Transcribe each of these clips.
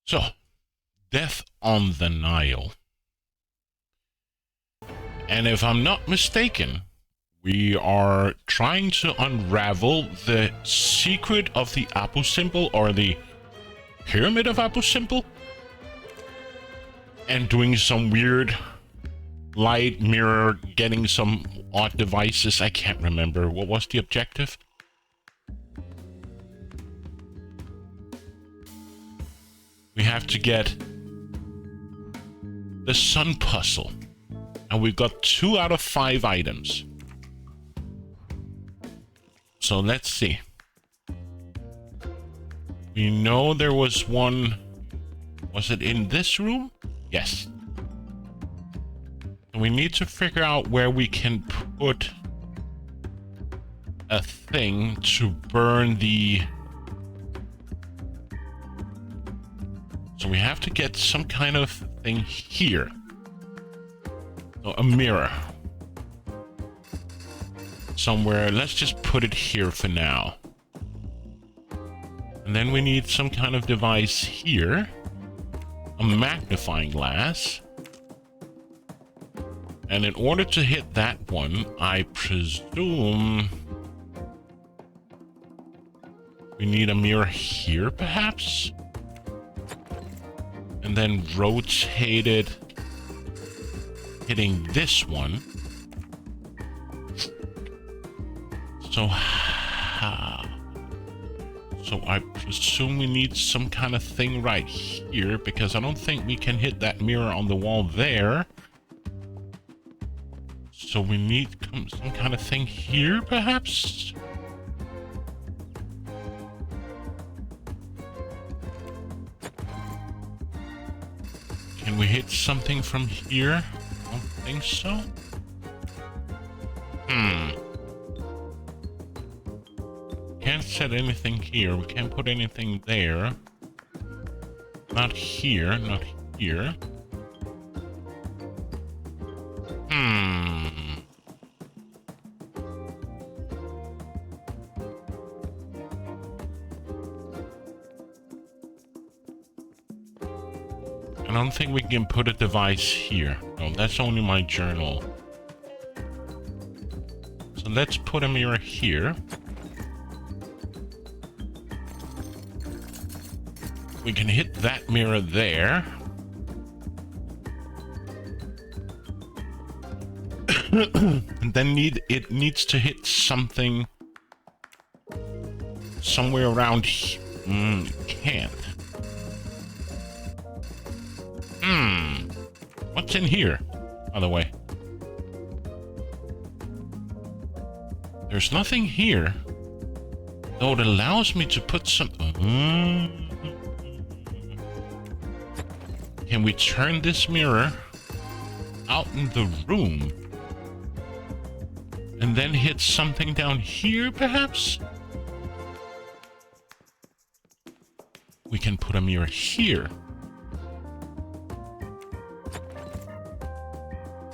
So, Death on the Nile. And if I'm not mistaken, we are trying to unravel the secret of the Apu symbol, or the Pyramid of Apu symbol, and doing some weird light mirror, getting some odd devices. I can't remember. What was the objective? We have to get the sun puzzle. And we've got 2 out of 5 items. So let's see. We know there was one. Was it in this room? Yes. And we need to figure out where we can put a thing to burn the... So we have to get some kind of thing here. So a mirror. Somewhere. Let's just put it here for now. And then we need some kind of device here. A magnifying glass. And in order to hit that one, I presume we need a mirror here, perhaps? And then rotate it, hitting this one. So I presume we need some kind of thing right here, because I don't think we can hit that mirror on the wall there. So we need some kind of thing here, perhaps? Can we hit something from here? I don't think so. Can't set anything here. We can't put anything there. Not here, not here. I don't think we can put a device here. No, that's only my journal. So let's put a mirror here. We can hit that mirror there. And then it needs to hit something somewhere around here. Can't. What's in here, by the way? There's nothing here. Though it allows me to put some... Can we turn this mirror out in the room? And then hit something down here, perhaps? We can put a mirror here.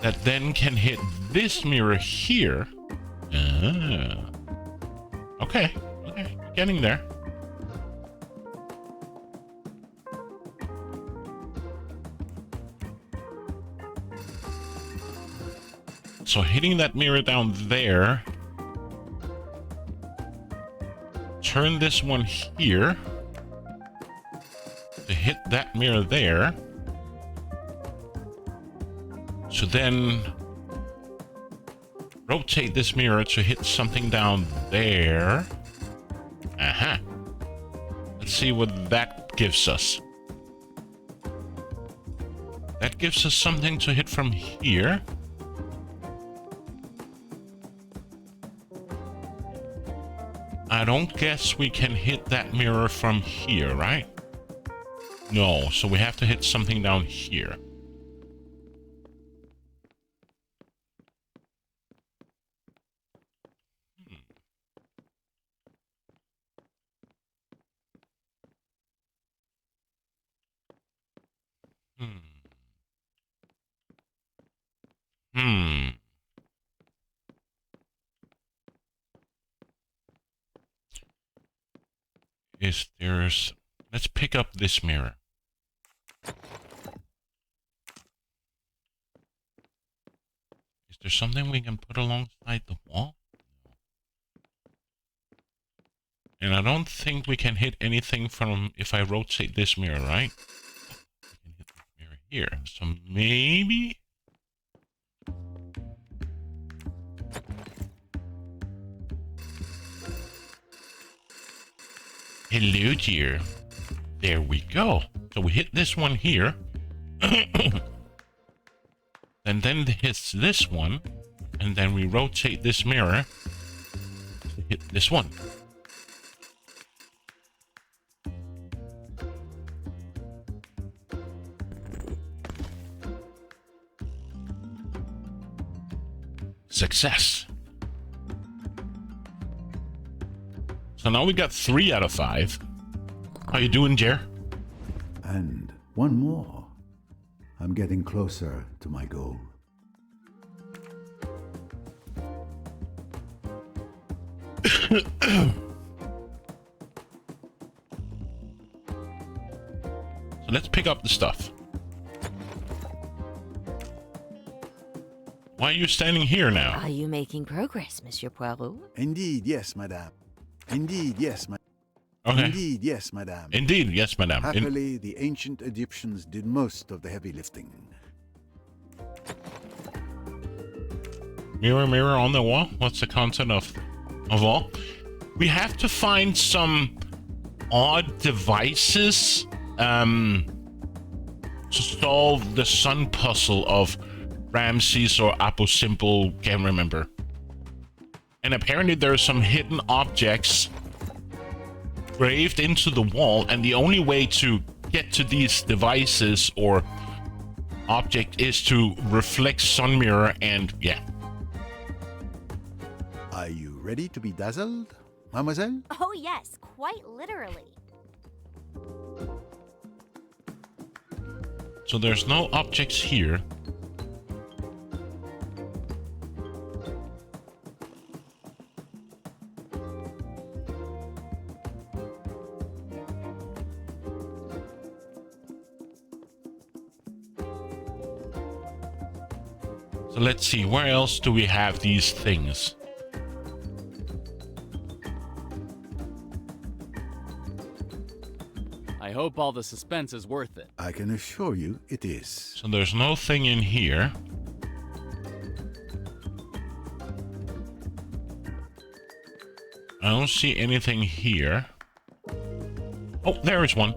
That then can hit this mirror here. Okay, getting there. So hitting that mirror down there. Turn this one here. To hit that mirror there. So then rotate this mirror to hit something down there. Aha. Let's see what that gives us. That gives us something to hit from here. I don't guess we can hit that mirror from here, right? No, so we have to hit something down here. Let's pick up this mirror. Is there something we can put alongside the wall? And I don't think we can hit anything from if I rotate this mirror, right? We can hit this mirror here. So maybe... Hello, dear. There we go. So we hit this one here. And then hits this one. And then we rotate this mirror to hit this one. Success. So now we got 3 out of 5. How you doing, Jer? And one more. I'm getting closer to my goal. So let's pick up the stuff. Why are you standing here now? Are you making progress, Monsieur Poirot? Indeed, yes, madame. Indeed, yes, madame. Okay. Indeed, yes, madame. Indeed, yes, madame. Happily, the ancient Egyptians did most of the heavy lifting. Mirror, mirror on the wall. What's the content of all? We have to find some odd devices to solve the sun puzzle of Ramses or Apu Simple, can't remember. And apparently there are some hidden objects graved into the wall, and the only way to get to these devices or object is to reflect sun mirror, and yeah. Are you ready to be dazzled, mademoiselle? Oh yes, quite literally. So there's no objects here. So let's see, where else do we have these things? I hope all the suspense is worth it. I can assure you it is. So there's no thing in here. I don't see anything here. Oh, there is one.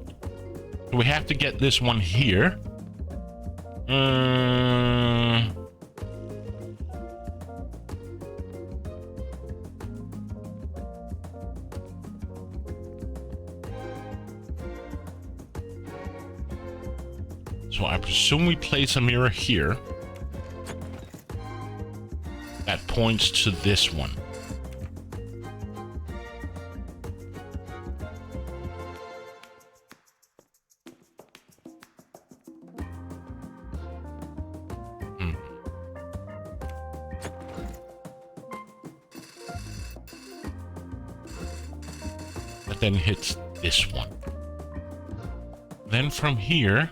So we have to get this one here. So I presume we place a mirror here that points to this one. That then hits this one. Then from here,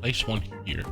place one here.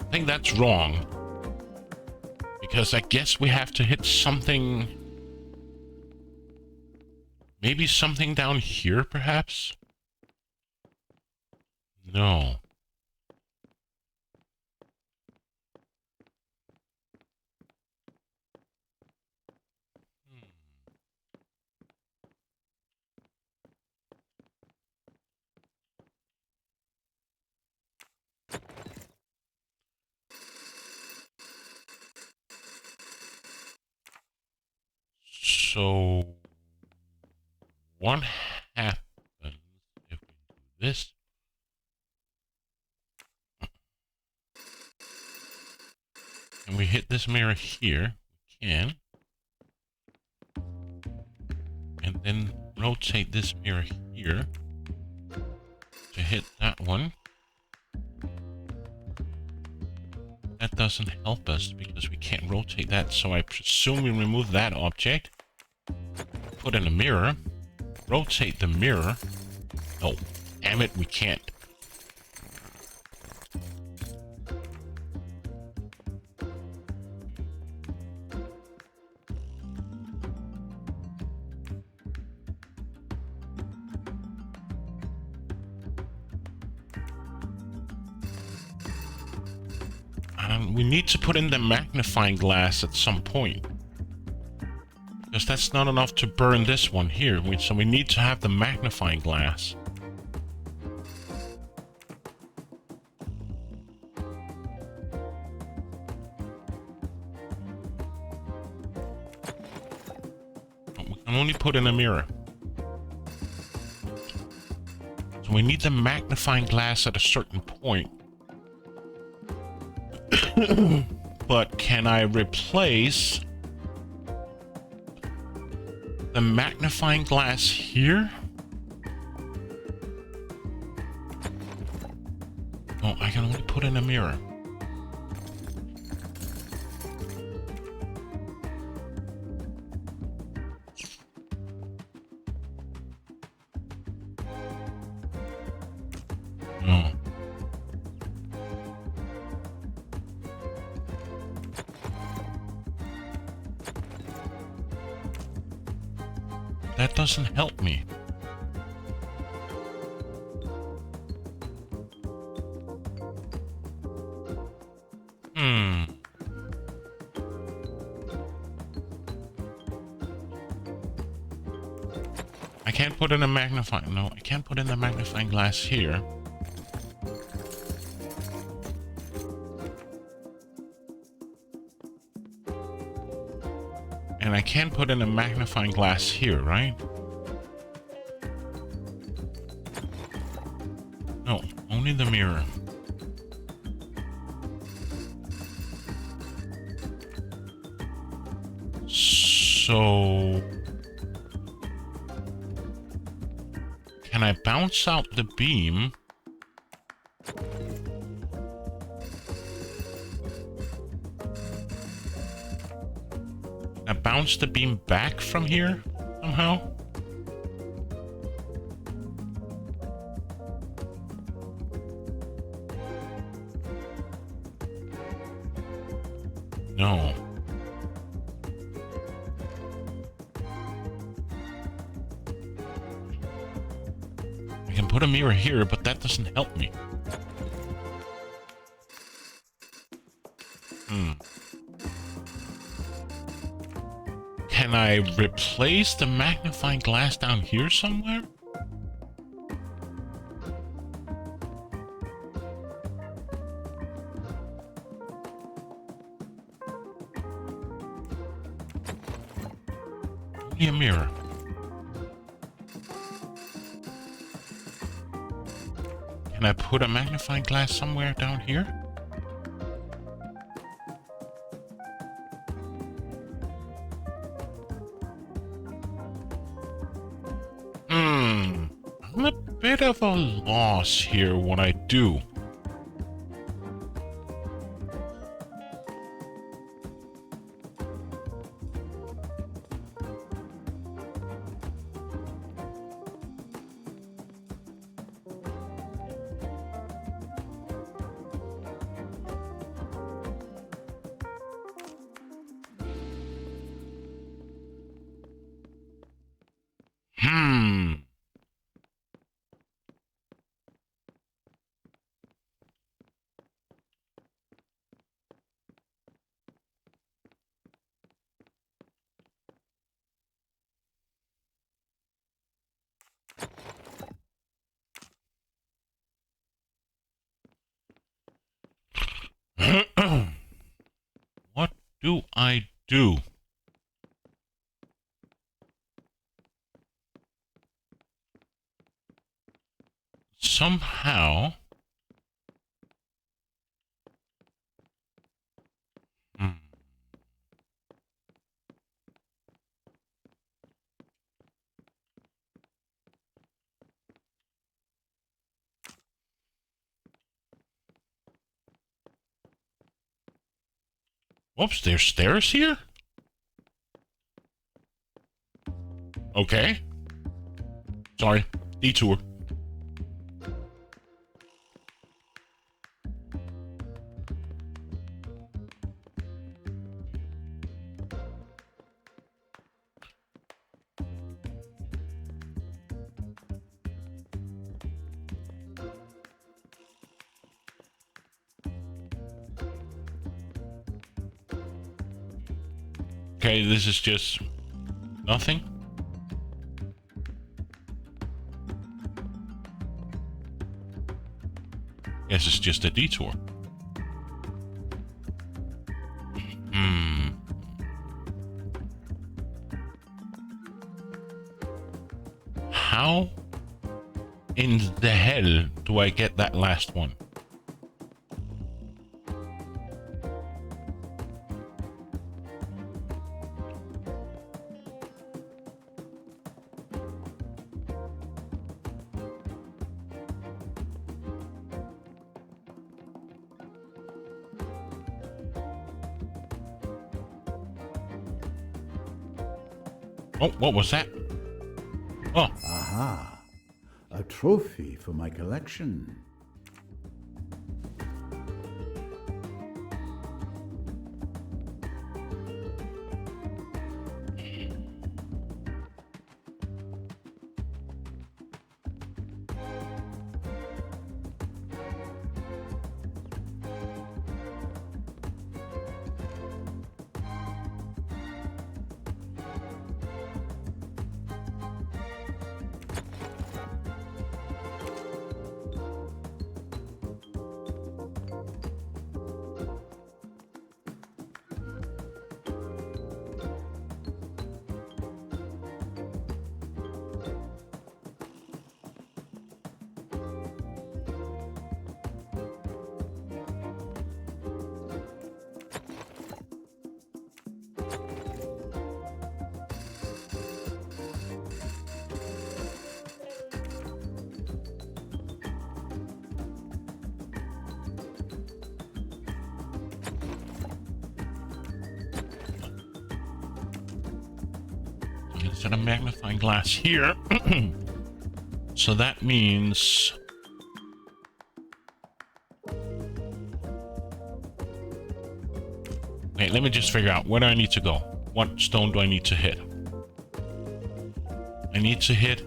I think that's wrong. Because I guess we have to hit something... Maybe something down here, perhaps? No. So what happens if we do this? And we hit this mirror here. We can. And then rotate this mirror here to hit that one. That doesn't help us because we can't rotate that, so I presume we remove that object. Put in a mirror. Rotate the mirror. Oh, damn it, we can't. We need to put in the magnifying glass at some point. Because that's not enough to burn this one here. So we need to have the magnifying glass. But we can only put in a mirror. So we need the magnifying glass at a certain point. But can I replace the magnifying glass here? No, I can only put in a mirror. No. That doesn't help me. I can't put in a magnifying... No, I can't put in the magnifying glass here. And I can't put in a magnifying glass here, right? No, only the mirror. So... can I bounce out the beam? Bounce the beam back from here somehow? No. I can put a mirror here, but that doesn't help me. Can I replace the magnifying glass down here somewhere? Only a mirror. Can I put a magnifying glass somewhere down here? I'm a bit of a loss here what I do. What do I do? somehow... Hmm. Whoops, there's stairs here? Okay. Sorry. Detour. Okay, this is just nothing. Guess it's just a detour. How in the hell do I get that last one? Oh, what was that? Oh, Aha! A trophy for my collection. instead of magnifying glass here. So that means... Wait, let me just figure out where do I need to go. What stone do I need to hit? I need to hit...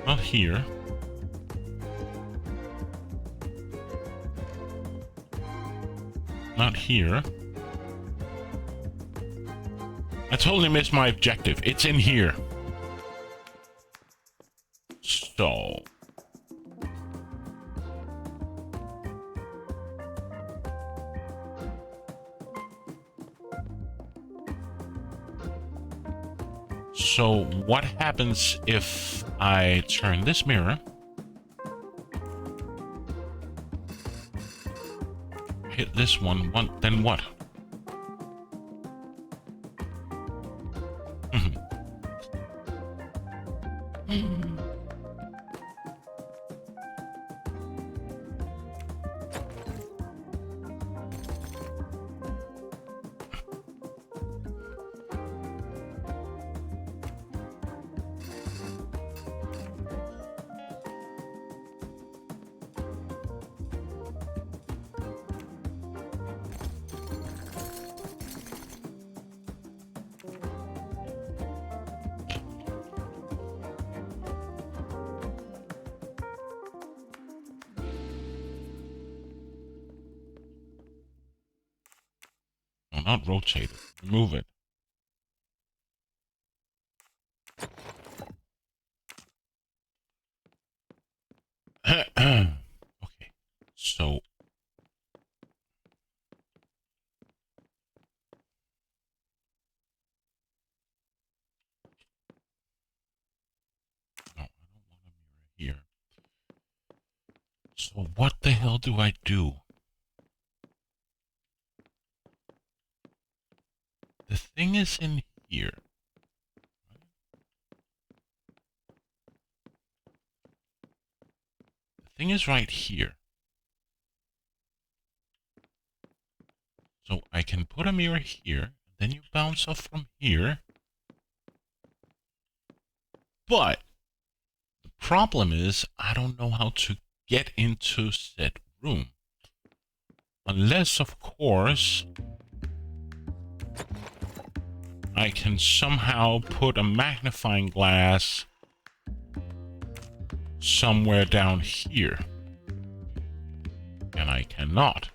Not here. Not here. I totally missed my objective. It's in here. So... So what happens if I turn this mirror, hit this one, then what? No, not rotate it. Remove it. Okay, so So what the hell do I do? The thing is in here. The thing is right here. So I can put a mirror here, then you bounce off from here. But the problem is I don't know how to get into said room. Unless, of course, I can somehow put a magnifying glass somewhere down here. And I cannot.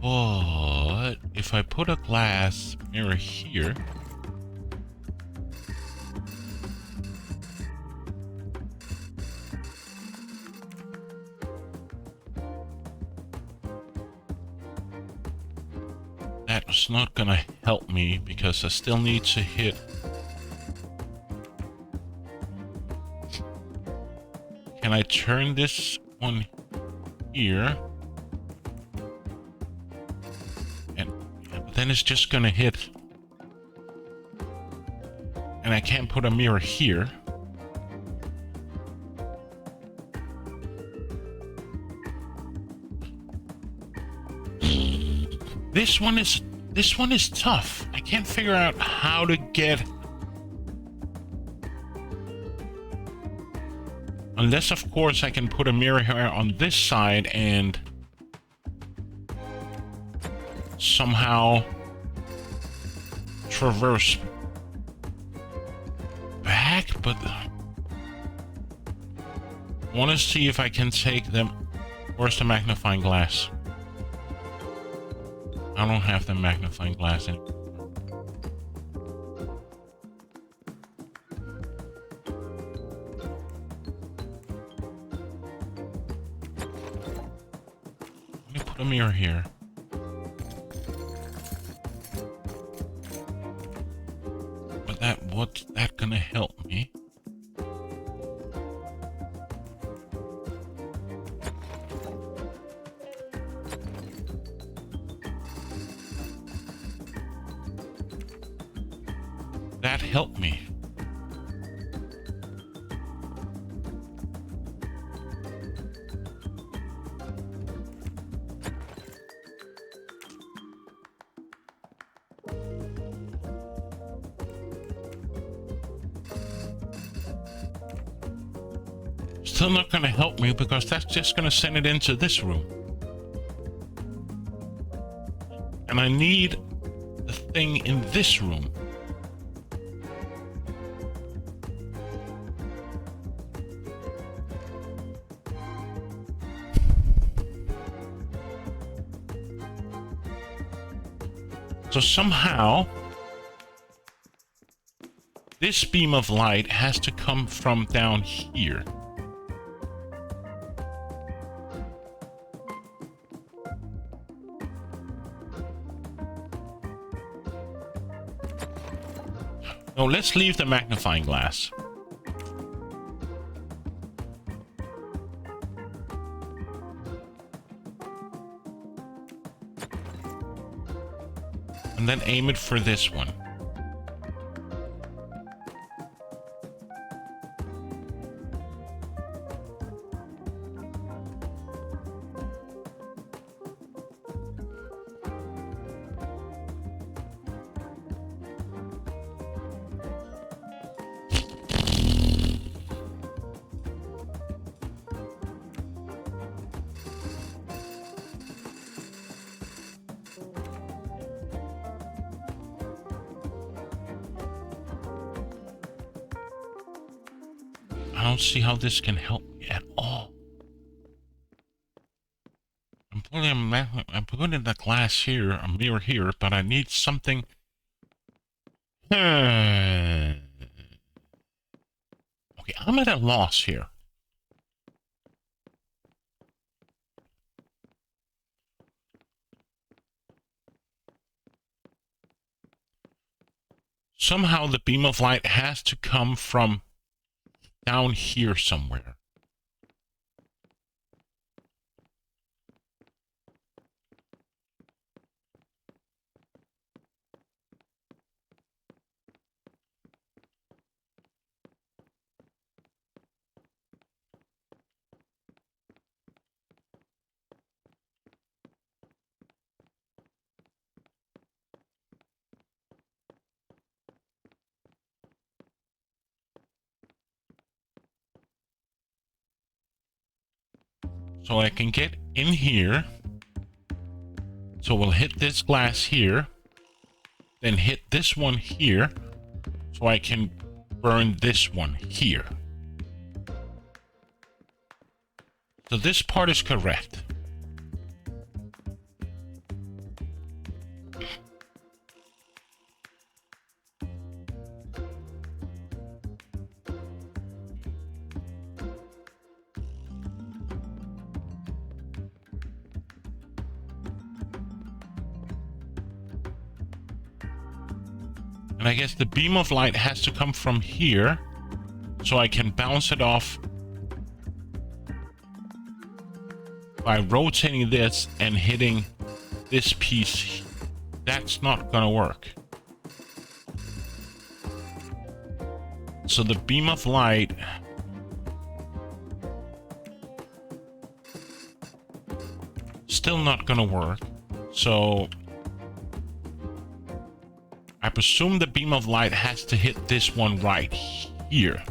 But if I put a glass mirror here, that's not gonna help me because I still need to hit. Can I turn this one here? Then it's just gonna hit. And I can't put a mirror here. This one is tough. I can't figure out how to get. Unless of course I can put a mirror here on this side and somehow traverse back, but I want to see if I can take them. Where's the magnifying glass? I don't have the magnifying glass anymore. Let me put a mirror here. What's that gonna help me? That helped me. Still not going to help me because that's just going to send it into this room. And I need the thing in this room. So somehow, this beam of light has to come from down here. No, let's leave the magnifying glass. And then aim it for this one. I don't see how this can help me at all. I'm putting the glass here, a mirror here, but I need something. Okay, I'm at a loss here. Somehow the beam of light has to come from down here somewhere. So I can get in here. So we'll hit this glass here. Then hit this one here. So I can burn this one here. So this part is correct. And I guess the beam of light has to come from here, so I can bounce it off by rotating this and hitting this piece. That's not gonna work. So the beam of light still not gonna work. So I presume the beam of light has to hit this one right here.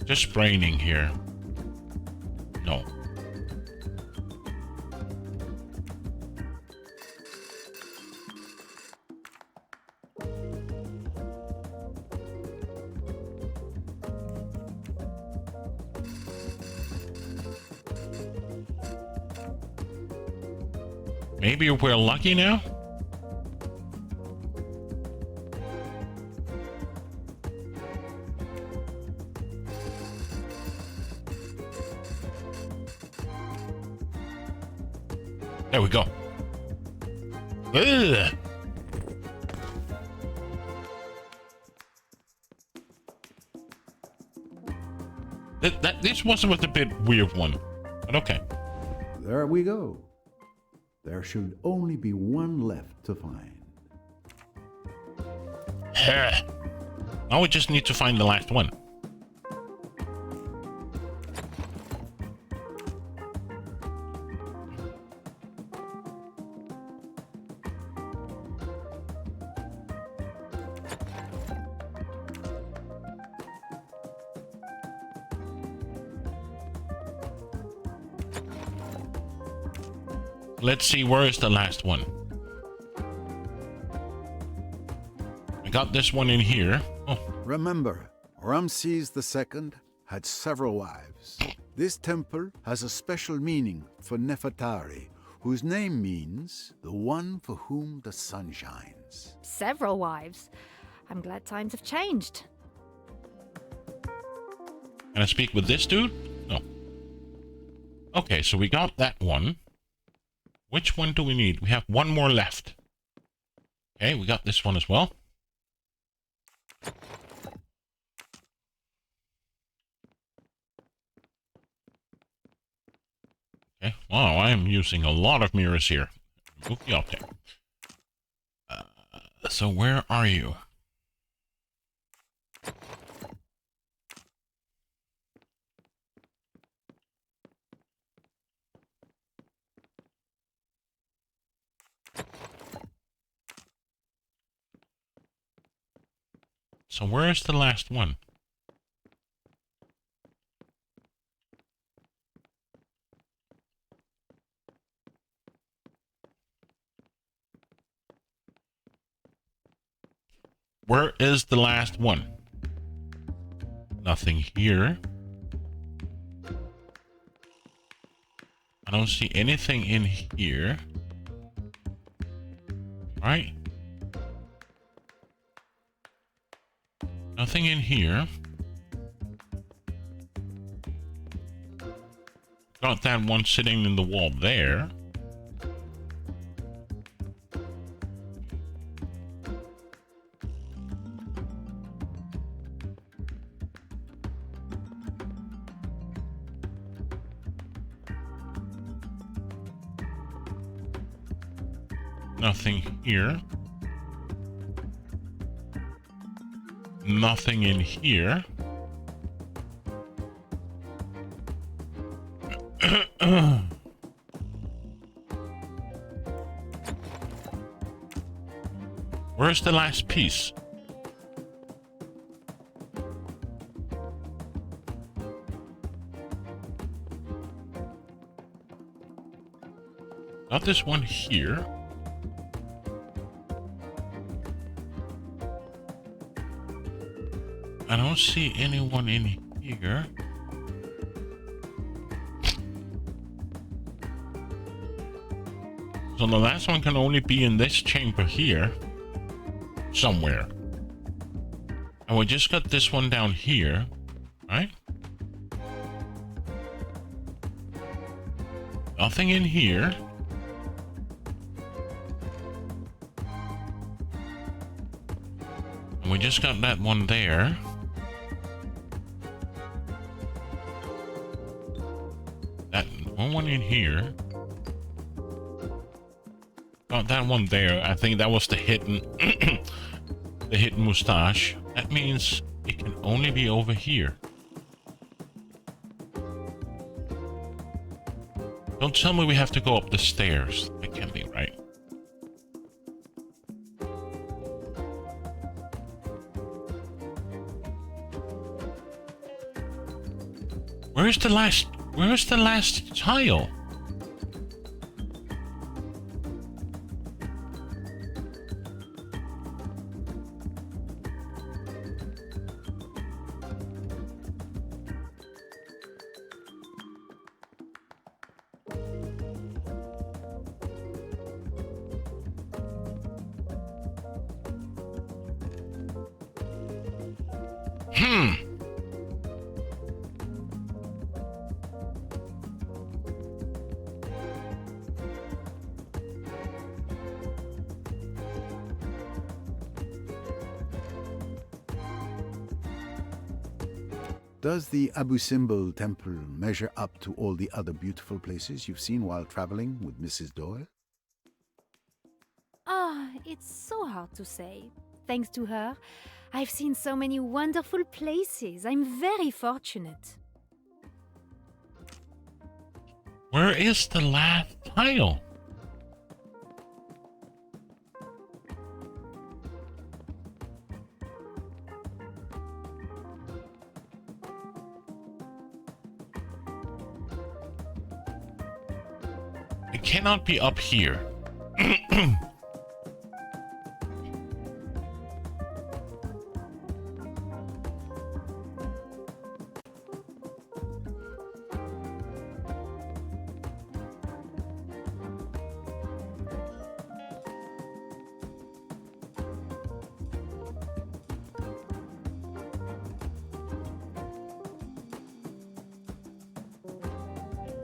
Just braining here. No. Maybe we're lucky now? There we go. Ugh. This was a bit weird one, but okay. There we go. There should only be one left to find. Now we just need to find the last one. Let's see, where is the last one? I got this one in here. Oh, Remember, Ramses II had several wives. This temple has a special meaning for Nefertari, whose name means the one for whom the sun shines. Several wives. I'm glad times have changed. Can I speak with this dude? No. Okay, so we got that one. Which one do we need? We have one more left. Okay, we got this one as well. Okay, wow, I am using a lot of mirrors here. Move the object. So where are you? So where is the last one? Where is the last one? Nothing here. I don't see anything in here. Right? Nothing in here. Got that one sitting in the wall there. Nothing here. Nothing in here. Where's the last piece? Got this one here. I don't see anyone in here. So the last one can only be in this chamber here. Somewhere. And we just got this one down here. Right? Nothing in here. And we just got that one there. One in here. Got that one there. I think that was the hidden the hidden mustache. That means it can only be over here. Don't tell me we have to go up the stairs. That can't be right. Where's the last tile? Does the Abu Simbel temple measure up to all the other beautiful places you've seen while traveling with Mrs. Doyle? Ah, it's so hard to say. Thanks to her, I've seen so many wonderful places. I'm very fortunate. Where is the last tile? It cannot be up here.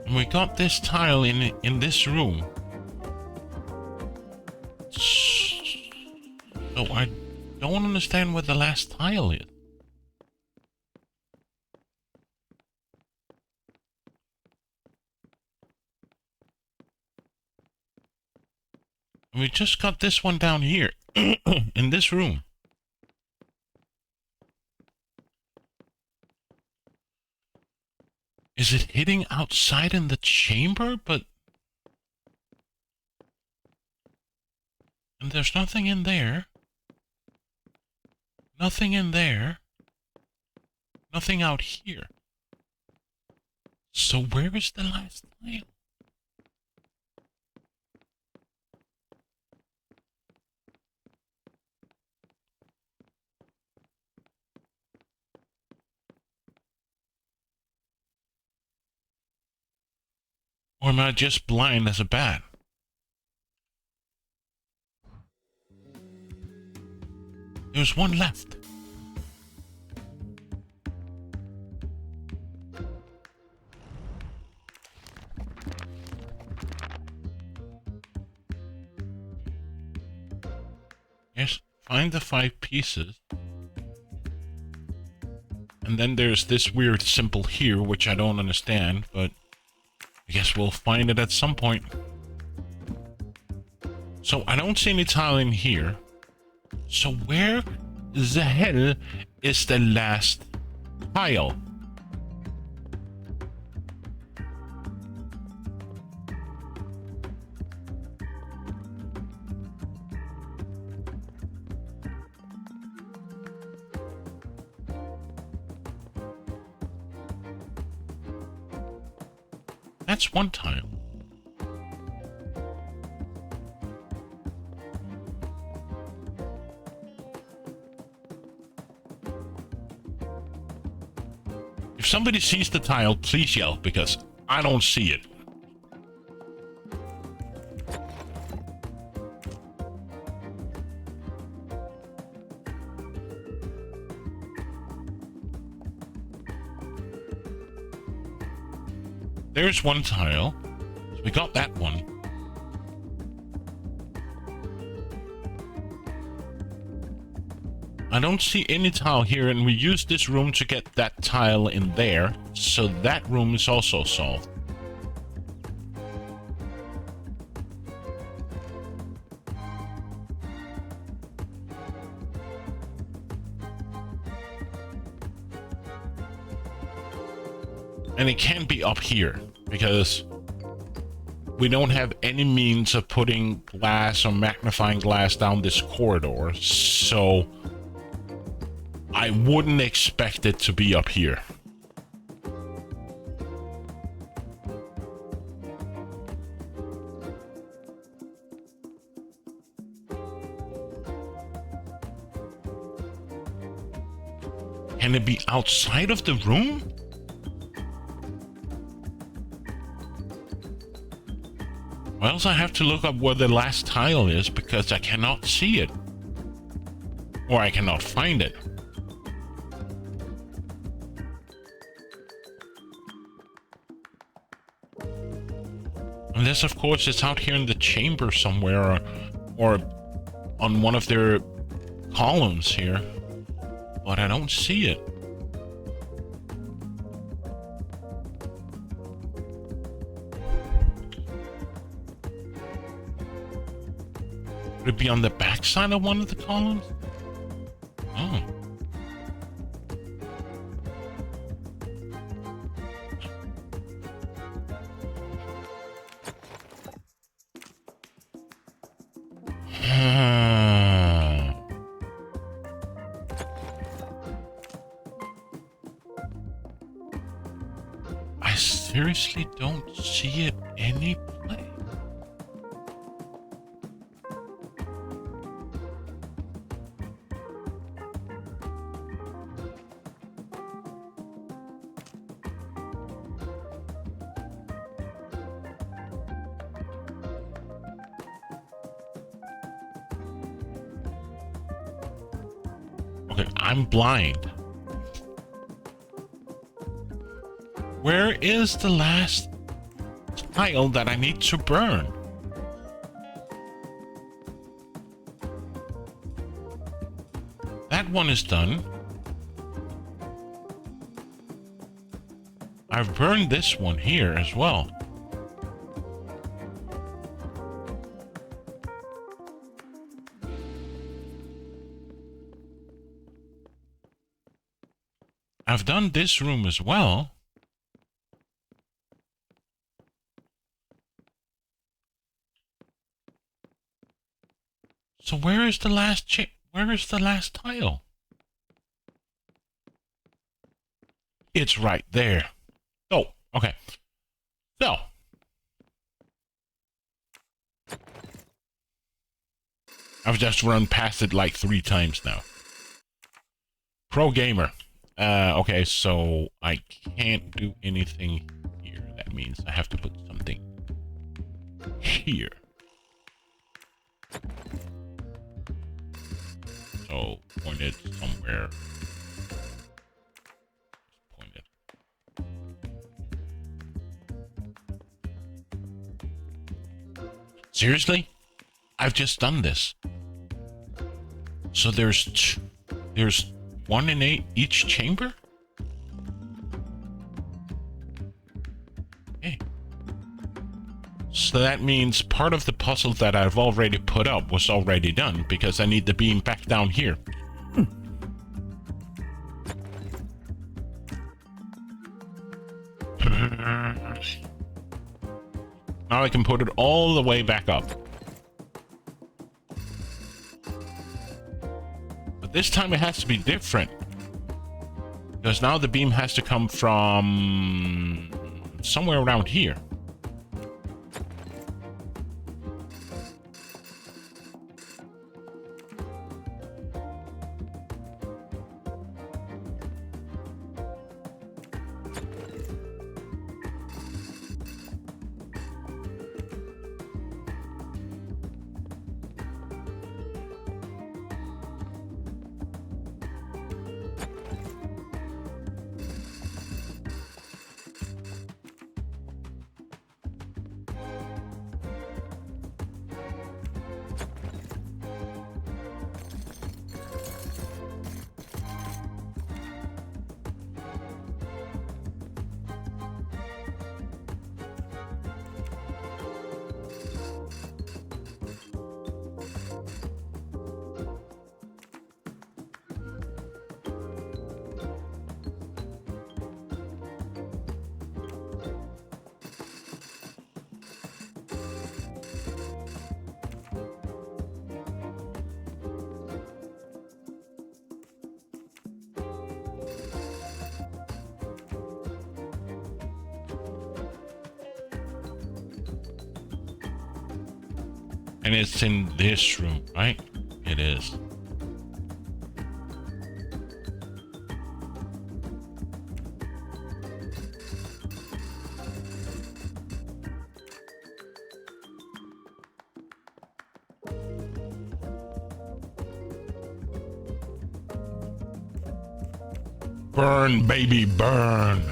And we got this tile in this room. So I don't understand where the last tile is. And we just got this one down here in this room. Is it hitting outside in the chamber? But... and there's nothing in there. Nothing in there. Nothing out here. So where is the last tile? Or am I just blind as a bat? There's one left. Yes, find the 5 pieces. And then there's this weird symbol here, which I don't understand, but I guess we'll find it at some point. So I don't see any tile in here. So where the hell is the last tile? That's one tile. If somebody sees the tile, please yell, because I don't see it. There's one tile. So we got that one. I don't see any tile here, and we used this room to get that tile in there, so that room is also solved. And it can't be up here, because we don't have any means of putting glass or magnifying glass down this corridor, so I wouldn't expect it to be up here. Can it be outside of the room? Or else I have to look up where the last tile is, because I cannot see it. Or I cannot find it. Unless, of course, it's out here in the chamber somewhere, or on one of their columns here. But I don't see it. Would it be on the back side of one of the columns? Oh. I seriously don't see it any place. Okay, I'm blind. Where is the last tile that I need to burn. That one is done. I've burned this one here as well. I've done this room as well. So where is the last where is the last tile? It's right there. Oh, okay. So. I've just run past it like 3 times now. Pro gamer. Okay, so I can't do anything here. That means I have to put something here. So point it somewhere. Point it. Seriously? I've just done this. So there's 1 in 8 each chamber? Okay. So that means part of the puzzle that I've already put up was already done because I need the beam back down here. Now I can put it all the way back up. But this time it has to be different. Because now the beam has to come from somewhere around here. And it's in this room, right? It is. Burn, baby, burn.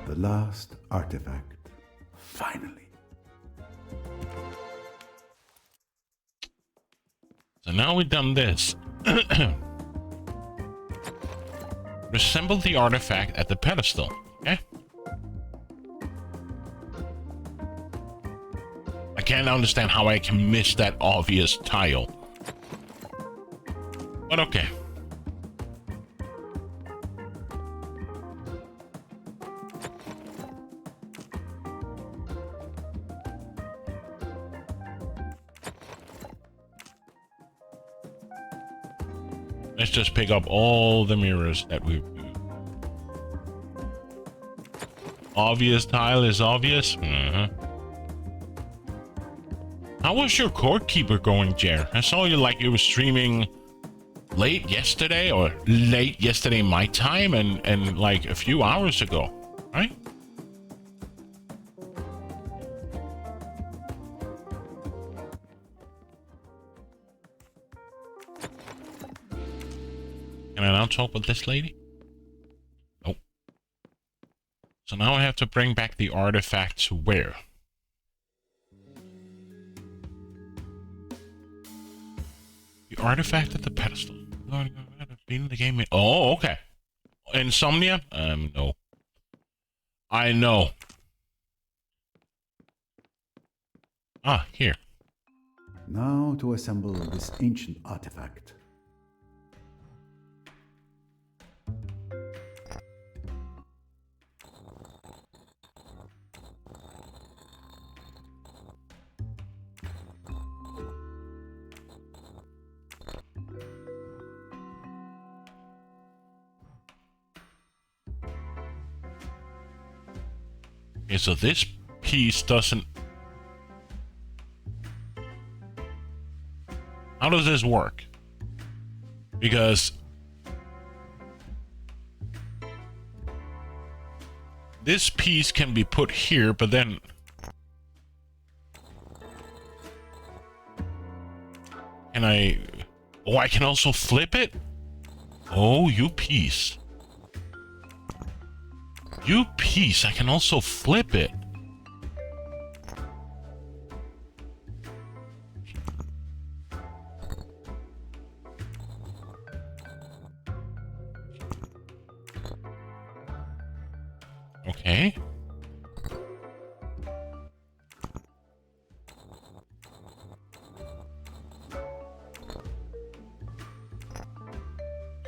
The last artifact. Finally. So now we've done this. Reassemble the artifact at the pedestal, okay? I can't understand how I can miss that obvious tile. But okay. Let's just pick up all the mirrors that we've used. Obvious tile is obvious. How was your court keeper going, Jer? I saw you like you were streaming late yesterday or late yesterday my time and like a few hours ago, right? Can I now talk with this lady? Nope. So now I have to bring back the artifact to where? The artifact at the pedestal. Been in the game. Oh, okay. Insomnia? No. I know. Ah, here. Now to assemble this ancient artifact. Okay, so this piece doesn't... How does this work? Because... this piece can be put here, but then... Can I... Oh, I can also flip it? Oh, you piece. You piece, I can also flip it. Okay.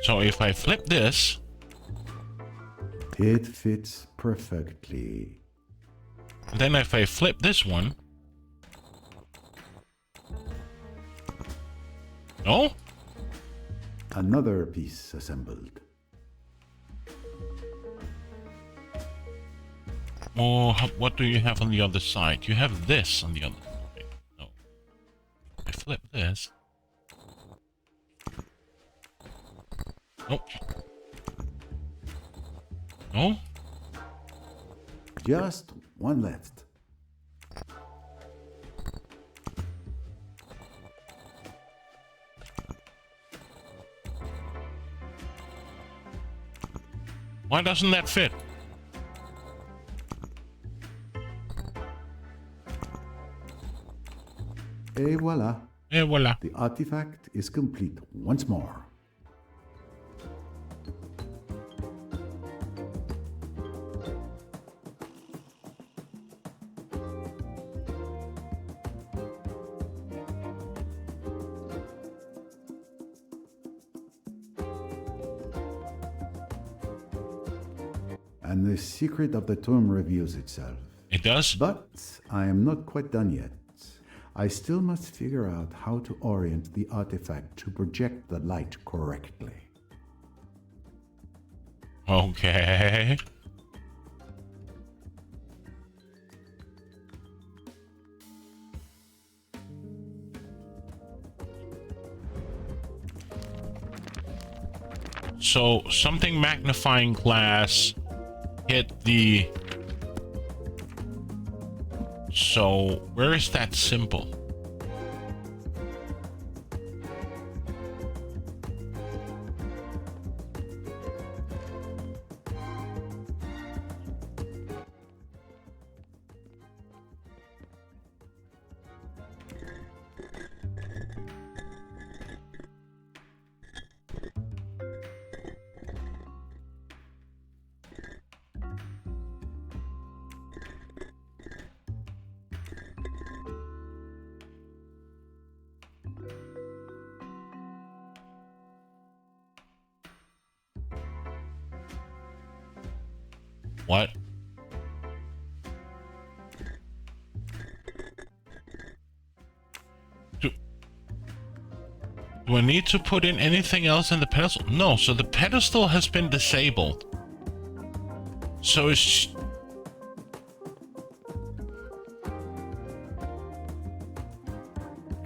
So if I flip this... It fits perfectly. Then if I flip this one... No? Another piece assembled. Oh, what do you have on the other side? You have this on the other side. No. I flip this. Nope. No? Just one left. Why doesn't that fit? Et voila. Et voila. The artifact is complete once more. And the secret of the tomb reveals itself. It does? But I am not quite done yet. I still must figure out how to orient the artifact to project the light correctly. Okay. So something magnifying glass hit the... So where is that symbol? What? Do I need to put in anything else in the pedestal? No, so the pedestal has been disabled. So it's...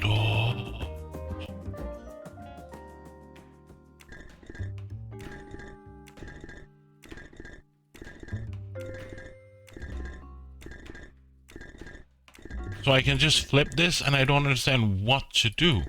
Oh. So I can just flip this and I don't understand what to do.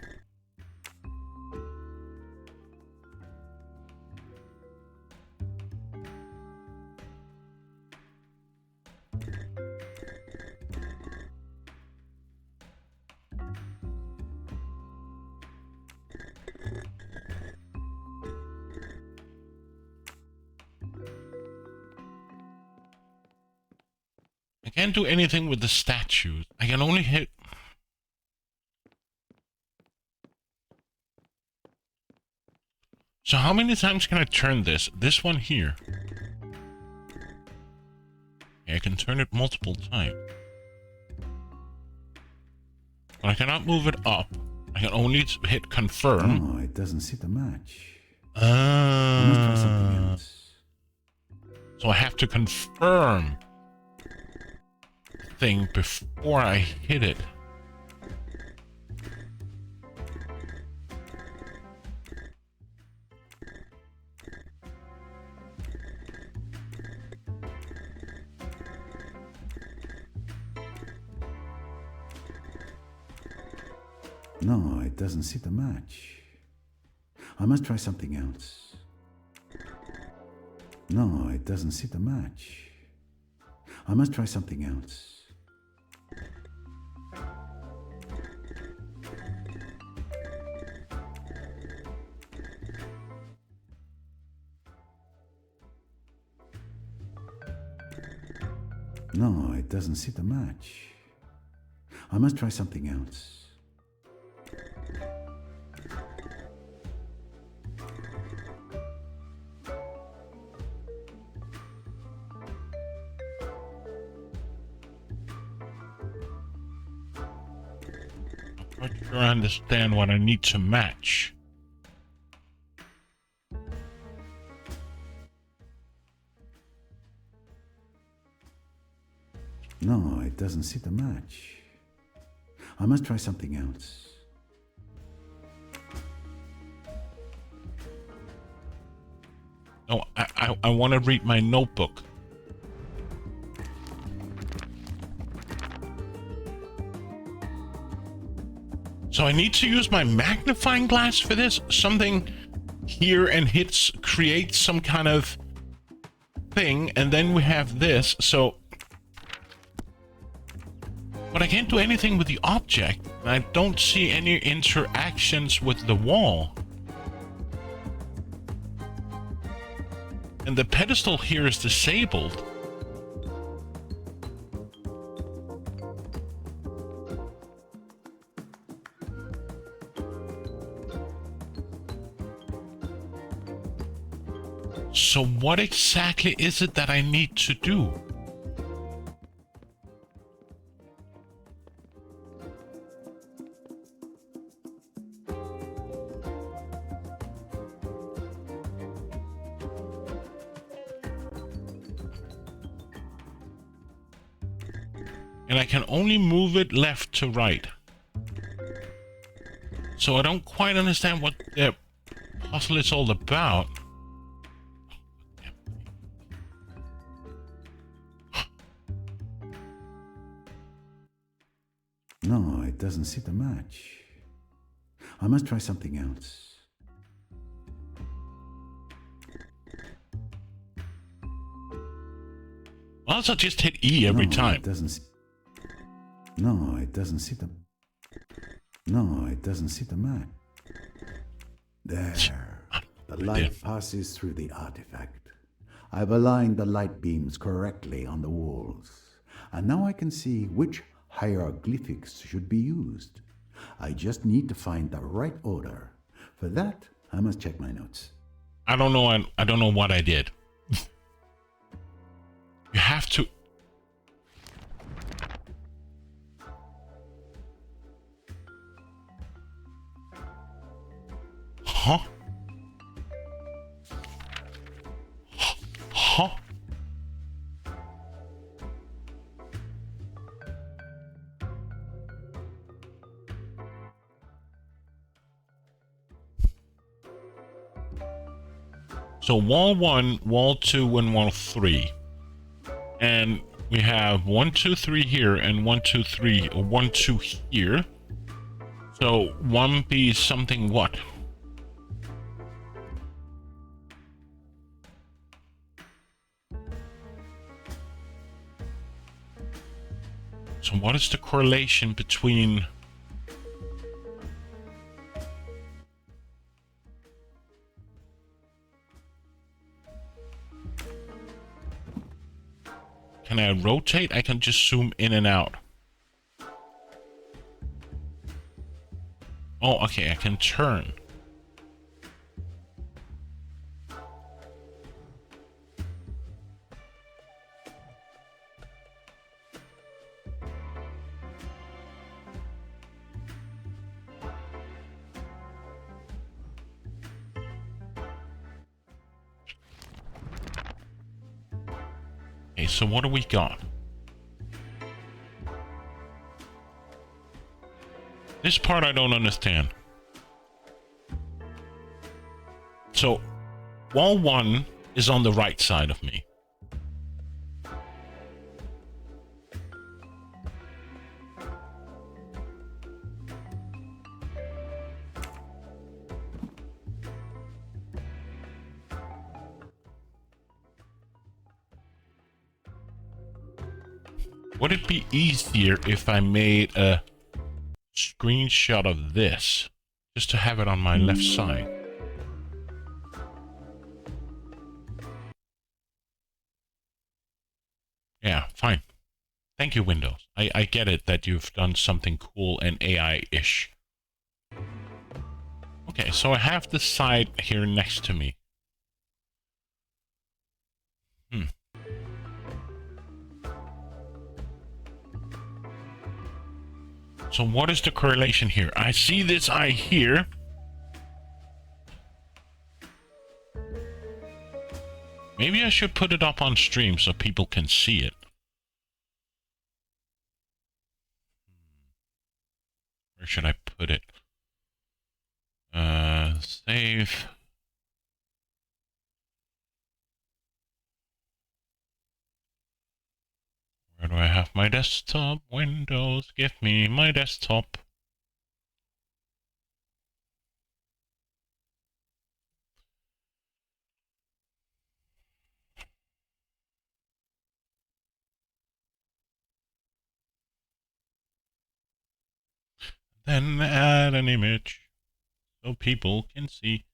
can't do anything with the statues. I can only hit... So how many times can I turn this? This one here. I can turn it multiple times. But I cannot move it up. I can only hit confirm. Oh, it doesn't seem to match. I must try something else. So I have to confirm the thing before I hit it. No, it doesn't seem to match. I must try something else. No, it doesn't seem to match. I must try something else. No, it doesn't seem to match. I must try something else. I'm not sure I understand what I need to match. No, it doesn't seem to match. I must try something else. No, I want to read my notebook. So I need to use my magnifying glass for this? Something here and creates some kind of thing, and then we have this, so... But I can't do anything with the object, and I don't see any interactions with the wall. And the pedestal here is disabled. So what exactly is it that I need to do? And I can only move it left to right. So I don't quite understand what the puzzle is all about. No, it doesn't seem to match. I must try something else. Well, so just hit E every time. It doesn't. No, it doesn't seem to. No, it doesn't seem to match. There. The light passes through the artifact. I've aligned the light beams correctly on the walls. And now I can see which hieroglyphics should be used. I just need to find the right order. For that, I must check my notes. I don't know. I don't know what I did. You have to. Huh? Huh? So wall 1, wall 2, and wall 3. And we have 1, 2, 3 here, and 1, 2, 3, 1, 2 here. So 1B something what? So what is the correlation between... Can Can I rotate? I can just zoom in and out. Oh, okay, I can turn. Okay, so what do we got? This part I don't understand. So, wall 1 is on the right side of me. Would it be easier if I made a screenshot of this just to have it on my left side? Yeah, fine. Thank you, Windows. I get it that you've done something cool and AI-ish. Okay, so I have the side here next to me. So what is the correlation here? I see this eye here. Maybe I should put it up on stream so people can see it. Where should I put it? Save. Where do I have my desktop? Windows, give me my desktop. Then add an image so people can see.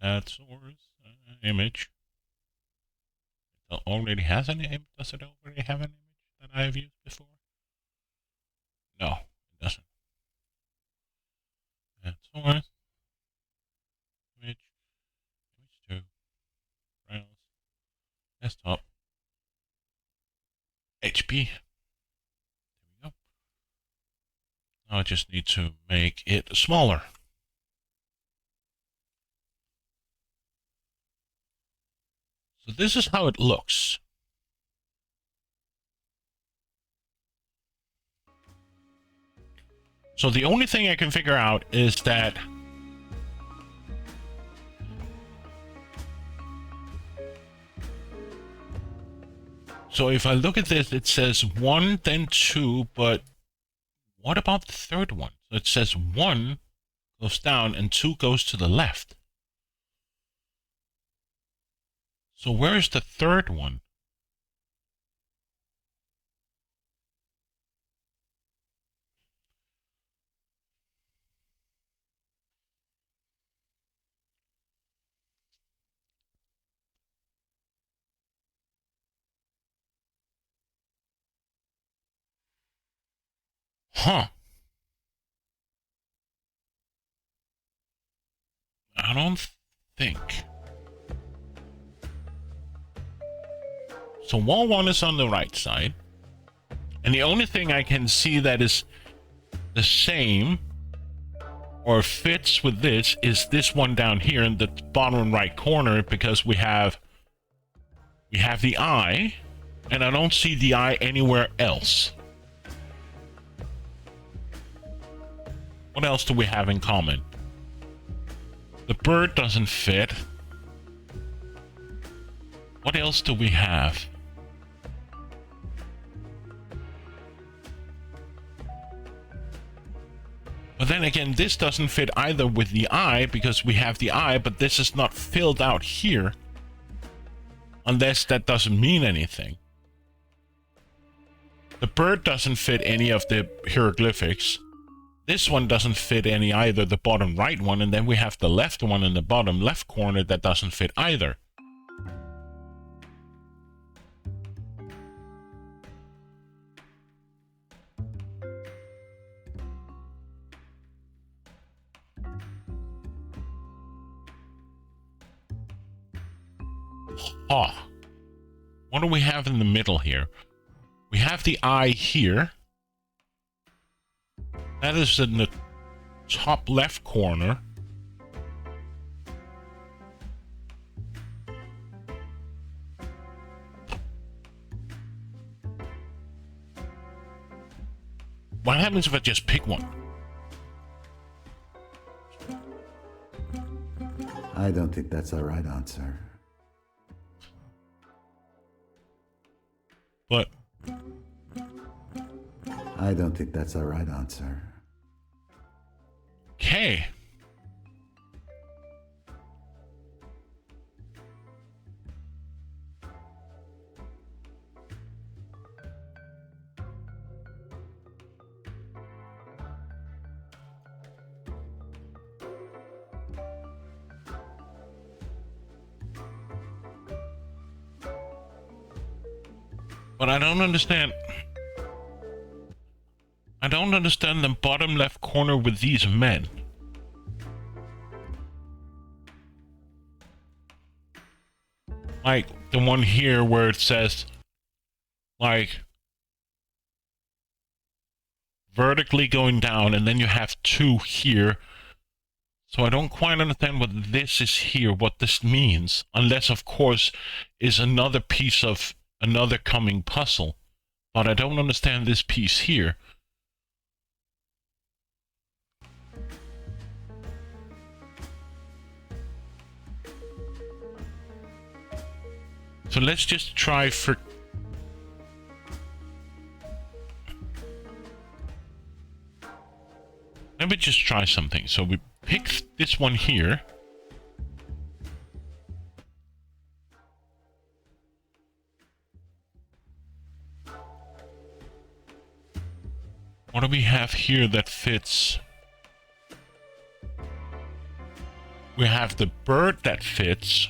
Add source image. It already has an image. Does it already have an image that I have used before? No, it doesn't. Add source image 2 browse desktop HP. There we go. Now I just need to make it smaller. So this is how it looks. So the only thing I can figure out is that so if I look at this, it says 1, then 2, but what about the third one? So it says 1 goes down and 2 goes to the left. So where is the third one? Huh. I don't think. So wall 1 is on the right side. And the only thing I can see that is the same or fits with this is this one down here in the bottom right corner, because we have the eye, and I don't see the eye anywhere else. What else do we have in common? The bird doesn't fit. What else do we have? But then again, this doesn't fit either with the eye, because we have the eye, but this is not filled out here. Unless that doesn't mean anything. The bird doesn't fit any of the hieroglyphics. This one doesn't fit any either, the bottom right one, and then we have the left one in the bottom left corner that doesn't fit either. Ah. What do we have in the middle here? We have the eye here. That is in the top left corner. What happens if I just pick one? I don't think that's the right answer. But I don't think that's the right answer. okay. But I don't understand. I don't understand the bottom left corner with these men. Like the one here where it says, like, vertically going down, and then you have two here. So I don't quite understand what this is here, what this means. Unless, of course, is another piece of another coming puzzle. But I don't understand this piece here. So let's just try for... Let me just try something. So we pick this one here. What do we have here that fits? We have the bird that fits.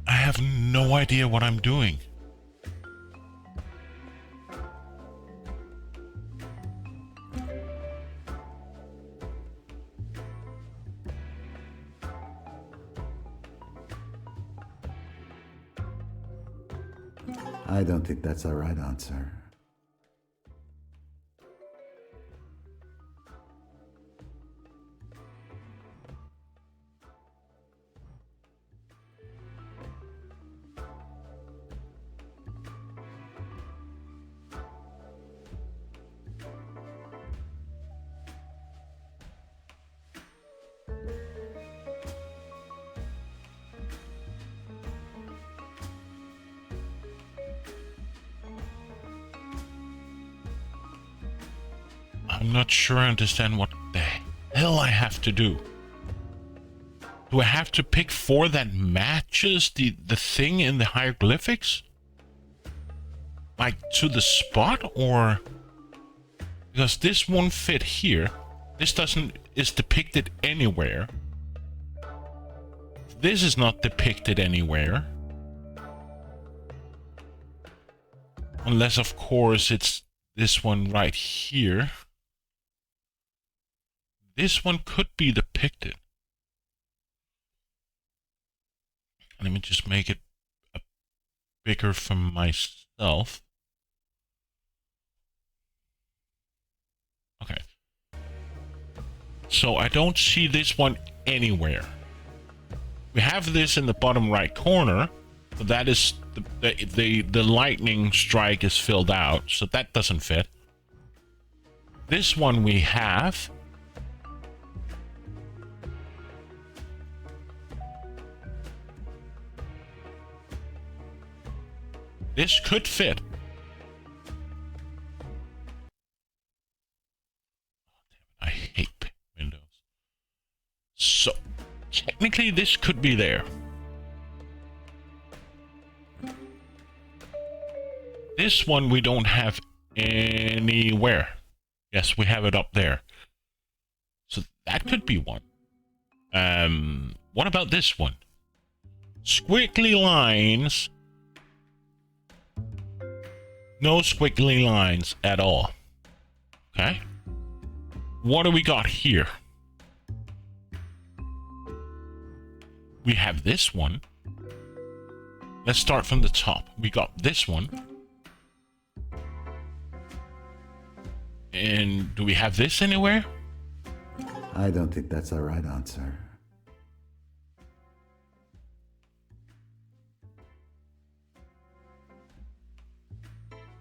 I have no idea what I'm doing. I don't think that's the right answer. I'm not sure I understand what the hell I have to do. Do I have to pick four that matches the thing in the hieroglyphics? Like to the spot, or... Because this won't fit here. This is depicted anywhere. This is not depicted anywhere. Unless, of course, it's this one right here. This one could be depicted. Let me just make it bigger for myself. Okay. So I don't see this one anywhere. We have this in the bottom right corner, but that is the lightning strike is filled out, so that doesn't fit. This one we have. This could fit. I hate windows. So, technically this could be there. This one we don't have anywhere. Yes, we have it up there. So that could be one. What about this one? Squiggly lines. No squiggly lines at all. Okay. What do we got here? We have this one. Let's start from the top. We got this one. And do we have this anywhere? I don't think that's the right answer.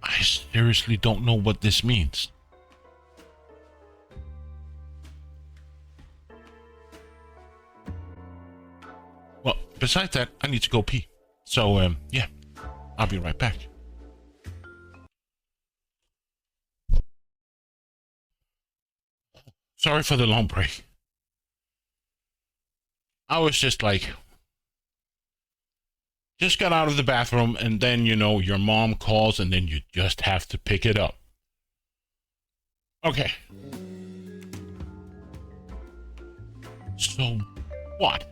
I seriously don't know what this means. Well, besides that, I need to go pee. So, yeah, I'll be right back. Sorry for the long break. I was just got out of the bathroom, and then, you know, your mom calls, and then you just have to pick it up. Okay. So, what?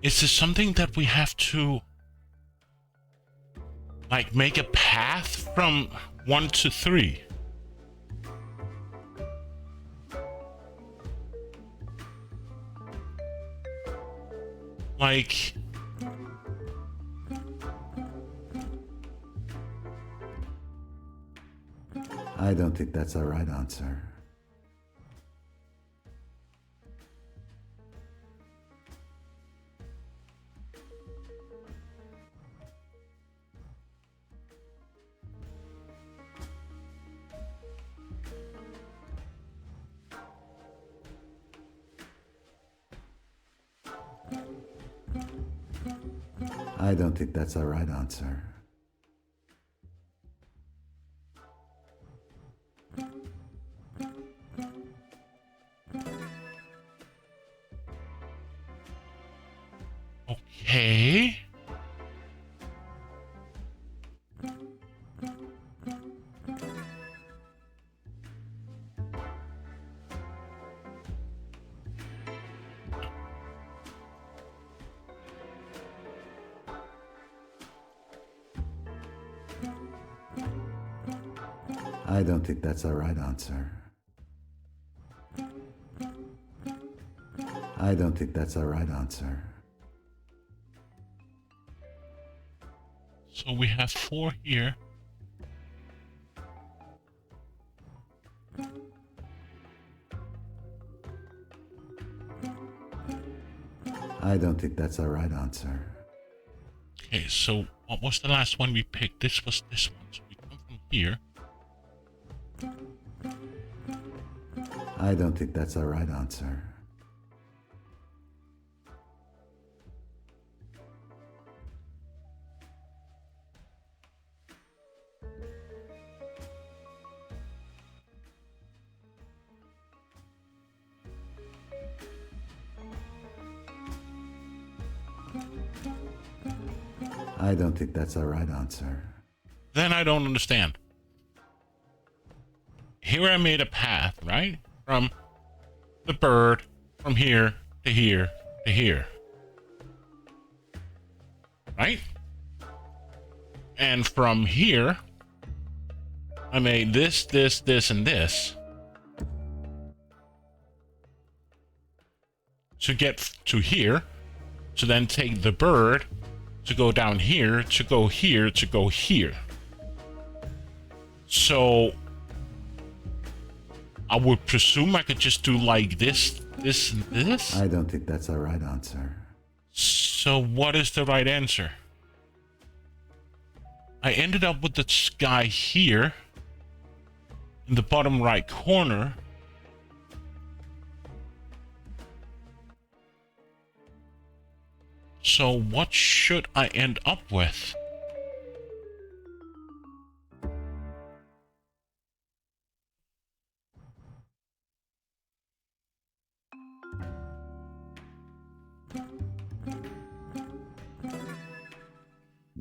Is this something that we have to, like, make a path from 1 to 3? Like, I don't think that's the right answer. I don't think that's the right answer. okay. I don't think that's the right answer. I don't think that's the right answer. So we have 4 here. I don't think that's the right answer. Okay, so what was the last one we picked? This was this one. So we come from here. I don't think that's the right answer. I don't think that's the right answer. Then I don't understand. Here I made a path, right? From the bird, from here to here to here. Right? And from here, I made this, this, this, and this. To get to here, to then take the bird, to go down here, to go here, to go here. So I would presume I could just do like this, this, and this. I don't think that's the right answer. So what is the right answer? I ended up with the sky here in the bottom right corner. So what should I end up with?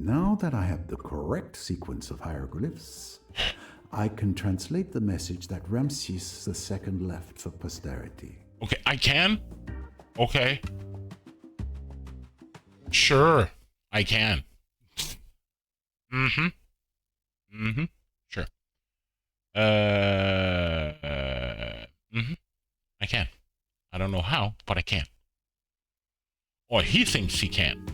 Now that I have the correct sequence of hieroglyphs, I can translate the message that Ramses II left for posterity. Okay, I can? Okay. Sure, I can. Sure. I can. I don't know how, but I can. Or he thinks he can.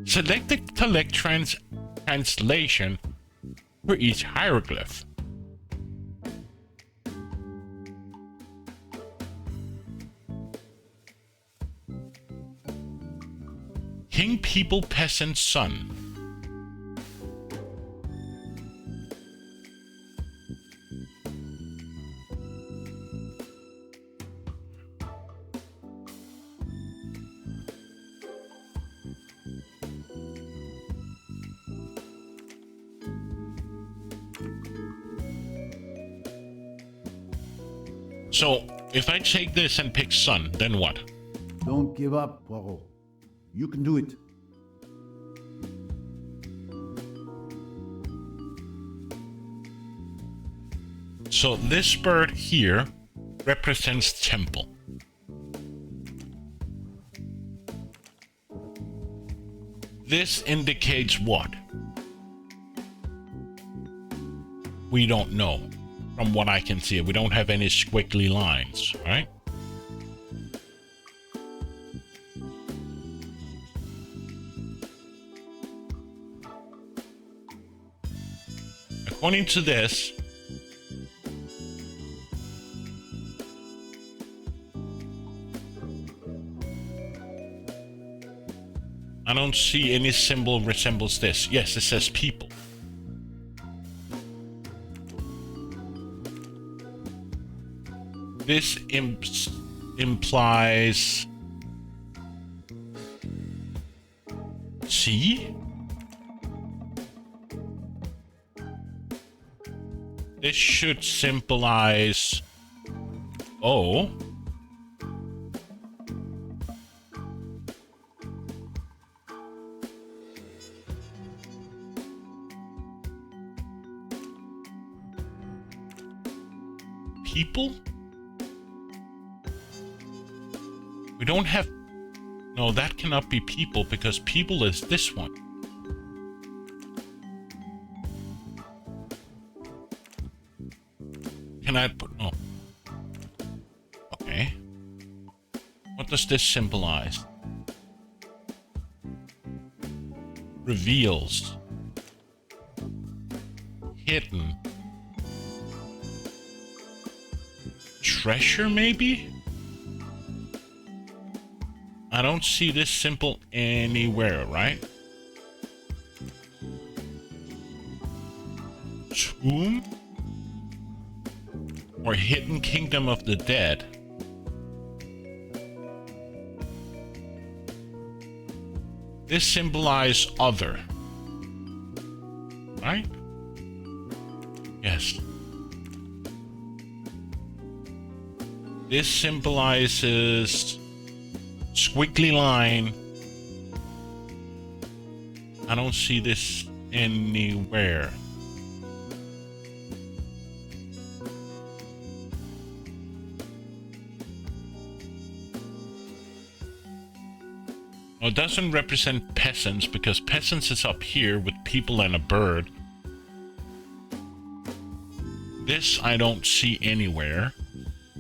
Select the correct translation for each hieroglyph. King, people, peasant, son. So, if I take this and pick son, then what? Don't give up, Poirot. You can do it. So this bird here represents temple. This indicates what? We don't know. From what I can see, we don't have any squiggly lines, right? According to this, I don't see any symbol resembles this. Yes, it says people. This implies... See? This should symbolize... Oh. People? We don't have... No, that cannot be people because people is this one. Can I put... Oh. Okay. What does this symbolize? Reveals. Hidden. Treasure, maybe? I don't see this symbol anywhere, right? Tomb? Or hidden kingdom of the dead? This symbolizes other. Right? Yes. This symbolizes squiggly line. I don't see this anywhere. Well, it doesn't represent peasants because peasants is up here with people and a bird. This I don't see anywhere.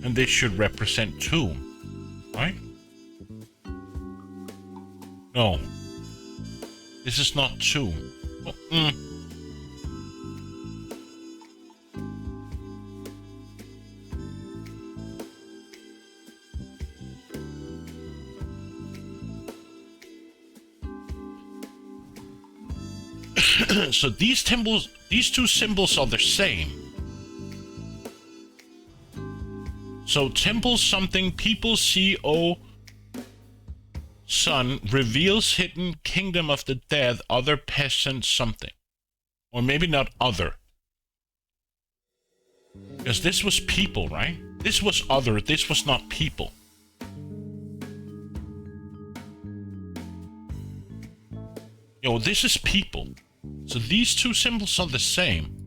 And this should represent tomb, right? No. This is not tomb. Oh, So these two symbols are the same. So temple something, people CO son reveals hidden kingdom of the dead, other peasant something. Or maybe not other. Because this was people, right? This was other, this was not people. Oh, this is people. So these two symbols are the same.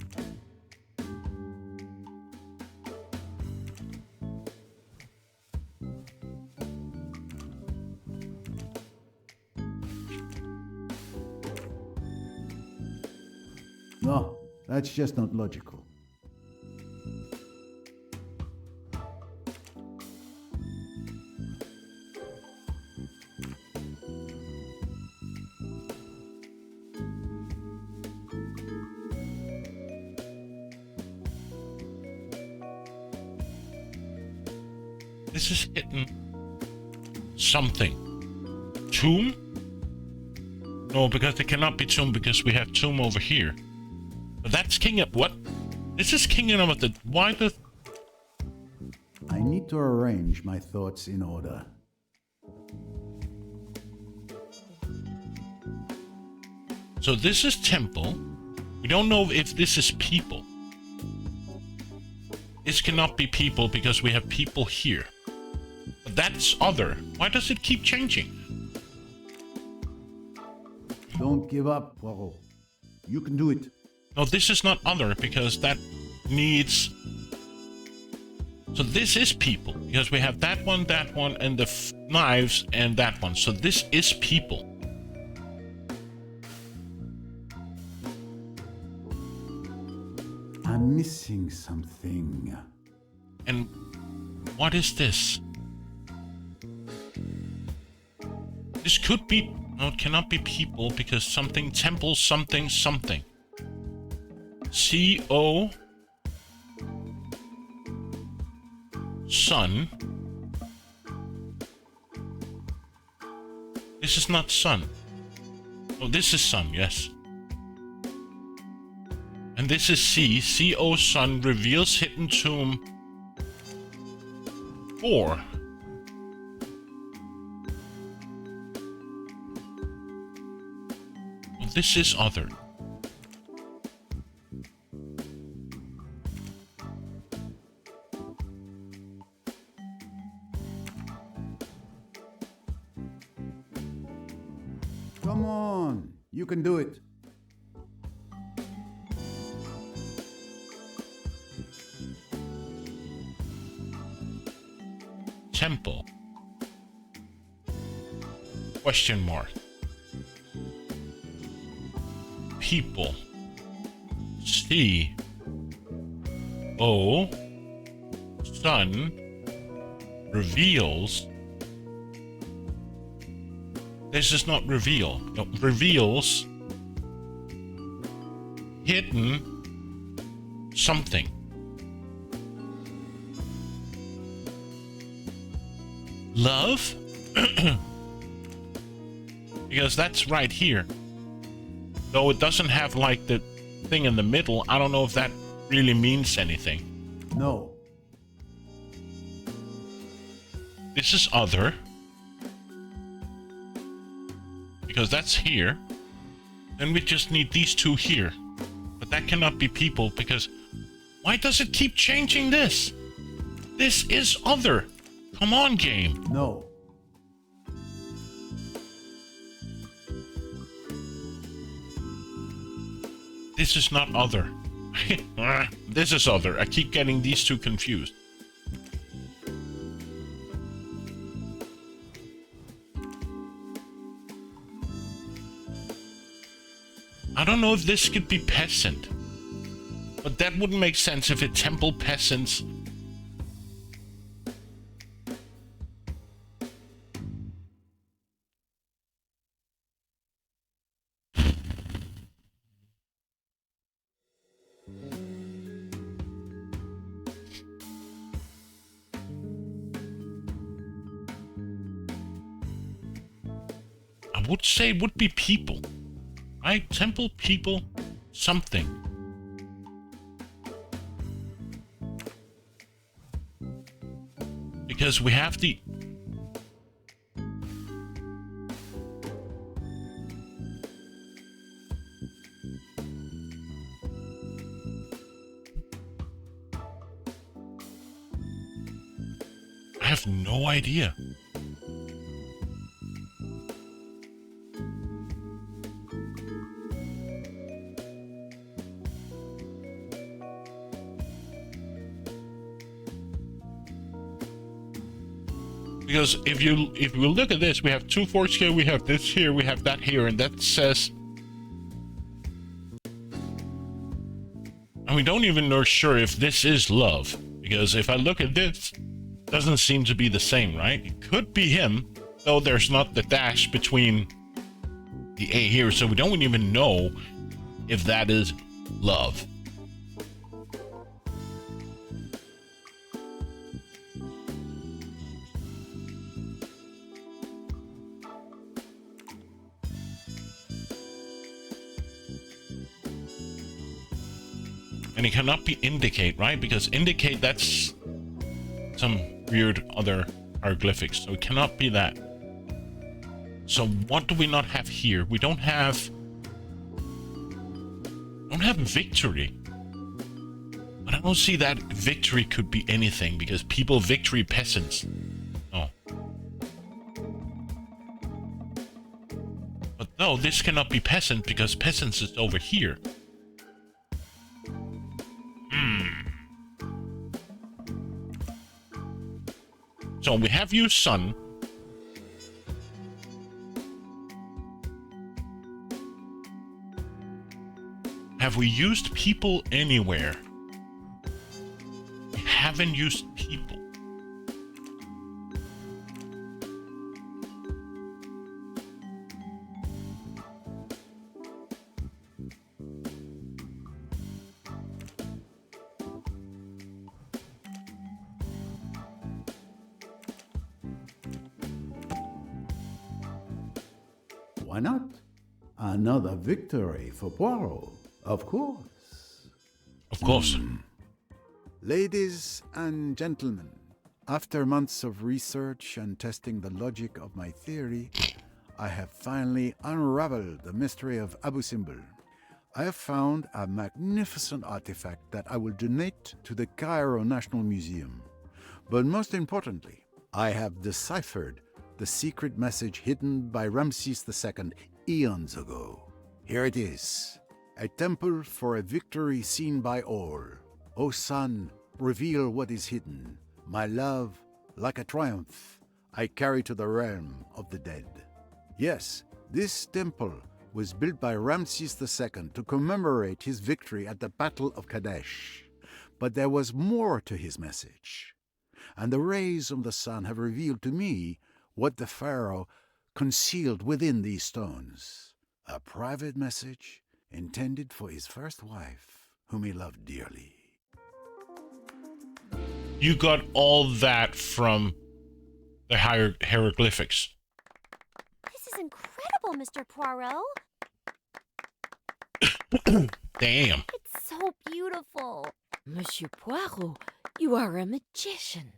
No, that's just not logical. This is hidden something. Tomb? No, because it cannot be tomb because we have tomb over here. But that's king of what? This is kingdom of the. Why the? I need to arrange my thoughts in order. So this is temple. We don't know if this is people. This cannot be people because we have people here. But that's other. Why does it keep changing? Don't give up, Poirot. You can do it. No, this is not other because that needs. So this is people because we have that one, and the knives and that one. So this is people. I'm missing something. And what is this? This could be. No, it cannot be people because something temple something. CO sun. This is not sun. Oh, this is sun, yes. And this is C. CO sun reveals hidden tomb 4. Well, this is other. Come on, you can do it. Temple. Question mark. People. C. O. Sun. Reveals. This is not reveal. No, reveals. Hidden. Something. Love? Because that's right here. Though it doesn't have like the thing in the middle, I don't know if that really means anything. No. This is other. Because that's here. Then we just need these two here. But that cannot be people because... Why does it keep changing this? This is other. Come on, game. No. This is not other. This is other. I keep getting these two confused. I don't know if this could be peasant. But that wouldn't make sense if it's temple peasants. I would say it would be people. Right? Temple, people, something. Because we have the... I have no idea. Because if you look at this, we have 2 forks here, we have this here, we have that here, and that says, and we don't even know sure if this is love. Because if I look at this, it doesn't seem to be the same, right? It could be him, though there's not the dash between the A here, so we don't even know if that is love. And it cannot be indicate, right? Because indicate, that's some weird other hieroglyphics. So it cannot be that. So what do we not have here? We don't have victory. But I don't see that victory could be anything, because people victory peasants. Oh. But no, this cannot be peasant, because peasants is over here. So we have you, son. Have we used people anywhere? We haven't used people. Why not? Another victory for Poirot, of course. Of course. Ladies and gentlemen, after months of research and testing the logic of my theory, I have finally unraveled the mystery of Abu Simbel. I have found a magnificent artifact that I will donate to the Cairo National Museum. But most importantly, I have deciphered the secret message hidden by Ramses II eons ago. Here it is. A temple for a victory seen by all. O sun, reveal what is hidden. My love, like a triumph, I carry to the realm of the dead. Yes, this temple was built by Ramses II to commemorate his victory at the Battle of Kadesh. But there was more to his message. And the rays of the sun have revealed to me what the pharaoh concealed within these stones. A private message intended for his first wife, whom he loved dearly. You got all that from the hieroglyphics. This is incredible, Mr. Poirot. Damn. It's so beautiful. Monsieur Poirot, you are a magician.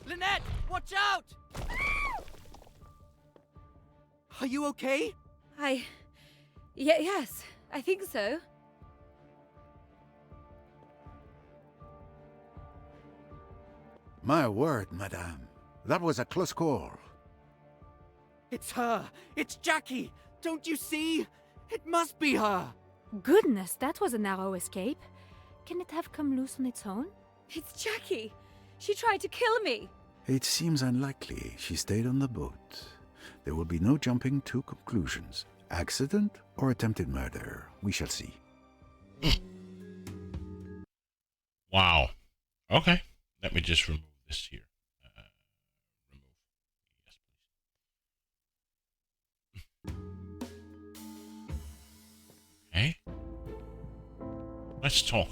Lynette, watch out! Are you okay? Yes, I think so. My word, madame. That was a close call. It's her! It's Jackie! Don't you see? It must be her! Goodness, that was a narrow escape. Can it have come loose on its own? It's Jackie. She tried to kill me. It seems unlikely she stayed on the boat. There will be no jumping to conclusions. Accident or attempted murder. We shall see. Wow. Okay. Let me just remove this here. Remove. Yes, please. Okay. Let's talk.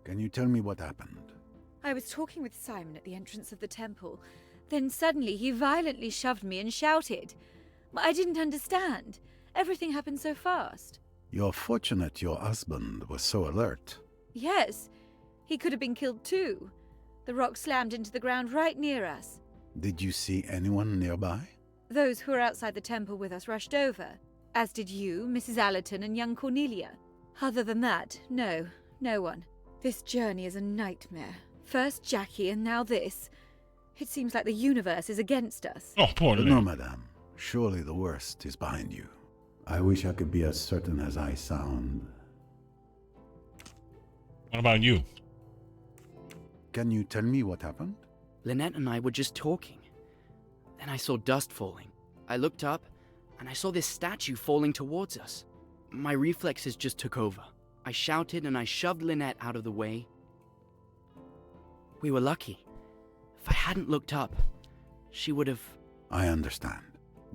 Can you tell me what happened? I was talking with Simon at the entrance of the temple. Then suddenly he violently shoved me and shouted. I didn't understand. Everything happened so fast. You're fortunate your husband was so alert. Yes, he could have been killed too. The rock slammed into the ground right near us. Did you see anyone nearby? Those who were outside the temple with us rushed over, as did you, Mrs. Allerton, and young Cornelia. Other than that, no one. This journey is a nightmare, First Jackie and now this. It seems like the universe is against us. Oh, poor But Lynette. no, madame. Surely the worst is behind you. I wish I could be as certain as I sound. What about you? Can you tell me what happened? Lynette and I were just talking. Then I saw dust falling. I looked up, and I saw this statue falling towards us. My reflexes just took over. I shouted and I shoved Lynette out of the way. We were lucky. If I hadn't looked up, she would have... I understand.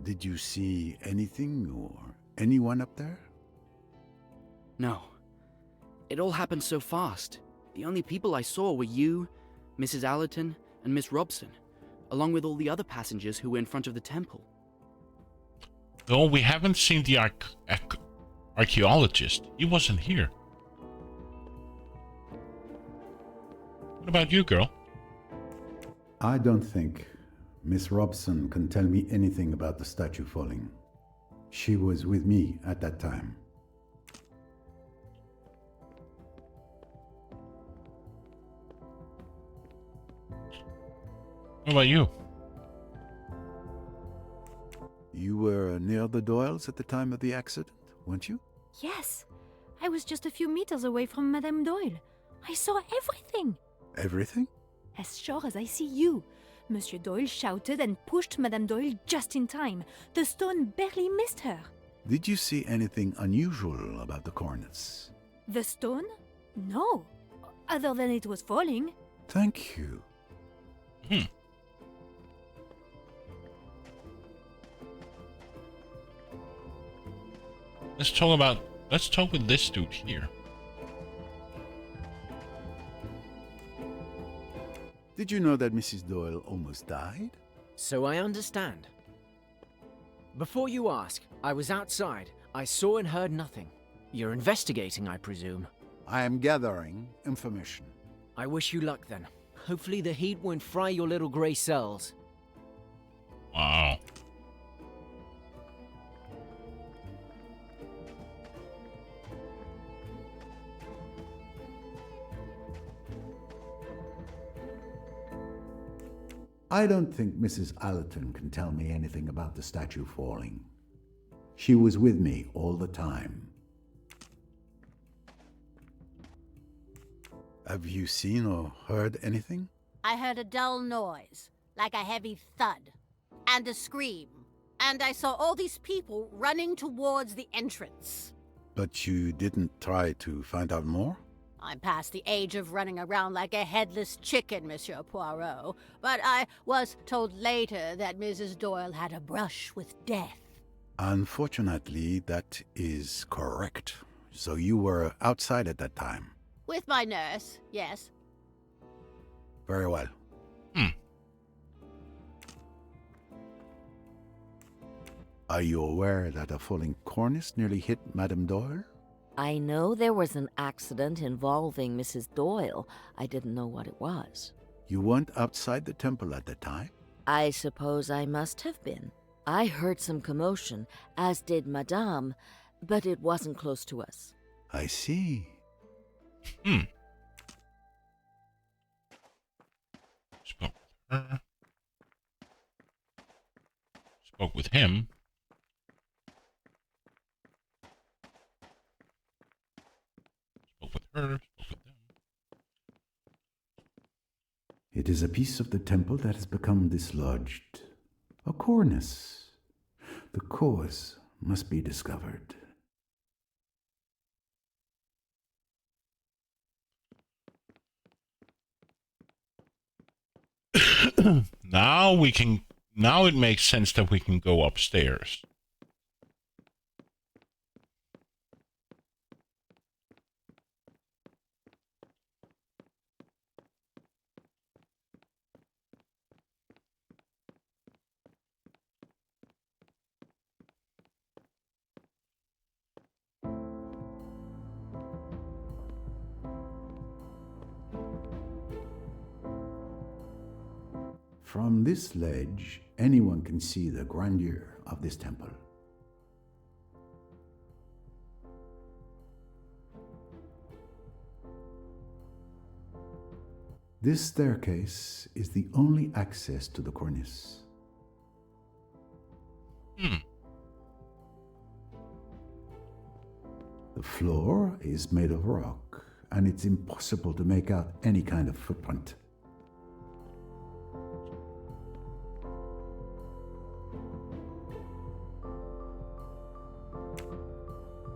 Did you see anything or anyone up there? No. It all happened so fast. The only people I saw were you, Mrs. Allerton, and Miss Robson, along with all the other passengers who were in front of the temple. No, we haven't seen the archaeologist. He wasn't here. What about you, girl? I don't think Miss Robson can tell me anything about the statue falling. She was with me at that time. What about you? You were near the Doyles at the time of the accident, weren't you? Yes, I was just a few meters away from Madame Doyle. I saw everything. Everything? As sure as I see you. Monsieur Doyle shouted and pushed Madame Doyle just in time. The stone barely missed her. Did you see anything unusual about the cornice? The stone? No. Other than it was falling. Thank you. Let's talk with this dude here. Did you know that Mrs. Doyle almost died? So I understand. Before you ask, I was outside. I saw and heard nothing. You're investigating, I presume. I am gathering information. I wish you luck then. Hopefully the heat won't fry your little grey cells. Wow. I don't think Mrs. Allerton can tell me anything about the statue falling. She was with me all the time. Have you seen or heard anything? I heard a dull noise, like a heavy thud, and a scream. And I saw all these people running towards the entrance. But you didn't try to find out more? I'm past the age of running around like a headless chicken, Monsieur Poirot. But I was told later that Mrs. Doyle had a brush with death. Unfortunately, that is correct. So you were outside at that time? With my nurse, yes. Very well. Are you aware that a falling cornice nearly hit Madame Doyle? I know there was an accident involving Mrs. Doyle. I didn't know what it was. You weren't outside the temple at the time? I suppose I must have been. I heard some commotion, as did Madame, but it wasn't close to us. I see. Spoke with her. Spoke with him. Spoke with her. Spoke with them. It is a piece of the temple that has become dislodged. A cornice. The cause must be discovered. Now it makes sense that we can go upstairs. From this ledge, anyone can see the grandeur of this temple. This staircase is the only access to the cornice. The floor is made of rock, and it's impossible to make out any kind of footprint.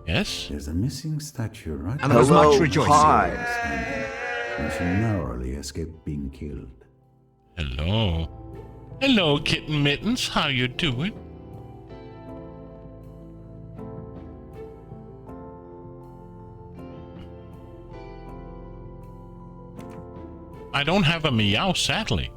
Yes? There's a missing statue right And there was much Hello, rejoicing. hi. and she narrowly escaped being killed. Hello. Hello, Kitten Mittens. How you doing? I don't have a meow, sadly.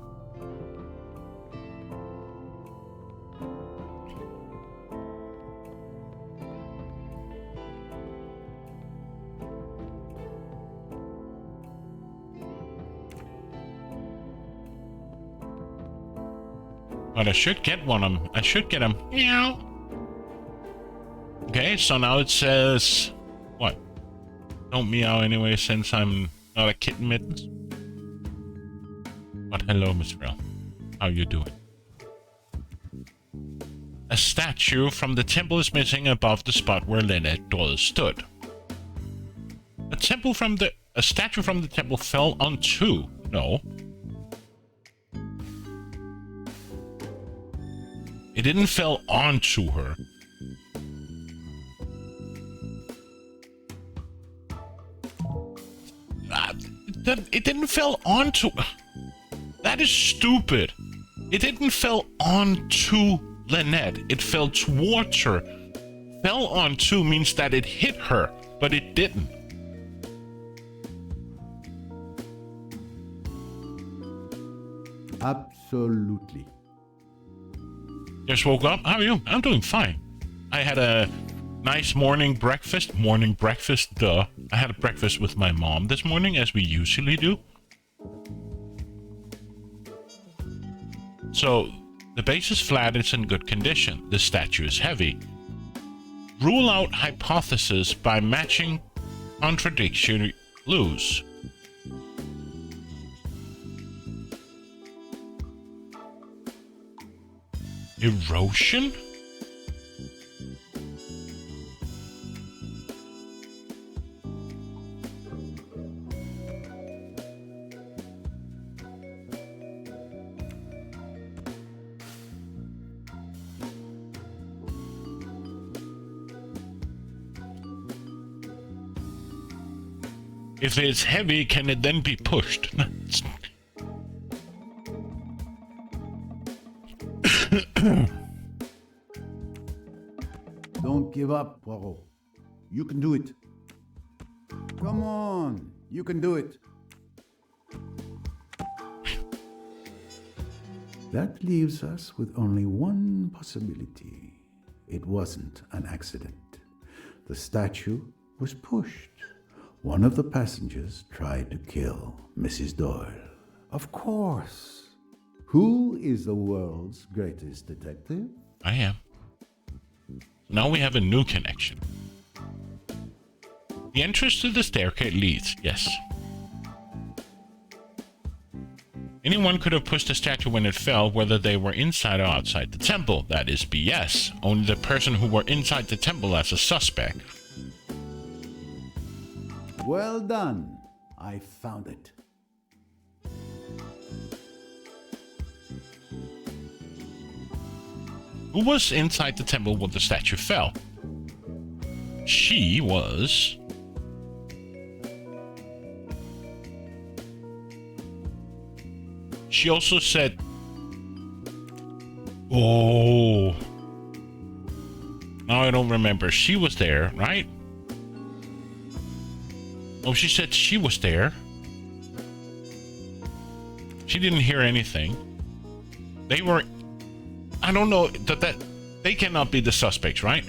But I should get one. I should get him. Meow. Okay, so now it says what? Don't meow anyway, since I'm not a kitten mittens. But hello, Miss Rell. How you doing? A statue from the temple is missing above the spot where Lynette Doyle stood. A statue from the temple fell onto. No. It didn't fell onto her. It didn't fell onto. That is stupid. It didn't fell onto Lynette. It fell towards her. Fell onto means that it hit her, but it didn't. Absolutely. Just woke up. How are you? I'm doing fine. I had a nice morning breakfast. Morning breakfast, duh. I had a breakfast with my mom this morning, as we usually do. So, the base is flat, it's in good condition. The statue is heavy. Rule out hypothesis by matching contradictory clues. Erosion? If it's heavy, can it then be pushed? Don't give up, Poirot. You can do it. Come on, you can do it. That leaves us with only one possibility. It wasn't an accident. The statue was pushed. One of the passengers tried to kill Mrs. Doyle. Of course. Who is the world's greatest detective? I am. Now we have a new connection. The entrance to the staircase leads, yes. Anyone could have pushed the statue when it fell, whether they were inside or outside the temple. That is BS. Only the person who were inside the temple as a suspect. Well done. I found it. Who was inside the temple when the statue fell? She was... She also said... Oh... Now I don't remember. She was there, right? Oh, she said she was there. She didn't hear anything. They were... I don't know that they cannot be the suspects, right?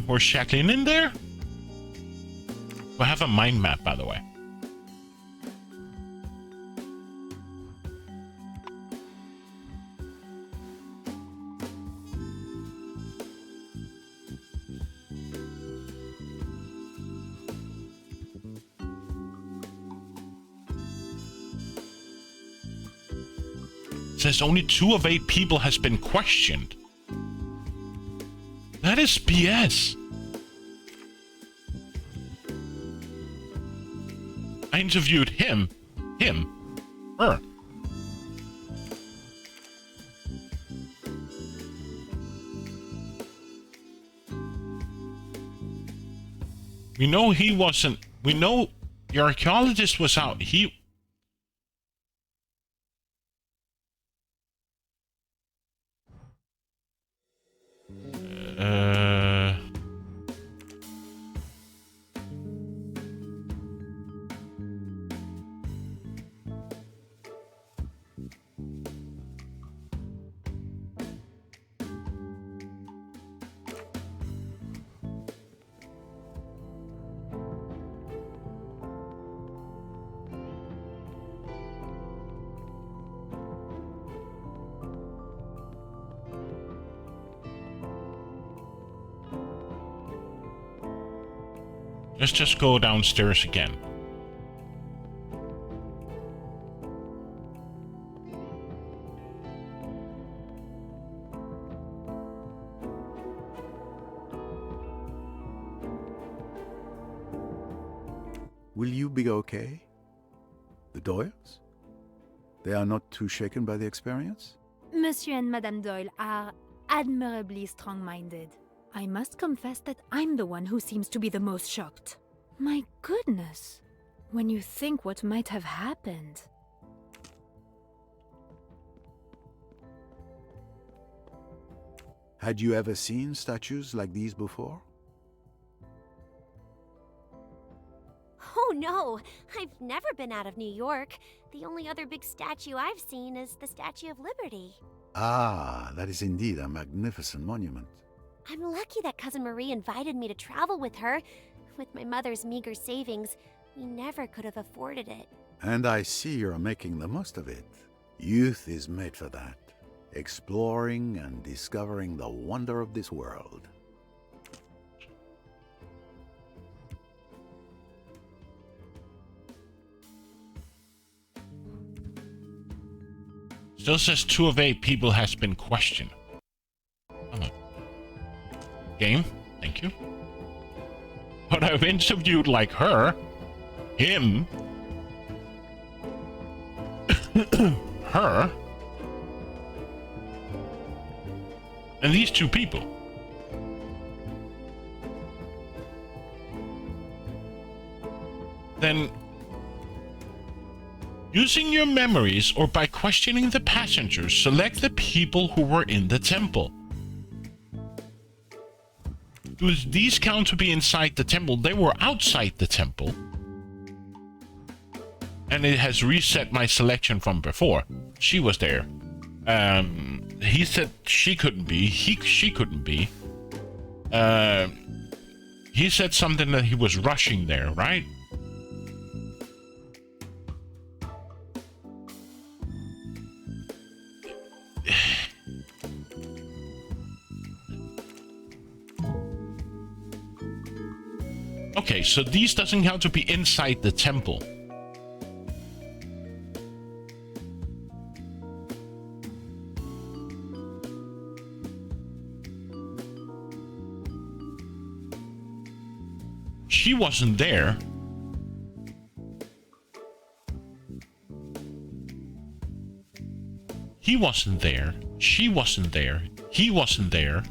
Were Jacqueline in there? We have a mind map, by the way. It says only 2 of 8 people has been questioned. That is BS. I interviewed him, her. We know he wasn't. We know the archaeologist was out. Let's just go downstairs again. Will you be okay? The Doyles? They are not too shaken by the experience? Monsieur and Madame Doyle are admirably strong-minded. I must confess that I'm the one who seems to be the most shocked. My goodness, when you think what might have happened. Had you ever seen statues like these before? Oh no, I've never been out of New York. The only other big statue I've seen is the Statue of Liberty. Ah, that is indeed a magnificent monument. I'm lucky that Cousin Marie invited me to travel with her. With my mother's meager savings, we never could have afforded it. And I see you're making the most of it. Youth is made for that. Exploring and discovering the wonder of this world. Still says 2 of 8 people has been questioned. Come on. Game, thank you. But I've interviewed like her, him, her, and these 2 people. Then, using your memories or by questioning the passengers, select the people who were in the temple. Do these count to be inside the temple? They were outside the temple. And it has reset my selection from before. She was there. He said she couldn't be. She couldn't be. He said something that he was rushing there, right? Okay, so these doesn't count to be inside the temple. She wasn't there. He wasn't there. She wasn't there. He wasn't there.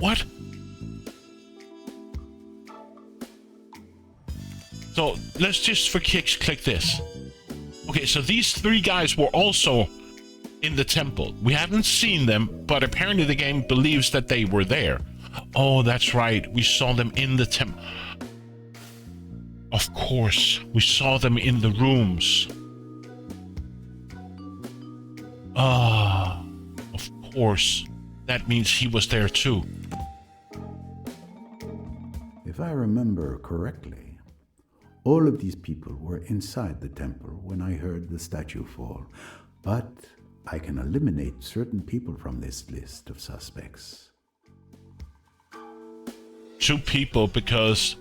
What? So let's just for kicks click this. Okay, so these 3 guys were also in the temple. We haven't seen them, but apparently the game believes that they were there. Oh, that's right. We saw them in the temple. Of course, we saw them in the rooms. Ah, of course. That means he was there too. If I remember correctly, all of these people were inside the temple when I heard the statue fall, but I can eliminate certain people from this list of suspects. two people because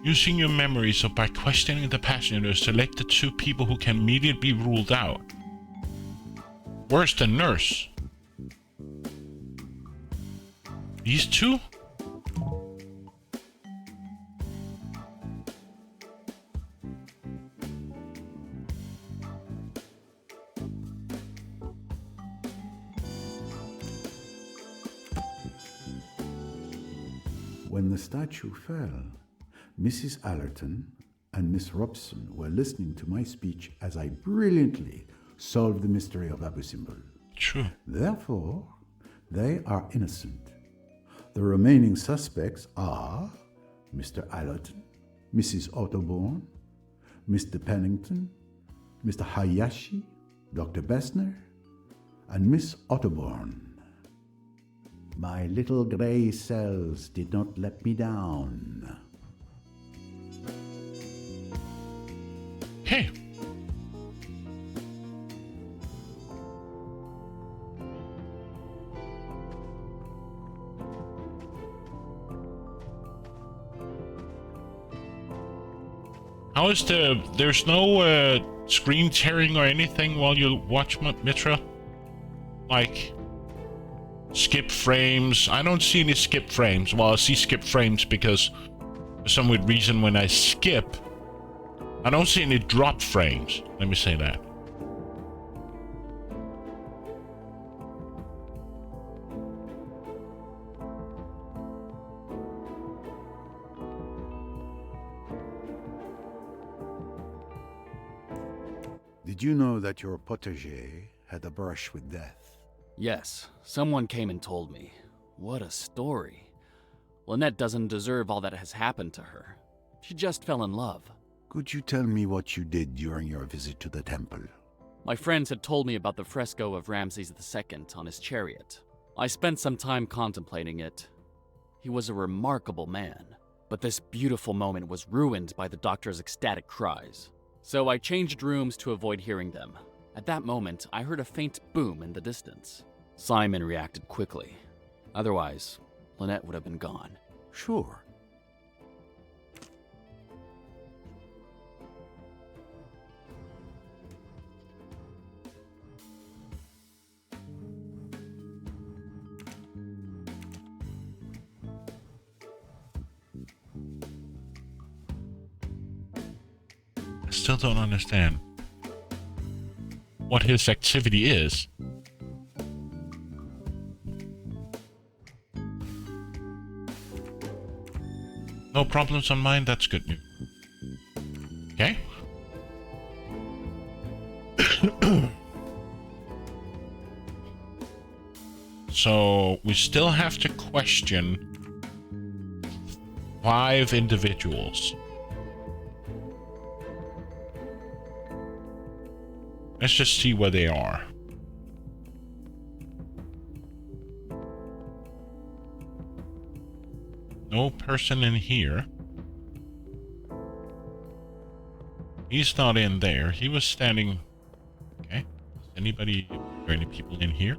using your memory, so by questioning the passengers, select the two people who can immediately be ruled out. Where's the nurse? These two? When the statue fell, Mrs. Allerton and Miss Robson were listening to my speech as I brilliantly solved the mystery of Abu Simbel. True. Therefore, they are innocent. The remaining suspects are Mr. Allerton, Mrs. Otterborn, Mr. Pennington, Mr. Hayashi, Dr. Bessner, and Miss Otterborn. My little grey cells did not let me down. Hey. How is there's no screen tearing or anything while you watch Mitra? Like skip frames? I don't see any skip frames. Well, I see skip frames because for some weird reason when I skip, I don't see any drop frames. Let me say that. Did you know that your protégé had a brush with death? Yes, someone came and told me. What a story. Lynette doesn't deserve all that has happened to her. She just fell in love. Could you tell me what you did during your visit to the temple? My friends had told me about the fresco of Ramses II on his chariot. I spent some time contemplating it. He was a remarkable man, but this beautiful moment was ruined by the doctor's ecstatic cries. So I changed rooms to avoid hearing them. At that moment, I heard a faint boom in the distance. Simon reacted quickly. Otherwise, Lynette would have been gone. Sure. I still don't understand what his activity is. No problems on mine, that's good news. Okay. So we still have to question 5 individuals. Let's just see where they are. No person in here. He's not in there. He was standing... Okay. Is anybody... Are there any people in here?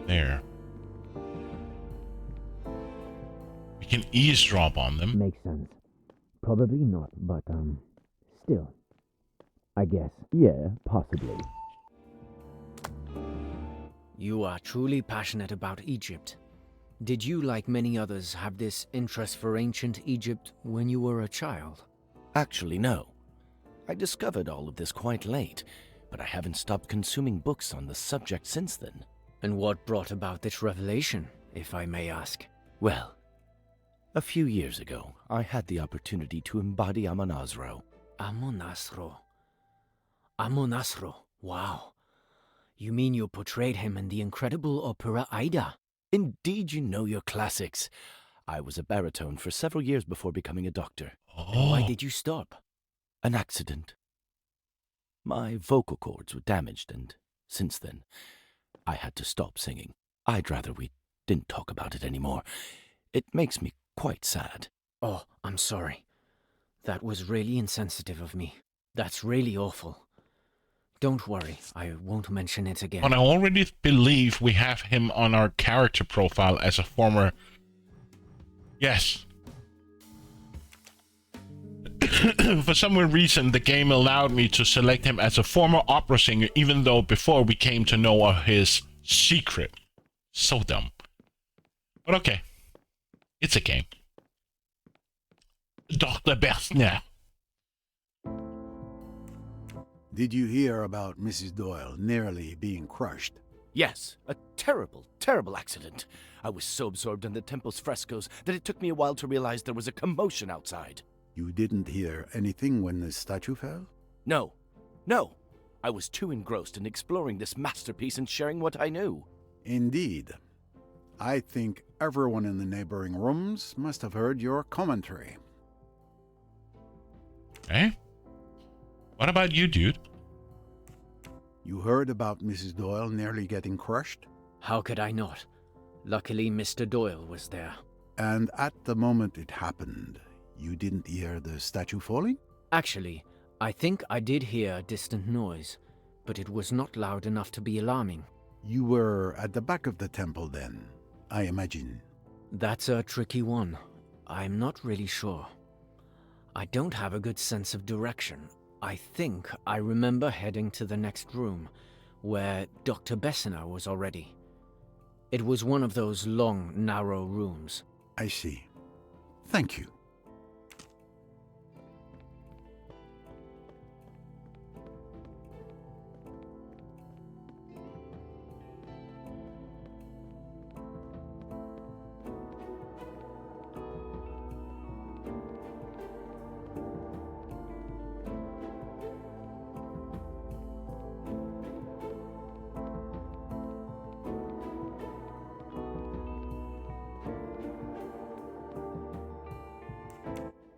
There. We can eavesdrop on them. Makes sense. Probably not, but, still. I guess. Yeah, possibly. You are truly passionate about Egypt. Did you, like many others, have this interest for ancient Egypt when you were a child? Actually, no. I discovered all of this quite late, but I haven't stopped consuming books on the subject since then. And what brought about this revelation, if I may ask? Well, a few years ago, I had the opportunity to embody Amonasro. Amonasro. Amonasro. Wow. You mean you portrayed him in the incredible opera Aida? Indeed, you know your classics. I was a baritone for several years before becoming a doctor. And why did you stop? An accident. My vocal cords were damaged, and since then, I had to stop singing. I'd rather we didn't talk about it anymore. It makes me quite sad. Oh, I'm sorry. That was really insensitive of me. That's really awful. Don't worry, I won't mention it again. But I already believe we have him on our character profile as a former... Yes. For some weird reason, the game allowed me to select him as a former opera singer, even though before we came to know of his secret. So dumb. But okay. It's a game. Dr. Berstner. Did you hear about Mrs. Doyle nearly being crushed? Yes, a terrible, terrible accident. I was so absorbed in the temple's frescoes that it took me a while to realize there was a commotion outside. You didn't hear anything when the statue fell? No. I was too engrossed in exploring this masterpiece and sharing what I knew. Indeed. I think everyone in the neighboring rooms must have heard your commentary. Eh? What about you, dude? You heard about Mrs. Doyle nearly getting crushed? How could I not? Luckily, Mr. Doyle was there. And at the moment it happened, you didn't hear the statue falling? Actually, I think I did hear a distant noise, but it was not loud enough to be alarming. You were at the back of the temple then, I imagine. That's a tricky one. I'm not really sure. I don't have a good sense of direction. I think I remember heading to the next room, where Dr. Bessener was already. It was one of those long, narrow rooms. I see. Thank you.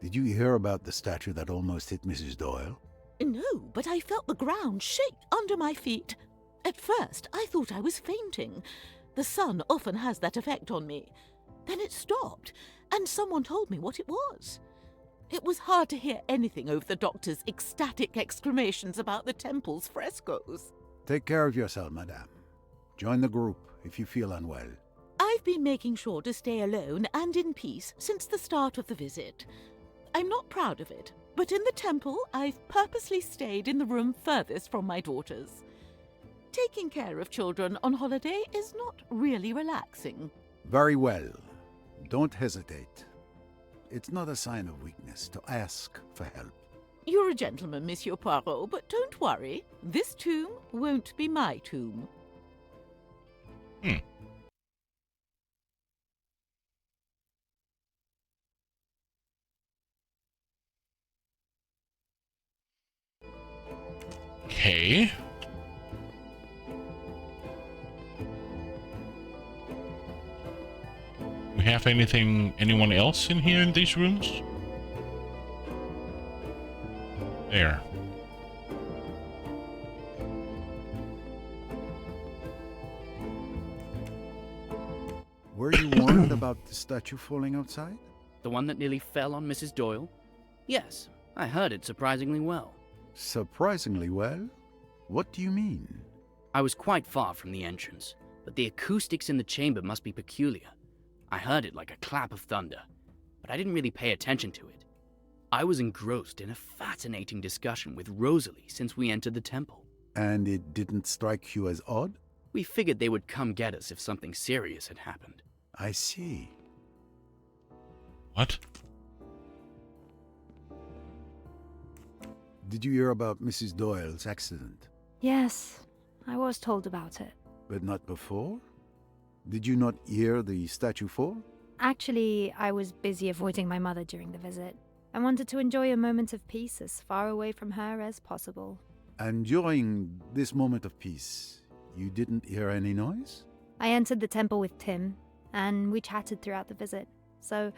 Did you hear about the statue that almost hit Mrs. Doyle? No, but I felt the ground shake under my feet. At first, I thought I was fainting. The sun often has that effect on me. Then it stopped, and someone told me what it was. It was hard to hear anything over the doctor's ecstatic exclamations about the temple's frescoes. Take care of yourself, madame. Join the group if you feel unwell. I've been making sure to stay alone and in peace since the start of the visit. I'm not proud of it, but in the temple, I've purposely stayed in the room furthest from my daughters. Taking care of children on holiday is not really relaxing. Very well. Don't hesitate. It's not a sign of weakness to ask for help. You're a gentleman, Monsieur Poirot, but don't worry. This tomb won't be my tomb. Okay. We have anyone else in here in these rooms? There. Were you warned about the statue falling outside? The one that nearly fell on Mrs. Doyle? Yes, I heard it surprisingly well. Surprisingly well? What do you mean? I was quite far from the entrance, but the acoustics in the chamber must be peculiar. I heard it like a clap of thunder, but I didn't really pay attention to it. I was engrossed in a fascinating discussion with Rosalie since we entered the temple. And it didn't strike you as odd? We figured they would come get us if something serious had happened. I see. What? Did you hear about Mrs. Doyle's accident? Yes, I was told about it. But not before? Did you not hear the statue fall? Actually, I was busy avoiding my mother during the visit. I wanted to enjoy a moment of peace as far away from her as possible. And during this moment of peace, you didn't hear any noise? I entered the temple with Tim, and we chatted throughout the visit. So,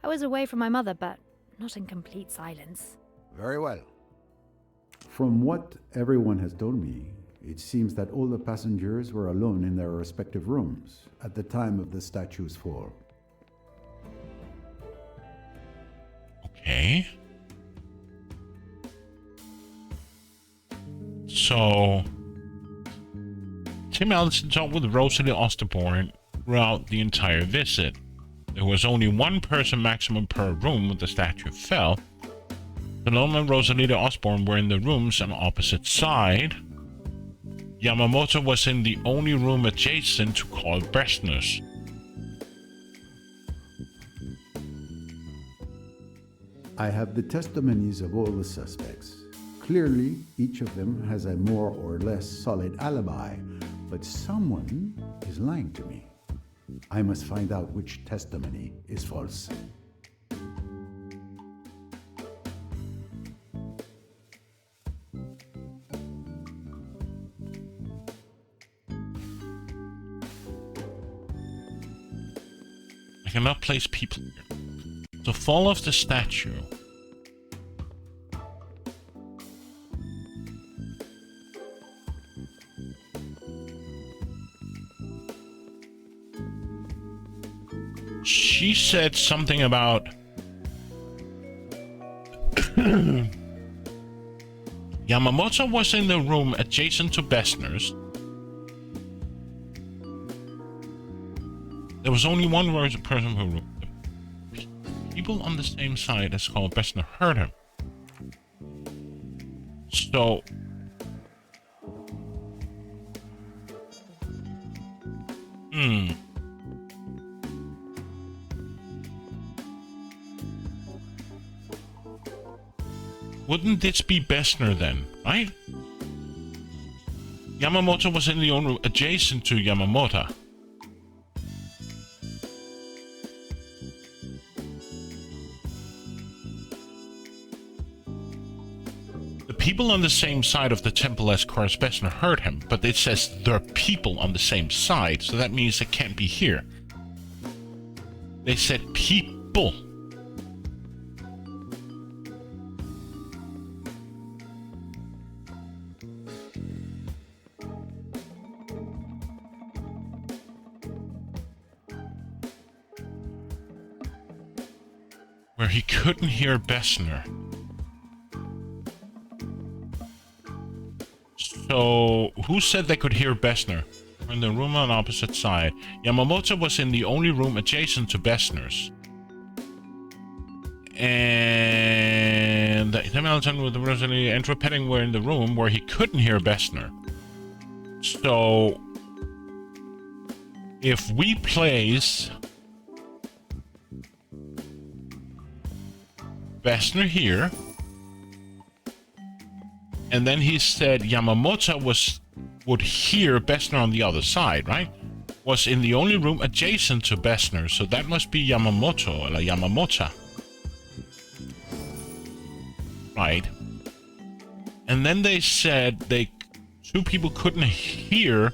I was away from my mother, but not in complete silence. Very well. From what everyone has told me, it seems that all the passengers were alone in their respective rooms at the time of the statue's fall. Okay. So, Tim Allison talked with Rosalie Osterborn throughout the entire visit. There was only one person maximum per room when the statue fell. Salome and Rosalita Osborne were in the rooms on opposite side. Yamamoto was in the only room adjacent to Carl Bressner's. I have the testimonies of all the suspects. Clearly, each of them has a more or less solid alibi, but someone is lying to me. I must find out which testimony is false. I cannot place people here. The fall of the statue. She said something about Yamamoto was in the room adjacent to Bessner's. There was only one person per room. People on the same side as Carl Bessner heard him. So wouldn't this be Bessner then, right? Yamamoto was in the own room adjacent to Yamamoto. People on the same side of the temple as Carl Bessner heard him, but it says there are people on the same side, so that means they can't be here. They said people. Where he couldn't hear Bessner. So, who said they could hear Bessner? In the room on opposite side. Yamamoto was in the only room adjacent to Bessner's. And Tim Allison with Rosalie and Petting were in the room where he couldn't hear Bessner. So, if we place Bessner here, and then he said Yamamoto would hear Bessner on the other side, right? Was in the only room adjacent to Bessner, so that must be Yamamoto or Yamamoto. Right. And then they said two people couldn't hear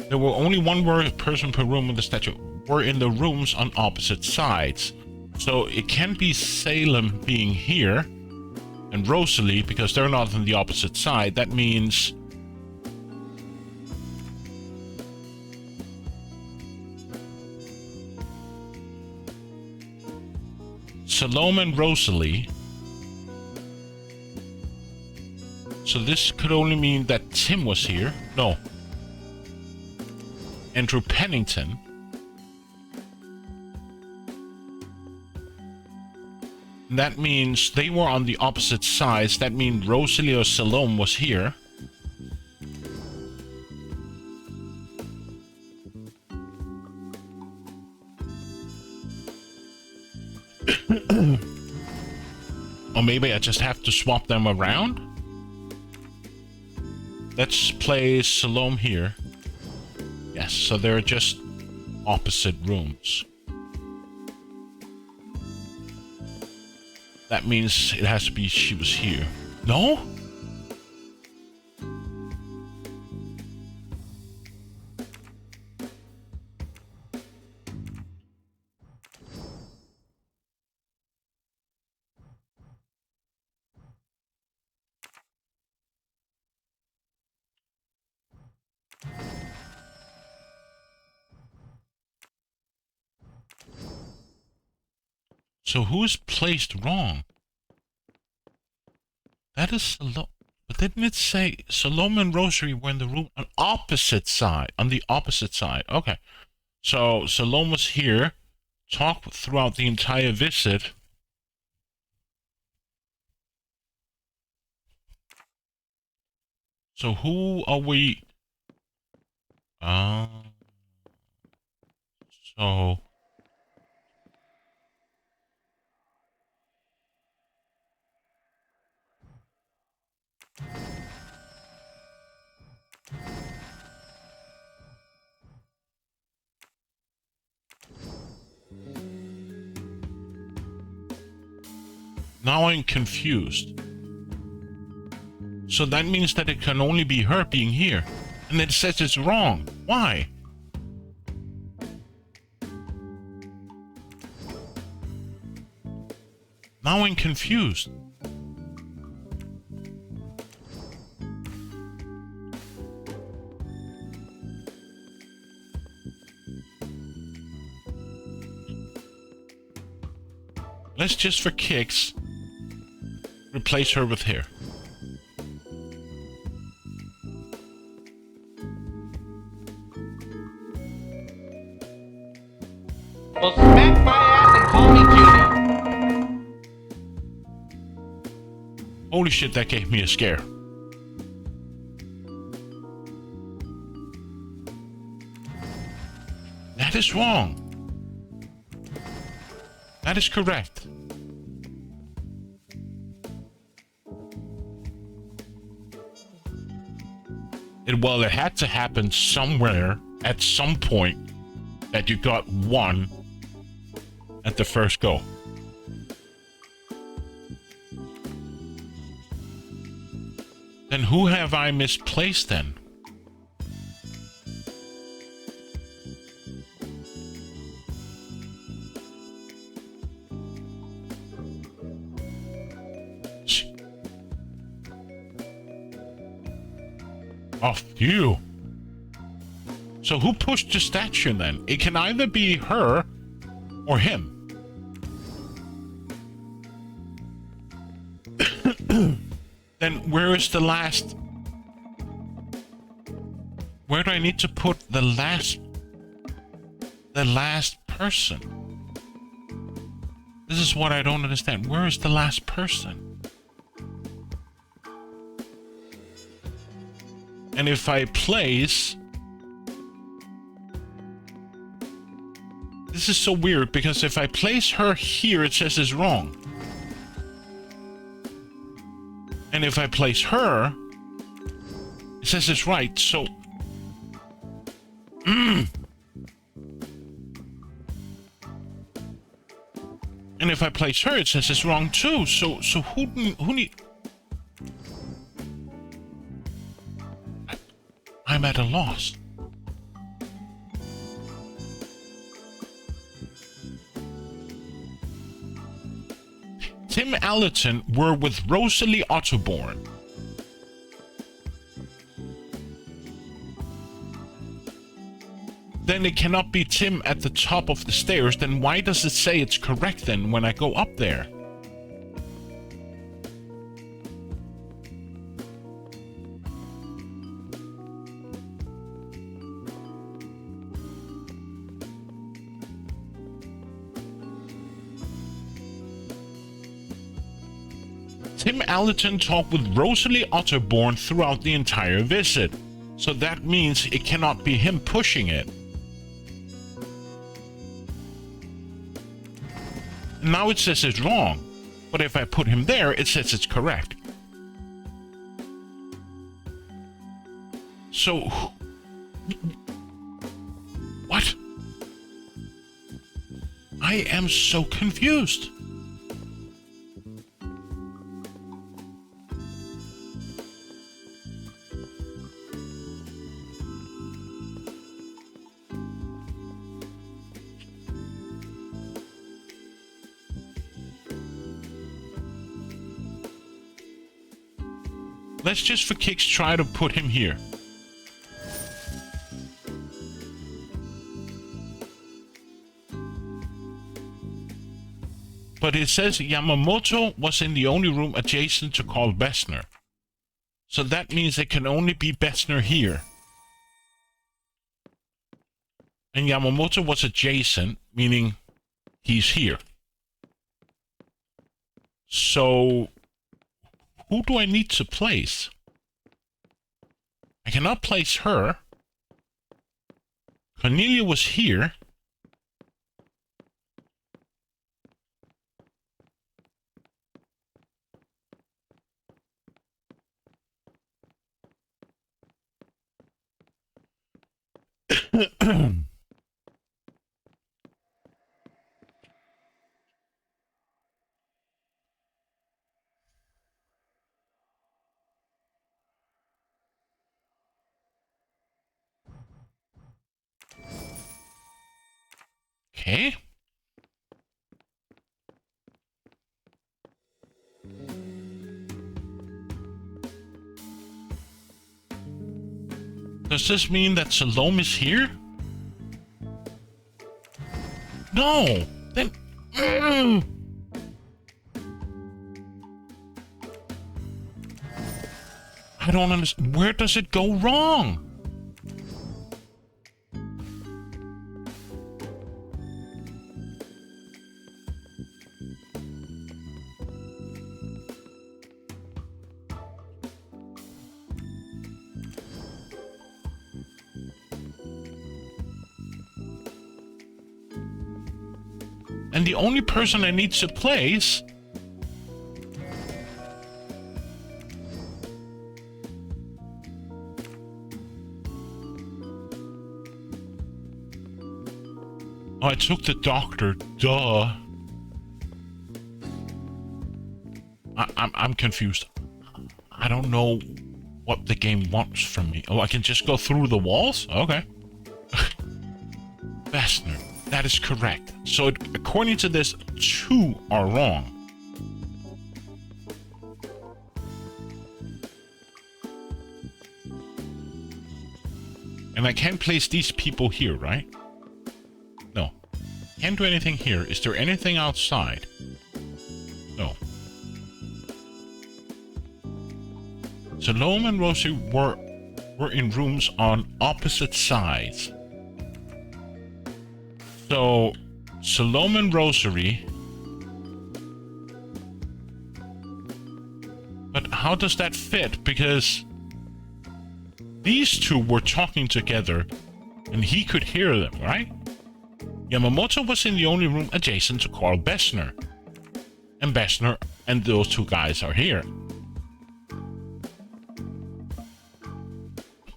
there were only one person per room with the statue. Were in the rooms on opposite sides. So it can't be Salem being here and Rosalie because they're not on the opposite side. That means Salome and Rosalie. So this could only mean that Tim was here. No. Andrew Pennington. That means they were on the opposite sides. That means Rosalie or Salome was here. Or maybe I just have to swap them around. Let's play Salome here. Yes, so they're just opposite rooms. That means it has to be she was here. No? So who's placed wrong? That is Salome. But didn't it say Salome and Rosary were in the room on opposite side? On the opposite side. Okay. So Salome was here, talked throughout the entire visit. So who are we? So now I'm confused. So that means that it can only be her being here. And it says it's wrong. Why? Now I'm confused. Let's just for kicks replace her with here. Well, smack my ass and call me Judy. Holy shit, that gave me a scare. That is wrong. That is correct. Well, it had to happen somewhere at some point that you got one at the first go. Then who have I misplaced then? Oh, phew. So who pushed the statue then? It can either be her or him. Then where is the last? Where do I need to put the last person? This is what I don't understand. Where is the last person? And if I place... This is so weird, because if I place her here, it says it's wrong. And if I place her, it says it's right, so... And if I place her, it says it's wrong too, so who need... I'm at a loss. Tim Allerton were with Rosalie Otterborn. Then it cannot be Tim at the top of the stairs. Then why does it say it's correct then when I go up there? Tim Allerton talked with Rosalie Otterborn throughout the entire visit, so that means it cannot be him pushing it. Now it says it's wrong, but if I put him there, it says it's correct. So... What? I am so confused. Let's just for kicks try to put him here. But it says Yamamoto was in the only room adjacent to Carl Bessner. So that means it can only be Bessner here. And Yamamoto was adjacent, meaning he's here. So, who do I need to place? I cannot place her. Cornelia was here. Okay. Does this mean that Salome is here? No! Then... I don't understand. Where does it go wrong? And the only person I need to place I took the doctor, duh. I'm confused. I don't know what the game wants from me. Oh, I can just go through the walls? Okay. Bessner. That is correct. So, according to this, 2 are wrong. And I can't place these people here, right? No. Can't do anything here. Is there anything outside? No. Salome and Rosie were in rooms on opposite sides. So, Salome and Rosary. But how does that fit? Because these 2 were talking together and he could hear them, right? Yamamoto was in the only room adjacent to Carl Bessner. And Bessner and those 2 guys are here.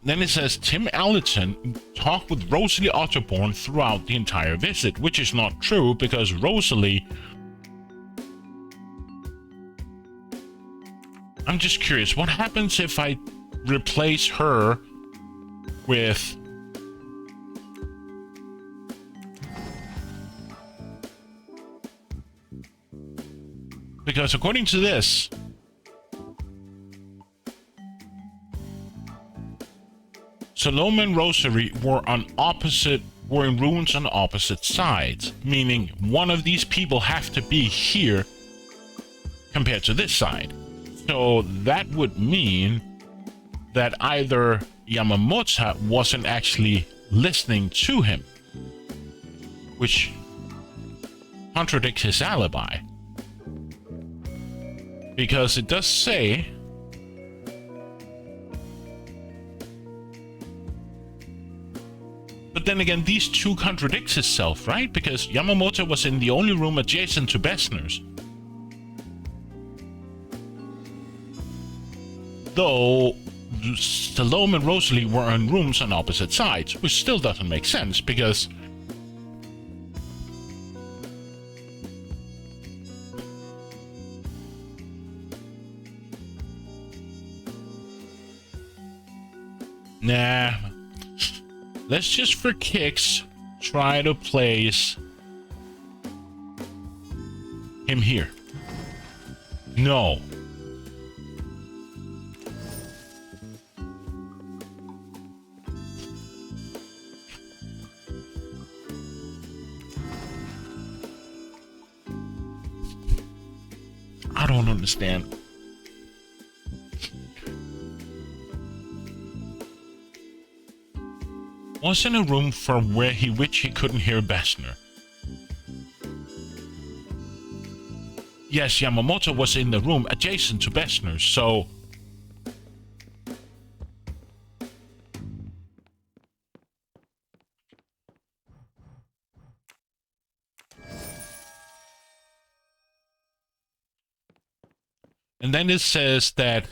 Then it says Tim Allerton talked with Rosalie Otterborn throughout the entire visit, which is not true because Rosalie... I'm just curious, what happens if I replace her with... Because according to this... Salome and Rosary were in rooms on opposite sides, meaning one of these people have to be here compared to this side. So that would mean that either Yamamoto wasn't actually listening to him, which contradicts his alibi. Because it does say but then again, these 2 contradicts itself, right? Because Yamamoto was in the only room adjacent to Bessner's. Though Salome and Rosalie were in rooms on opposite sides, which still doesn't make sense because... Nah. Let's just for kicks try to place him here. No. don't understand. Was in a room from which he couldn't hear Bessner. Yes, Yamamoto was in the room adjacent to Bessner, so... And then it says that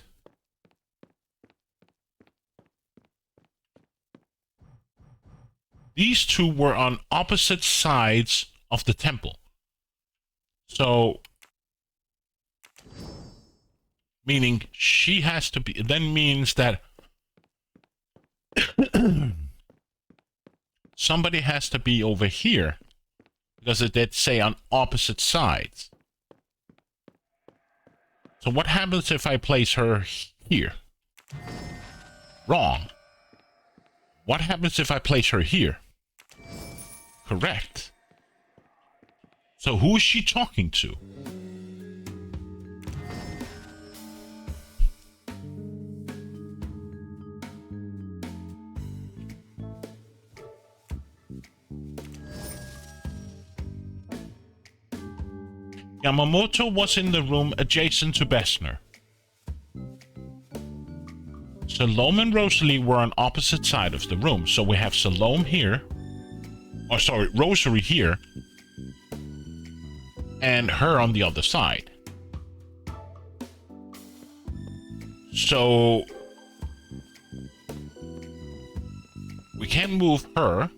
these two were on opposite sides of the temple. So, meaning she has to be, then means that somebody has to be over here, because it did say on opposite sides. So what happens if I place her here? Wrong. What happens if I place her here? Correct. So who is she talking to? Yamamoto was in the room adjacent to Bessner. Salome and Rosalie were on opposite side of the room. So we have Salome here. Oh, sorry, Rosary here. And her on the other side. So we can move her.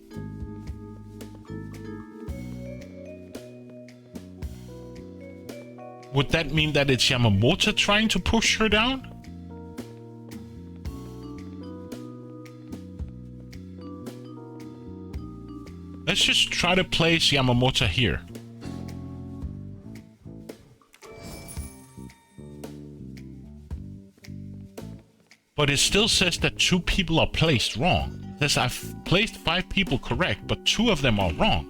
Would that mean that it's Yamamoto trying to push her down? Let's just try to place Yamamoto here. But it still says that 2 people are placed wrong. It says I've placed 5 people correct, but 2 of them are wrong.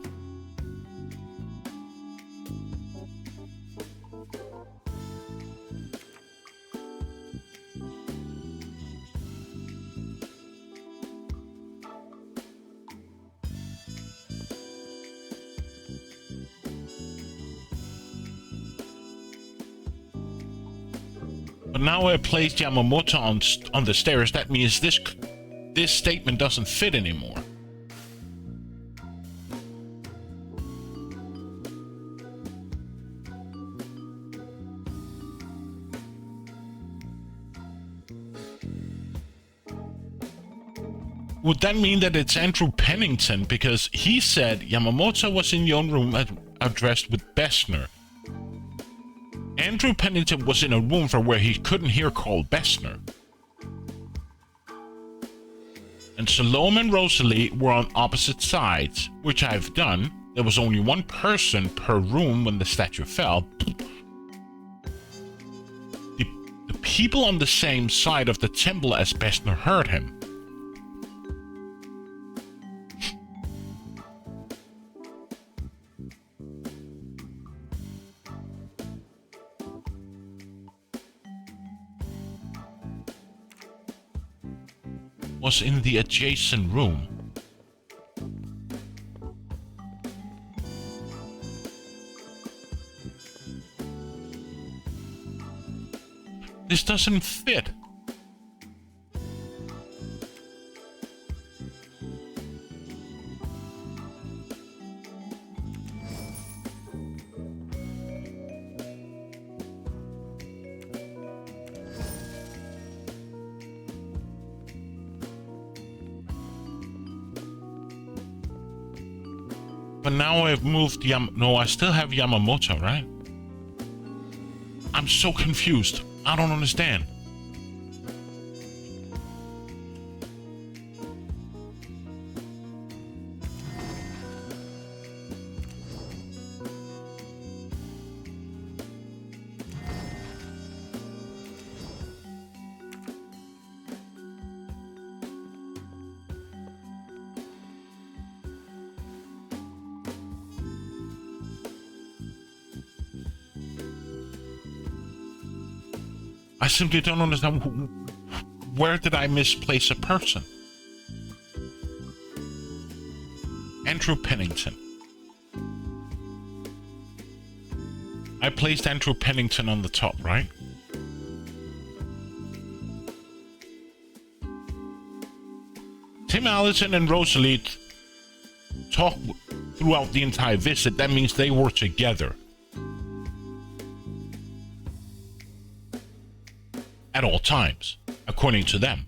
But now I placed Yamamoto on the stairs. That means this statement doesn't fit anymore. Would that mean that it's Andrew Pennington? Because he said Yamamoto was in your room addressed with Bessner. Andrew Pennington was in a room from where he couldn't hear called Bessner. And Salome and Rosalie were on opposite sides, which I've done. There was only 1 person per room when the statue fell. The people on the same side of the temple as Bessner heard him. Was in the adjacent room. This doesn't fit. But now I've moved no, I still have Yamamoto, right? I'm so confused. I don't understand. I simply don't understand. Where did I misplace a person? Andrew Pennington. I placed Andrew Pennington on the top, right? Tim Allison and Rosalie talk throughout the entire visit. That means they were together at all times, according to them.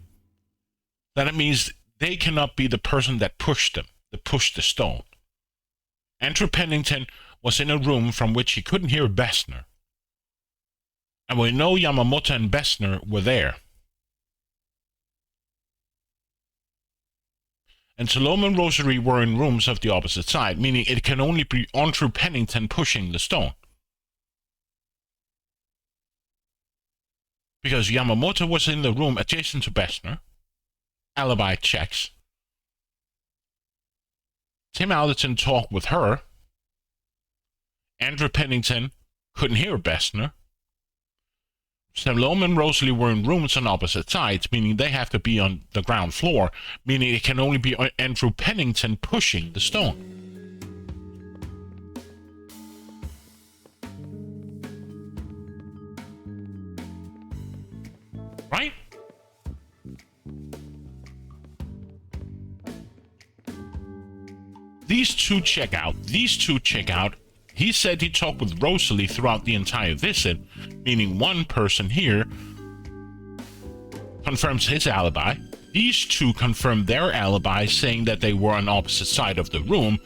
That means they cannot be the person that pushed them, that pushed the stone. Andrew Pennington was in a room from which he couldn't hear Bessner. And we know Yamamoto and Bessner were there. And Salome and Rosary were in rooms of the opposite side, meaning it can only be Andrew Pennington pushing the stone. Because Yamamoto was in the room adjacent to Bessner. Alibi checks. Tim Alderton talked with her. Andrew Pennington couldn't hear Bessner. Salome and Rosalie were in rooms on opposite sides, meaning they have to be on the ground floor, meaning it can only be Andrew Pennington pushing the stone. Right? These two check out. He said he talked with Rosalie throughout the entire visit, meaning one person here confirms his alibi. These two confirm their alibi, saying that they were on opposite side of the room.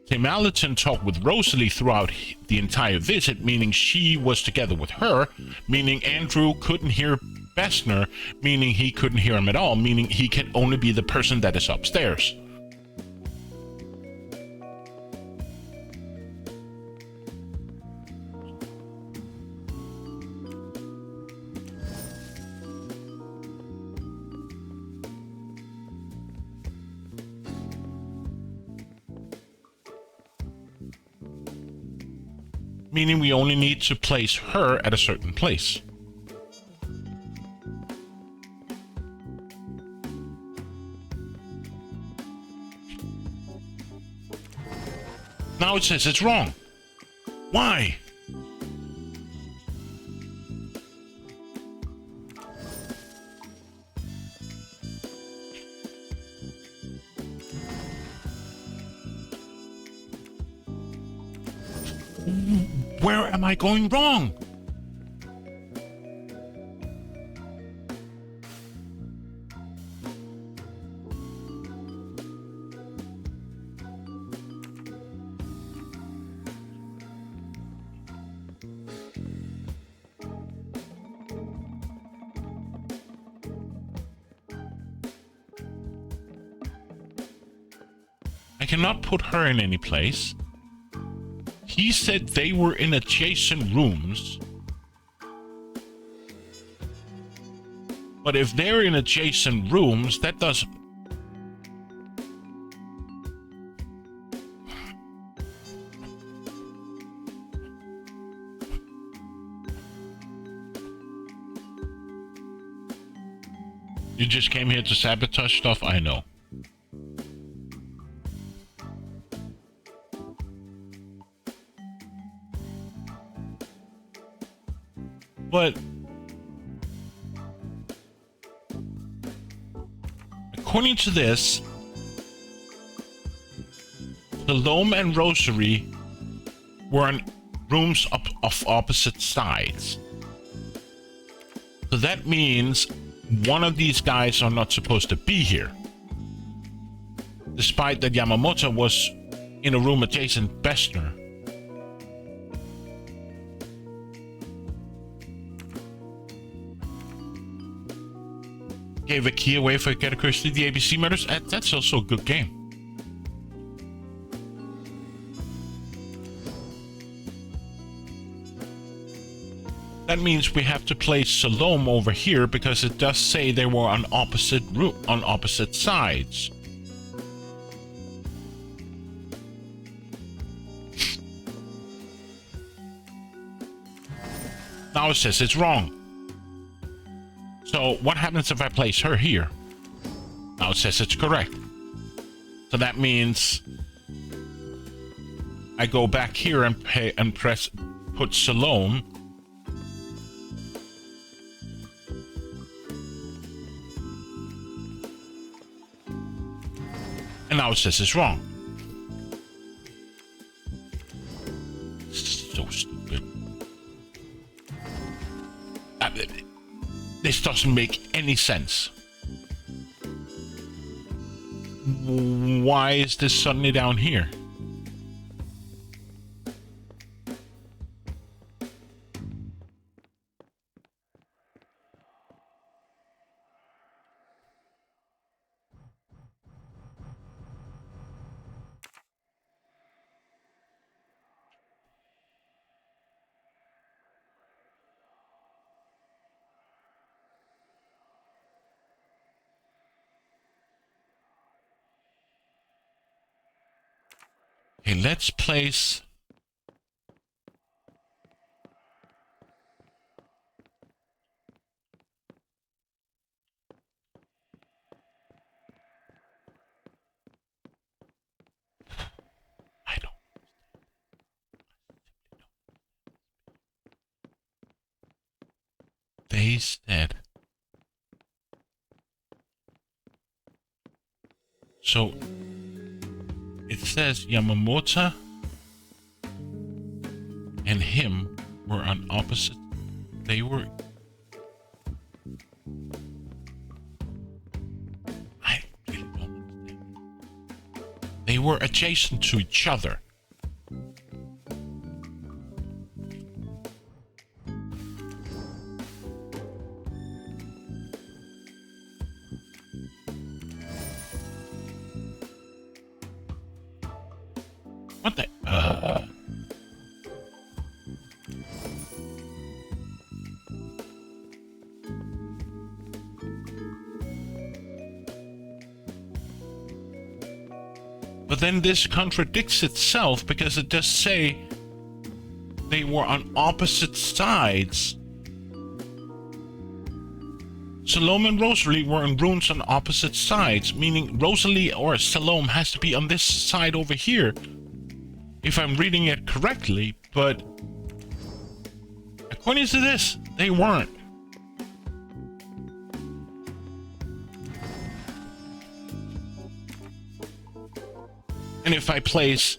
Tim Allerton talked with Rosalie throughout the entire visit, meaning she was together with her, meaning Andrew couldn't hear Bessner, meaning he couldn't hear him at all, meaning he can only be the person that is upstairs. Meaning we only need to place her at a certain place. Now it says it's wrong. Why? Where am I going wrong? I cannot put her in any place. He said they were in adjacent rooms. But if they're in adjacent rooms, that doesn't... You just came here to sabotage stuff? I know. But according to this, Salome and Rosary were in rooms of opposite sides. So that means one of these guys are not supposed to be here. Despite that Yamamoto was in a room adjacent Bessner. Gave a key away for Agatha Christie, the ABC Murders. That's also a good game. That means we have to place Salome over here because it does say they were on opposite sides. Now it says it's wrong. So what happens if I place her here? Now it says it's correct. So that means I go back here and put Salome. And now it says it's wrong. So stupid. This doesn't make any sense. Why is this suddenly down here? Okay, let's place... I don't... They said... So... It says Yamamoto and him were on opposite. They were. I really don't understand. They were adjacent to each other. What the? But then this contradicts itself because it does say they were on opposite sides. Salome and Rosalie were in rooms on opposite sides, meaning Rosalie or Salome has to be on this side over here, if I'm reading it correctly, but according to this, they weren't. And if I place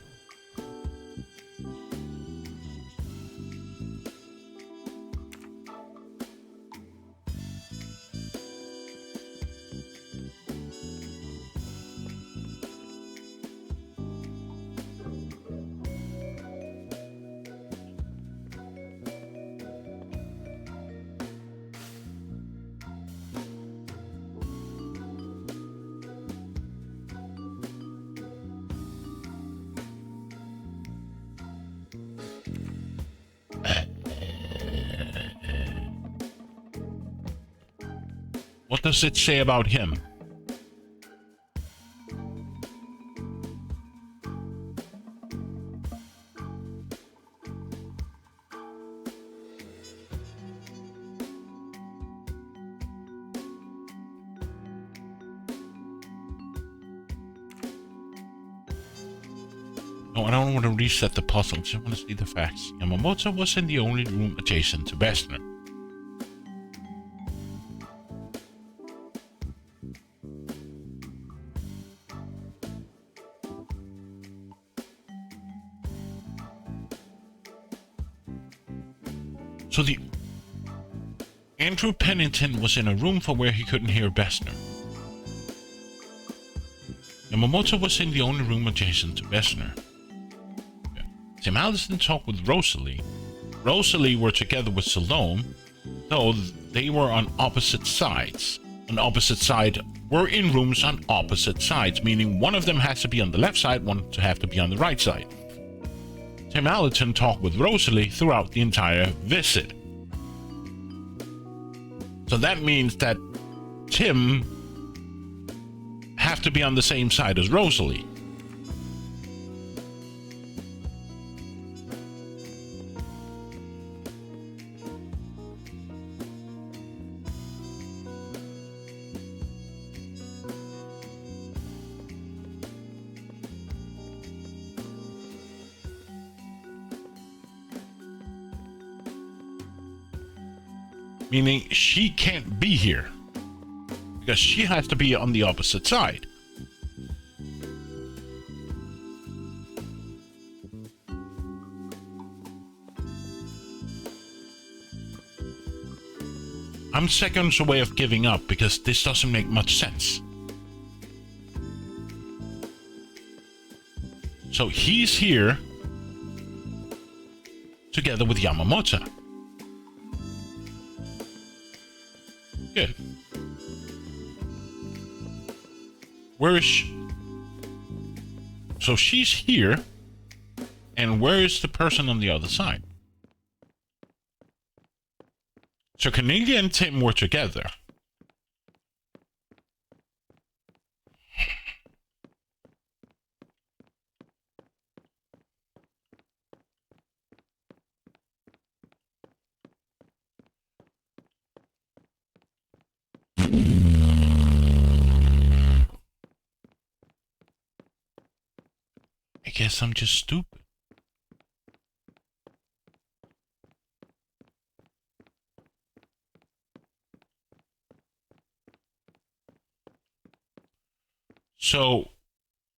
what does it say about him? No, I don't want to reset the puzzle. I just want to see the facts. Yamamoto was in the only room adjacent to Bessner. So the Andrew Pennington was in a room for where he couldn't hear Bessner. Yamamoto was in the only room adjacent to Bessner. Yeah. Tim Allison talked with Rosalie. Rosalie were together with Salome, though they were on opposite sides. On opposite side were in rooms on opposite sides, meaning one of them has to be on the left side, one to have to be on the right side. Tim Allerton talked with Rosalie throughout the entire visit. So that means that Tim have to be on the same side as Rosalie. Meaning she can't be here. Because she has to be on the opposite side. I'm seconds away of giving up because this doesn't make much sense. So he's here together with Yamamoto. Good. Where is she? So she's here, and where is the person on the other side? So Cornelia and Tim were together. I guess I'm just stupid. So,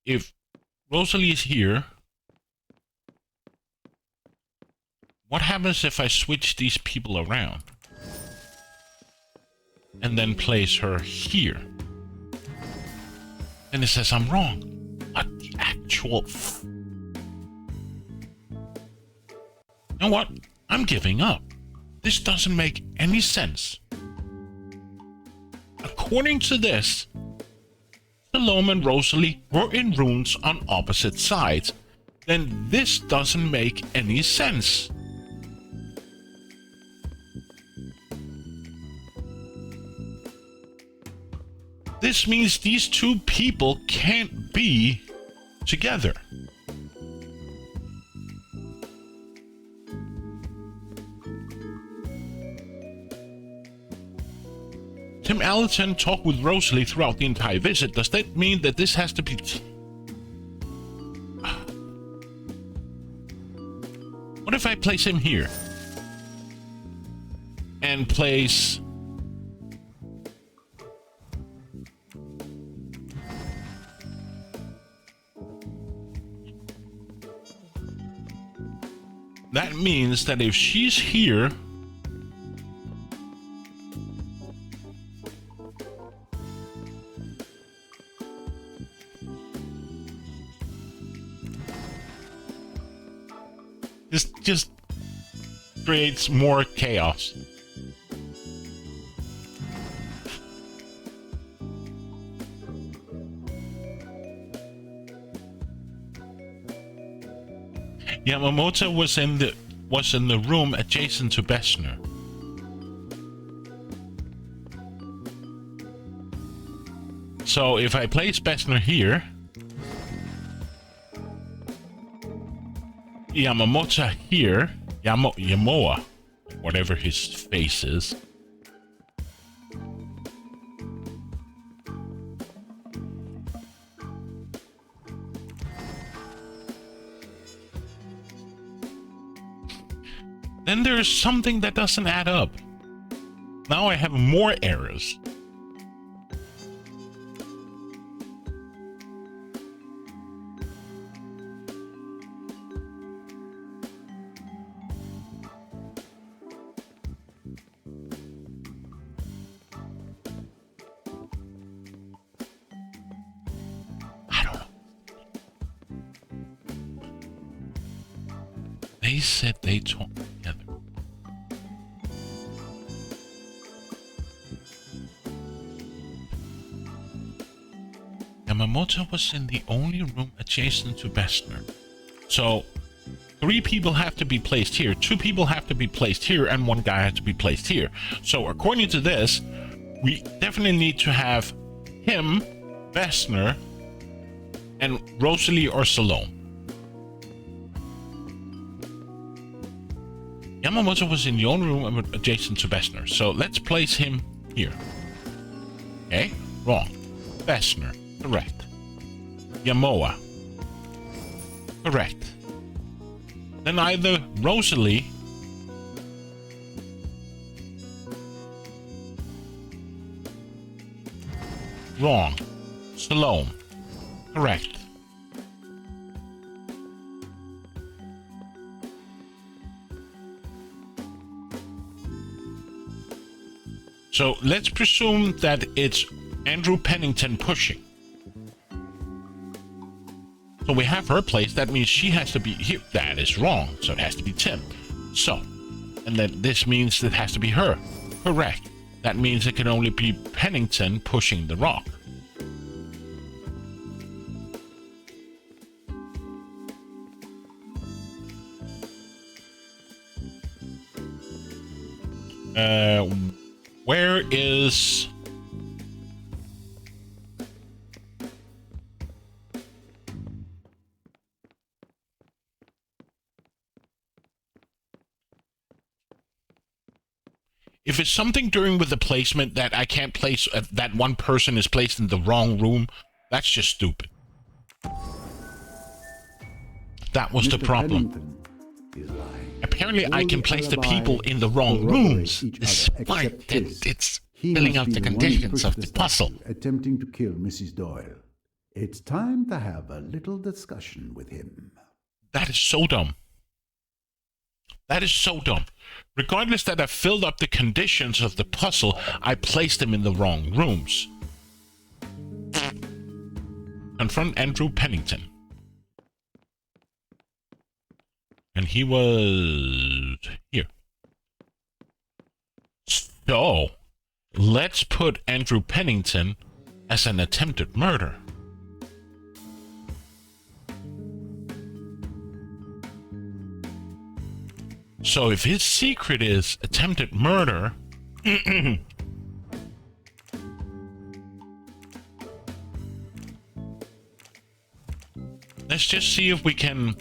if Rosalie is here, what happens if I switch these people around? And then place her here? And it says I'm wrong. What the actual... You know what? I'm giving up. This doesn't make any sense. According to this, Salome and Rosalie were in rooms on opposite sides. Then this doesn't make any sense. This means these two people can't be together. Tim Allerton talked with Rosalie throughout the entire visit. Does that mean that this has to be... What if I place him here? And place... That means that if she's here... This just creates more chaos. Yamamoto was in the room adjacent to Bessner. So if I place Bessner here, Yamamoto here, Yamoa, whatever his face is. Then there's something that doesn't add up. Now I have more errors. They said they talked together. Yamamoto was in the only room adjacent to Bessner. So, 3 people have to be placed here, 2 people have to be placed here, and 1 guy has to be placed here. So, according to this, we definitely need to have him, Bessner, and Rosalie or Salome. Yamamoto was in the only room adjacent to Bessner, so let's place him here. Okay, wrong. Bessner, correct. Yamoa, correct. Then either Rosalie Wrong. Salome. Correct. So let's presume that it's Andrew Pennington pushing. So we have her place. That means she has to be here. That is wrong. So it has to be Tim. So, and then this means it has to be her. Correct. That means it can only be Pennington pushing the rock. Where is... If it's something doing with the placement that I can't place, that one person is placed in the wrong room, that's just stupid. That was the problem. Apparently I can place the people in the wrong rooms, despite that it's filling out the conditions of the puzzle. Attempting to kill Mrs. Doyle. It's time to have a little discussion with him. That is so dumb. That is so dumb. Regardless that I filled up the conditions of the puzzle, I placed them in the wrong rooms. Confront Andrew Pennington. And he was here. So, let's put Andrew Pennington as an attempted murder. So if his secret is attempted murder, let's just see if we can...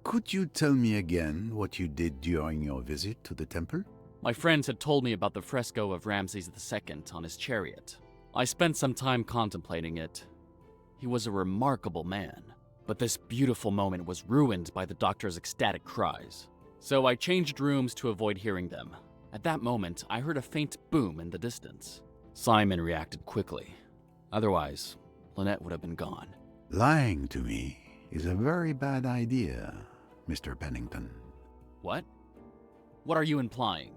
Could you tell me again what you did during your visit to the temple? My friends had told me about the fresco of Ramses II on his chariot. I spent some time contemplating it. He was a remarkable man, but this beautiful moment was ruined by the doctor's ecstatic cries. So I changed rooms to avoid hearing them. At that moment, I heard a faint boom in the distance. Simon reacted quickly. Otherwise, Lynette would have been gone. Lying to me is a very bad idea, Mr. Pennington. What? What are you implying?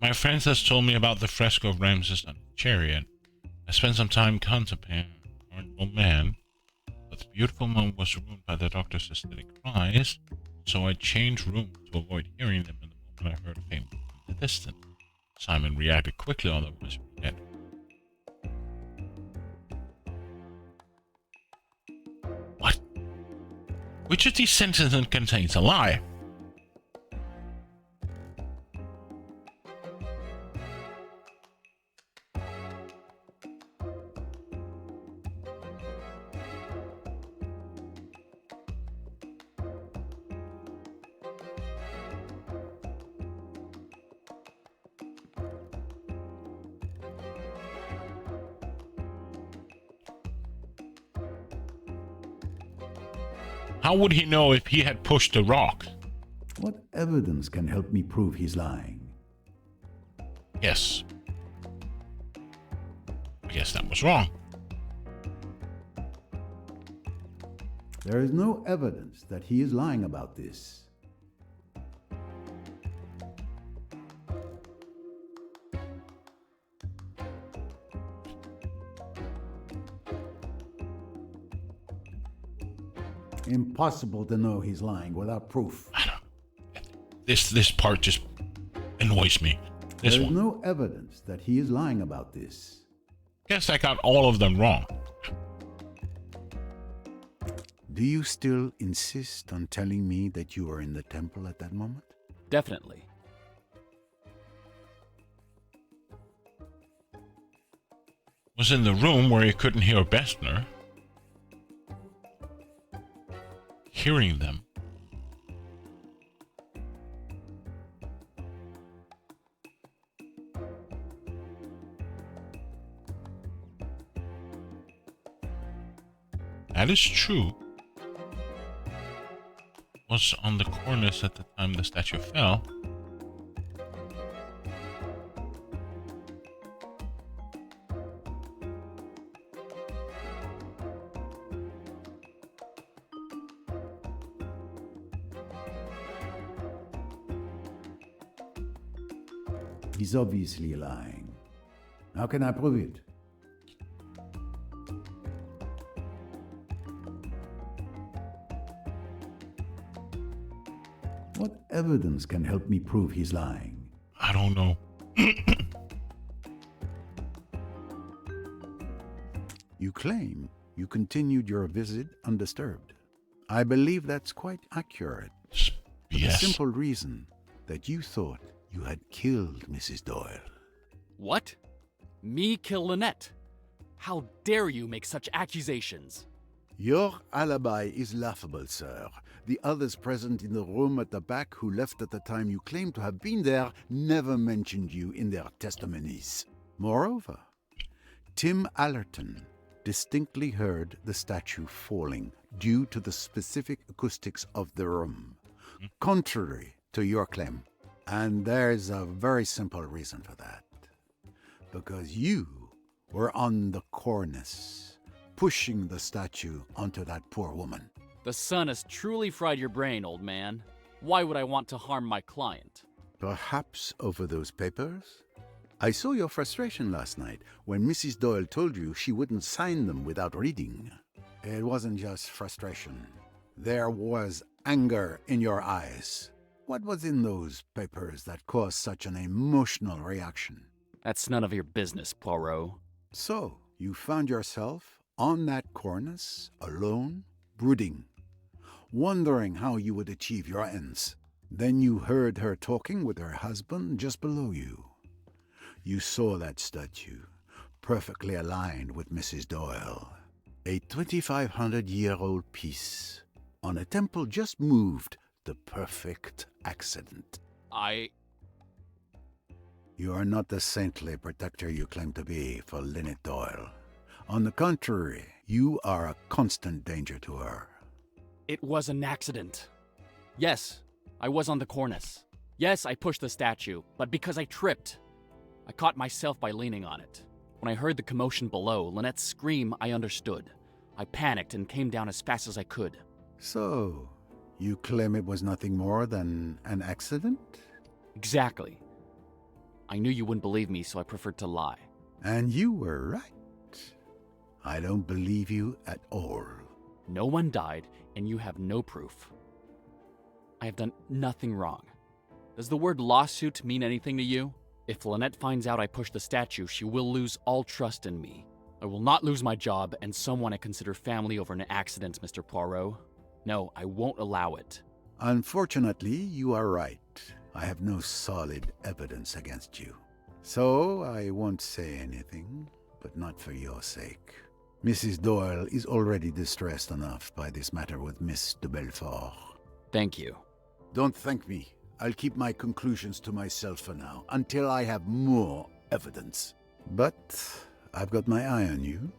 My friends has told me about the fresco of Ramses on the chariot. I spent some time contemplating a remarkable man, but the beautiful moment was ruined by the doctor's ecstatic cries, so I changed rooms to avoid hearing them, and the moment I heard a faint boom in the distance. Simon reacted quickly, otherwise we dead. What? Which of these sentences contains a lie? How would he know if he had pushed the rock? What evidence can help me prove he's lying? Yes. I guess that was wrong. There is no evidence that he is lying about this. Impossible to know he's lying without proof. I don't. This part just annoys me. This There is one. no evidence that he is lying about this. Guess I got all of them wrong. Do you still insist on telling me that you were in the temple at that moment? Definitely. Was in the room where he couldn't hear Bessner. Hearing them. That is true. Was on the cornice at the time the statue fell. He's obviously lying. How can I prove it? What evidence can help me prove he's lying? I don't know. You claim you continued your visit undisturbed. I believe that's quite accurate. For the simple reason that you thought you had killed Mrs. Doyle. What? Me kill Lynette? How dare you make such accusations? Your alibi is laughable, sir. The others present in the room at the back who left at the time you claim to have been there never mentioned you in their testimonies. Moreover, Tim Allerton distinctly heard the statue falling due to the specific acoustics of the room, contrary to your claim. And there's a very simple reason for that. Because you were on the cornice, pushing the statue onto that poor woman. The sun has truly fried your brain, old man. Why would I want to harm my client? Perhaps over those papers? I saw your frustration last night when Mrs. Doyle told you she wouldn't sign them without reading. It wasn't just frustration. There was anger in your eyes. What was in those papers that caused such an emotional reaction? That's none of your business, Poirot. So, you found yourself on that cornice, alone, brooding, wondering how you would achieve your ends. Then you heard her talking with her husband just below you. You saw that statue, perfectly aligned with Mrs. Doyle. A 2,500-year-old piece on a temple just moved. The perfect accident. You are not the saintly protector you claim to be for Lynette Doyle. On the contrary, you are a constant danger to her. It was an accident. Yes, I was on the cornice. Yes, I pushed the statue, but because I tripped. I caught myself by leaning on it. When I heard the commotion below, Lynette's scream, I understood. I panicked and came down as fast as I could. So, you claim it was nothing more than an accident? Exactly. I knew you wouldn't believe me, so I preferred to lie. And you were right. I don't believe you at all. No one died, and you have no proof. I have done nothing wrong. Does the word lawsuit mean anything to you? If Lynette finds out I pushed the statue, she will lose all trust in me. I will not lose my job and someone I consider family over an accident, Mr. Poirot. No, I won't allow it. Unfortunately, you are right. I have no solid evidence against you. So I won't say anything, but not for your sake. Mrs. Doyle is already distressed enough by this matter with Miss de Belfort. Thank you. Don't thank me. I'll keep my conclusions to myself for now, until I have more evidence. But I've got my eye on you.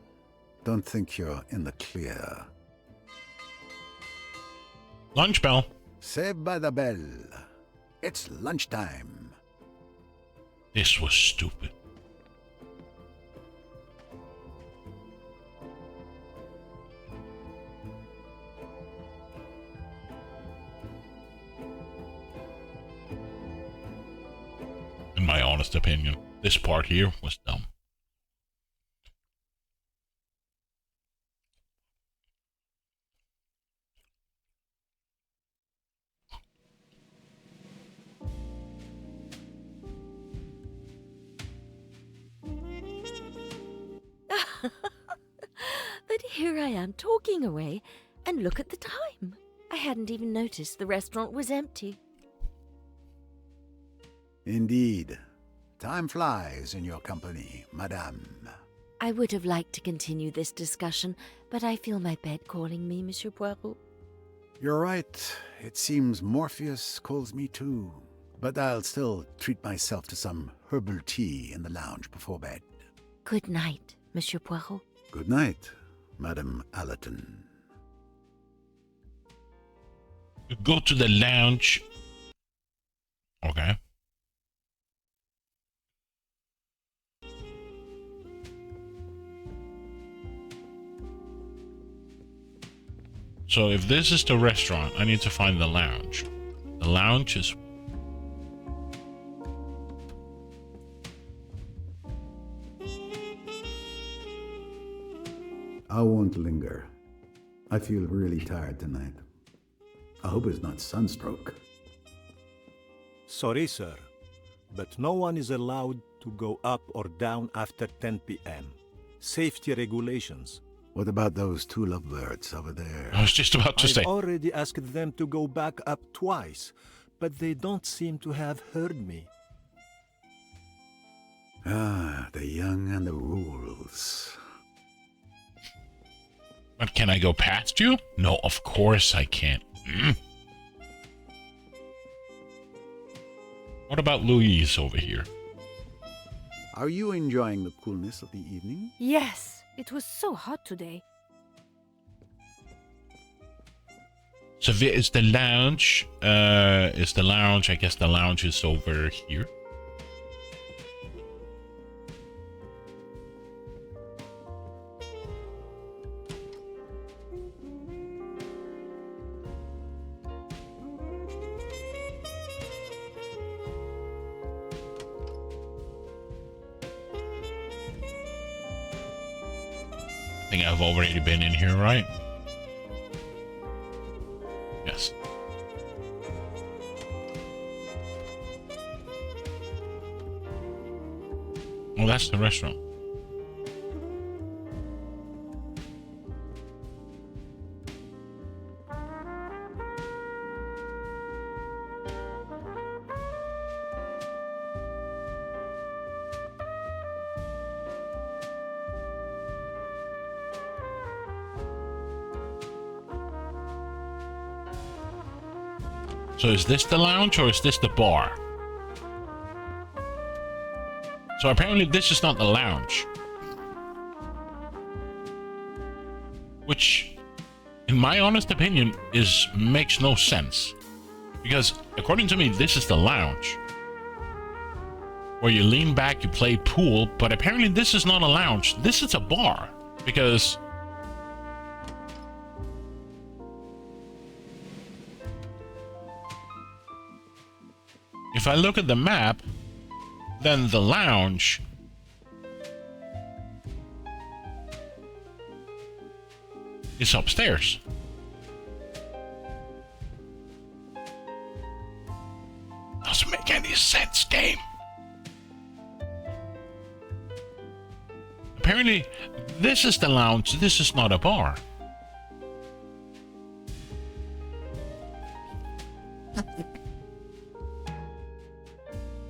Don't think you're in the clear. Lunch bell. Saved by the bell. It's lunchtime. This was stupid. In my honest opinion, this part here was dumb. But here I am talking away, And look at the time. I hadn't even noticed the restaurant was empty. Indeed. Time flies in your company, madame. I would have liked to continue this discussion, but I feel my bed calling me, Monsieur Poirot. You're right. It seems Morpheus calls me too. But I'll still treat myself to some herbal tea in the lounge before bed. Good night, Monsieur Poirot. Good night, Madame Allerton. Go to the lounge. Okay. So if this is the restaurant, I need to find the lounge. The lounge is... I won't linger. I feel really tired tonight. I hope it's not sunstroke. Sorry, sir, but no one is allowed to go up or down after 10 p.m. Safety regulations. What about those two lovebirds over there? I was just about to say. I've already asked them to go back up twice, but they don't seem to have heard me. Ah, the young and the rules. But can I go past you? No, of course I can't. What about Louise over here? Are you enjoying the coolness of the evening? Yes, it was so hot today. So is the lounge, I guess the lounge is over here. I think I've already been in here, right? Yes. Oh, that's the restaurant. So is this the lounge or is this the bar? So apparently this is not the lounge. Which, in my honest opinion, makes no sense. Because according to me, this is the lounge. Where you lean back, you play pool, but apparently this is not a lounge. This is a bar. Because if I look at the map, then the lounge is upstairs. Doesn't make any sense, game. Apparently, this is the lounge, this is not a bar.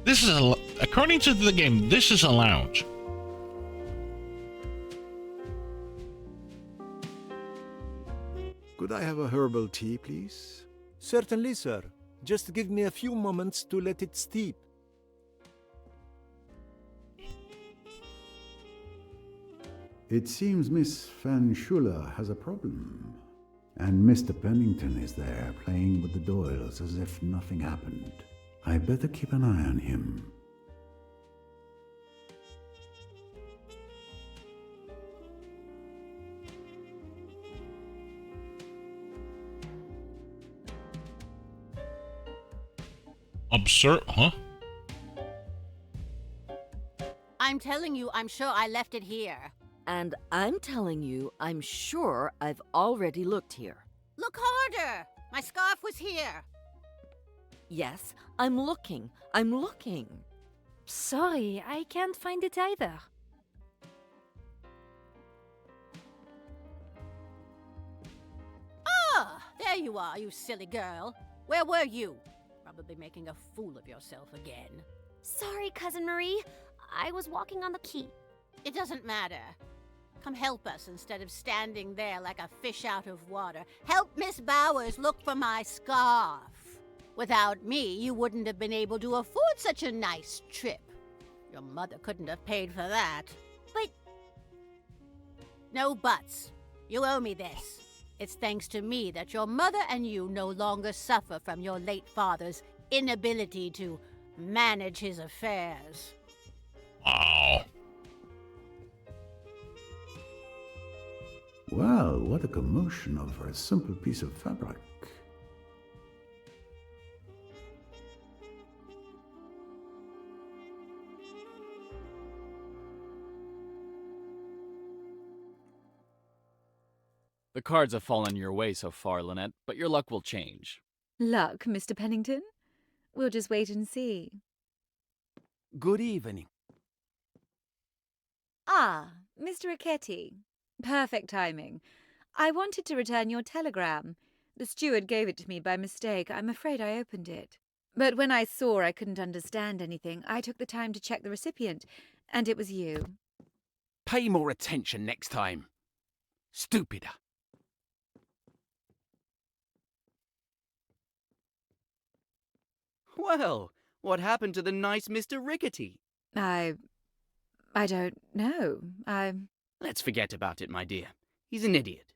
This is according to the game, this is a lounge. Could I have a herbal tea, please? Certainly, sir. Just give me a few moments to let it steep. It seems Miss Van Schuler has a problem. And Mr. Pennington is there playing with the Doyles as if nothing happened. I better keep an eye on him. Absurd, huh? I'm telling you, I'm sure I left it here. And I'm telling you, I'm sure I've already looked here. Look harder! My scarf was here. Yes, I'm looking. I'm looking. Sorry, I can't find it either. there you are, you silly girl. Where were you? Probably making a fool of yourself again. Sorry, Cousin Marie. I was walking on the quay. It doesn't matter. Come help us instead of standing there like a fish out of water. Help Miss Bowers look for my scarf. Without me, you wouldn't have been able to afford such a nice trip. Your mother couldn't have paid for that. But... No buts. You owe me this. It's thanks to me that your mother and you no longer suffer from your late father's inability to manage his affairs. Wow. Well, what a commotion over a simple piece of fabric. The cards have fallen your way so far, Lynette, but your luck will change. Luck, Mr. Pennington? We'll just wait and see. Good evening. Ah, Mr. Ricchetti. Perfect timing. I wanted to return your telegram. The steward gave it to me by mistake. I'm afraid I opened it. But when I saw I couldn't understand anything, I took the time to check the recipient, and it was you. Pay more attention next time. Stupider. Well, what happened to the nice Mr. Rickety? I don't know. Let's forget about it, my dear. He's an idiot.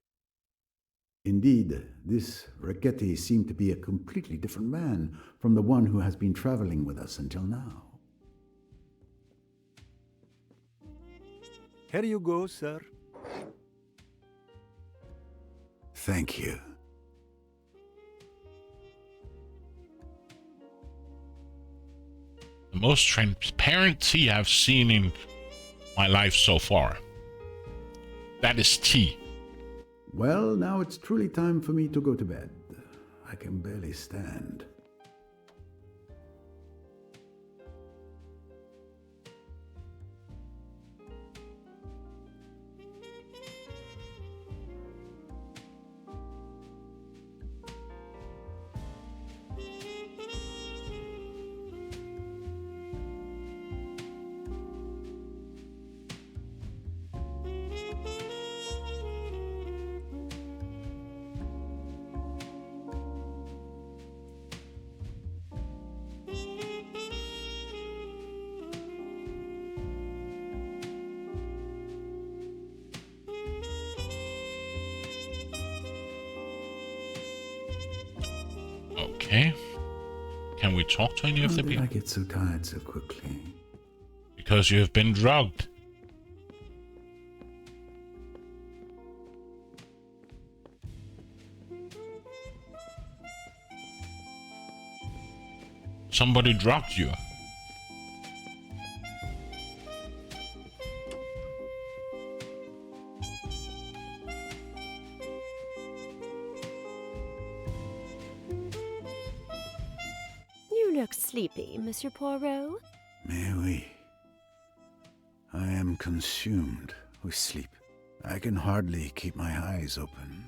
Indeed, this Riquetti seemed to be a completely different man from the one who has been traveling with us until now. Here you go, sir. Thank you. The most transparent tea I've seen in my life so far. That is tea. Well, now it's truly time for me to go to bed. I can barely stand. Okay. Can we talk to any of the How did people? I get so tired so quickly? Because you have been drugged. Somebody drugged you. You look sleepy, Monsieur Poirot. Mais oui. I am consumed with sleep. I can hardly keep my eyes open.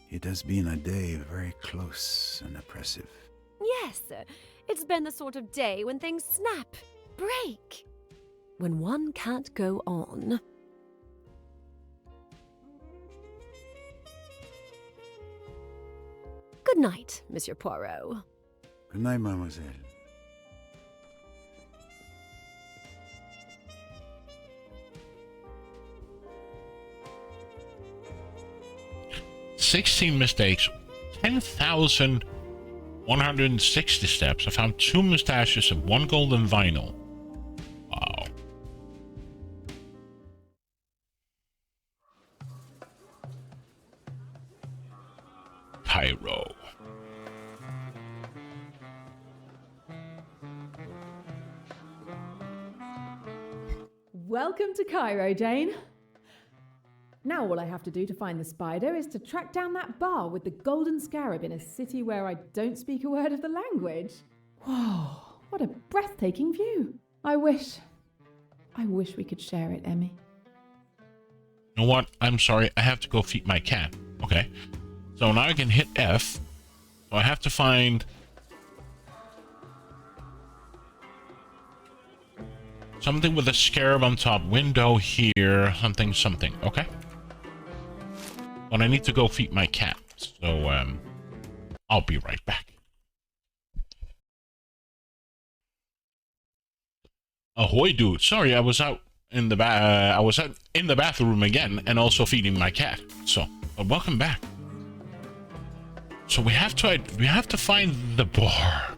It has been a day very close and oppressive. Yes, it's been the sort of day when things snap, break. When one can't go on. Good night, Monsieur Poirot. Good night, mademoiselle. "16 mistakes, 10,160 steps. I found 2 mustaches and 1 golden vinyl." Wow. Cairo. Welcome to Cairo, Jane. Now all I have to do to find the spider is to track down that bar with the golden scarab in a city where I don't speak a word of the language. Whoa, what a breathtaking view. I wish we could share it, Emmy. You know what? I'm sorry. I have to go feed my cat. Okay. So now I can hit F. So I have to find something with a scarab on top. Window here. Something, something. Okay. But I need to go feed my cat. So, I'll be right back. Ahoy, dude. Sorry, I was out in the bathroom again, and also feeding my cat. So, welcome back. So we have to find the bar.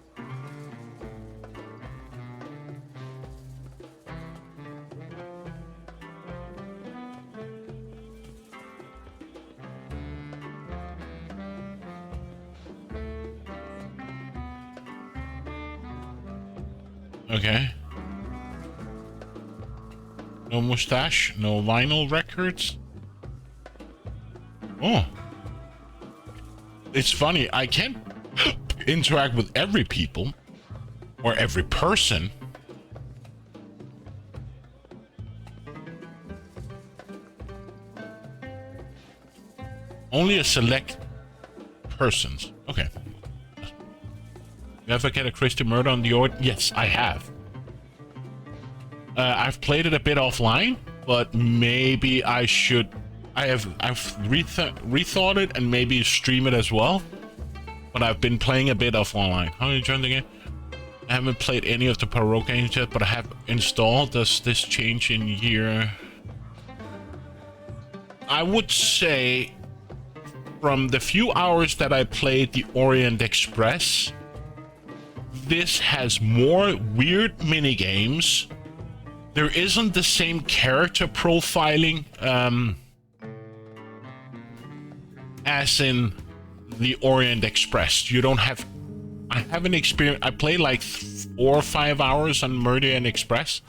Okay. No mustache, no vinyl records. Oh. It's funny, I can't interact with every people or every person. Only a select persons. Okay. You ever get a Christie murder on the order? Yes, I have. I've played it a bit offline, but maybe I should. I've rethought it and maybe stream it as well. But I've been playing a bit offline. How do you join the game? I haven't played any of the Parole games yet, but I have installed. Does this change in year? I would say from the few hours that I played the Orient Express, this has more weird minigames. There isn't the same character profiling as in the Orient Express. You don't have... I haven't experienced... I played like 4 or 5 hours on Meridian Express,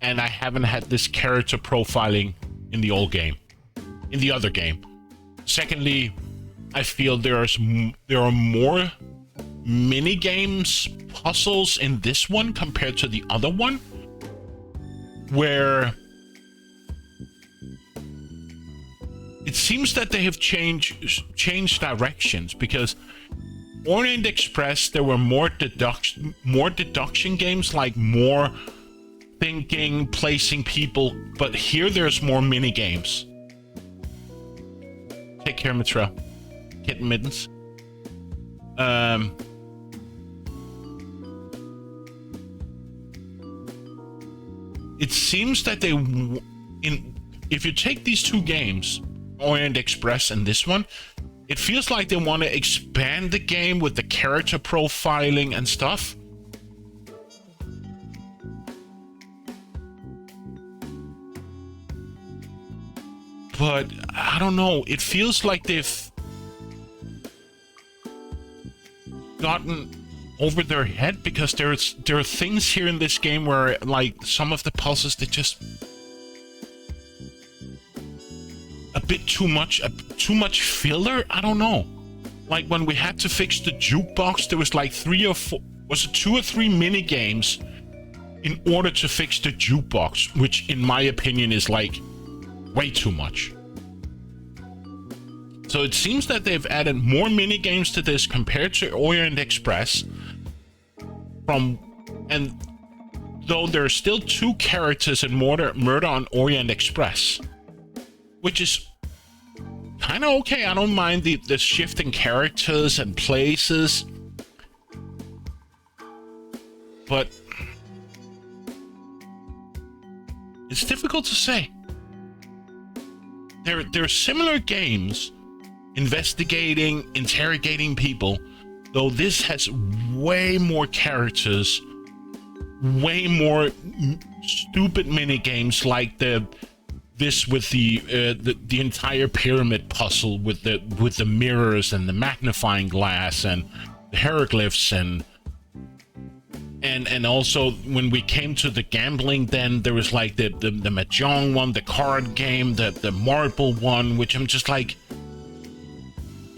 and I haven't had this character profiling in the old game. In the other game. Secondly, I feel there are more mini-games, puzzles in this one compared to the other one, where it seems that they have changed directions, because Orient Express, there were more deduction games, like more thinking, placing people, but here there's more mini games. Take care, Mitra. Kitten mittens. It seems that if you take these two games, Orient Express and this one, it feels like they want to expand the game with the character profiling and stuff. But I don't know, it feels like they've gotten over their head, because there are things here in this game where, like, some of the puzzles, they just a bit too much filler. I don't know, like when we had to fix the jukebox, there was like 3 or 4, was it 2 or 3 mini games in order to fix the jukebox, which in my opinion is like way too much. So it seems that they've added more mini games to this compared to Orient Express. And though there are still 2 characters in Murder on Orient Express, which is kind of okay. I don't mind the shifting characters and places, but it's difficult to say. There are similar games investigating, interrogating people, though this has way more characters, way more stupid mini games, like this with the entire pyramid puzzle with the mirrors and the magnifying glass and the hieroglyphs, and also when we came to the gambling, then there was like the mahjong one, the card game, the marble one, which I'm just like,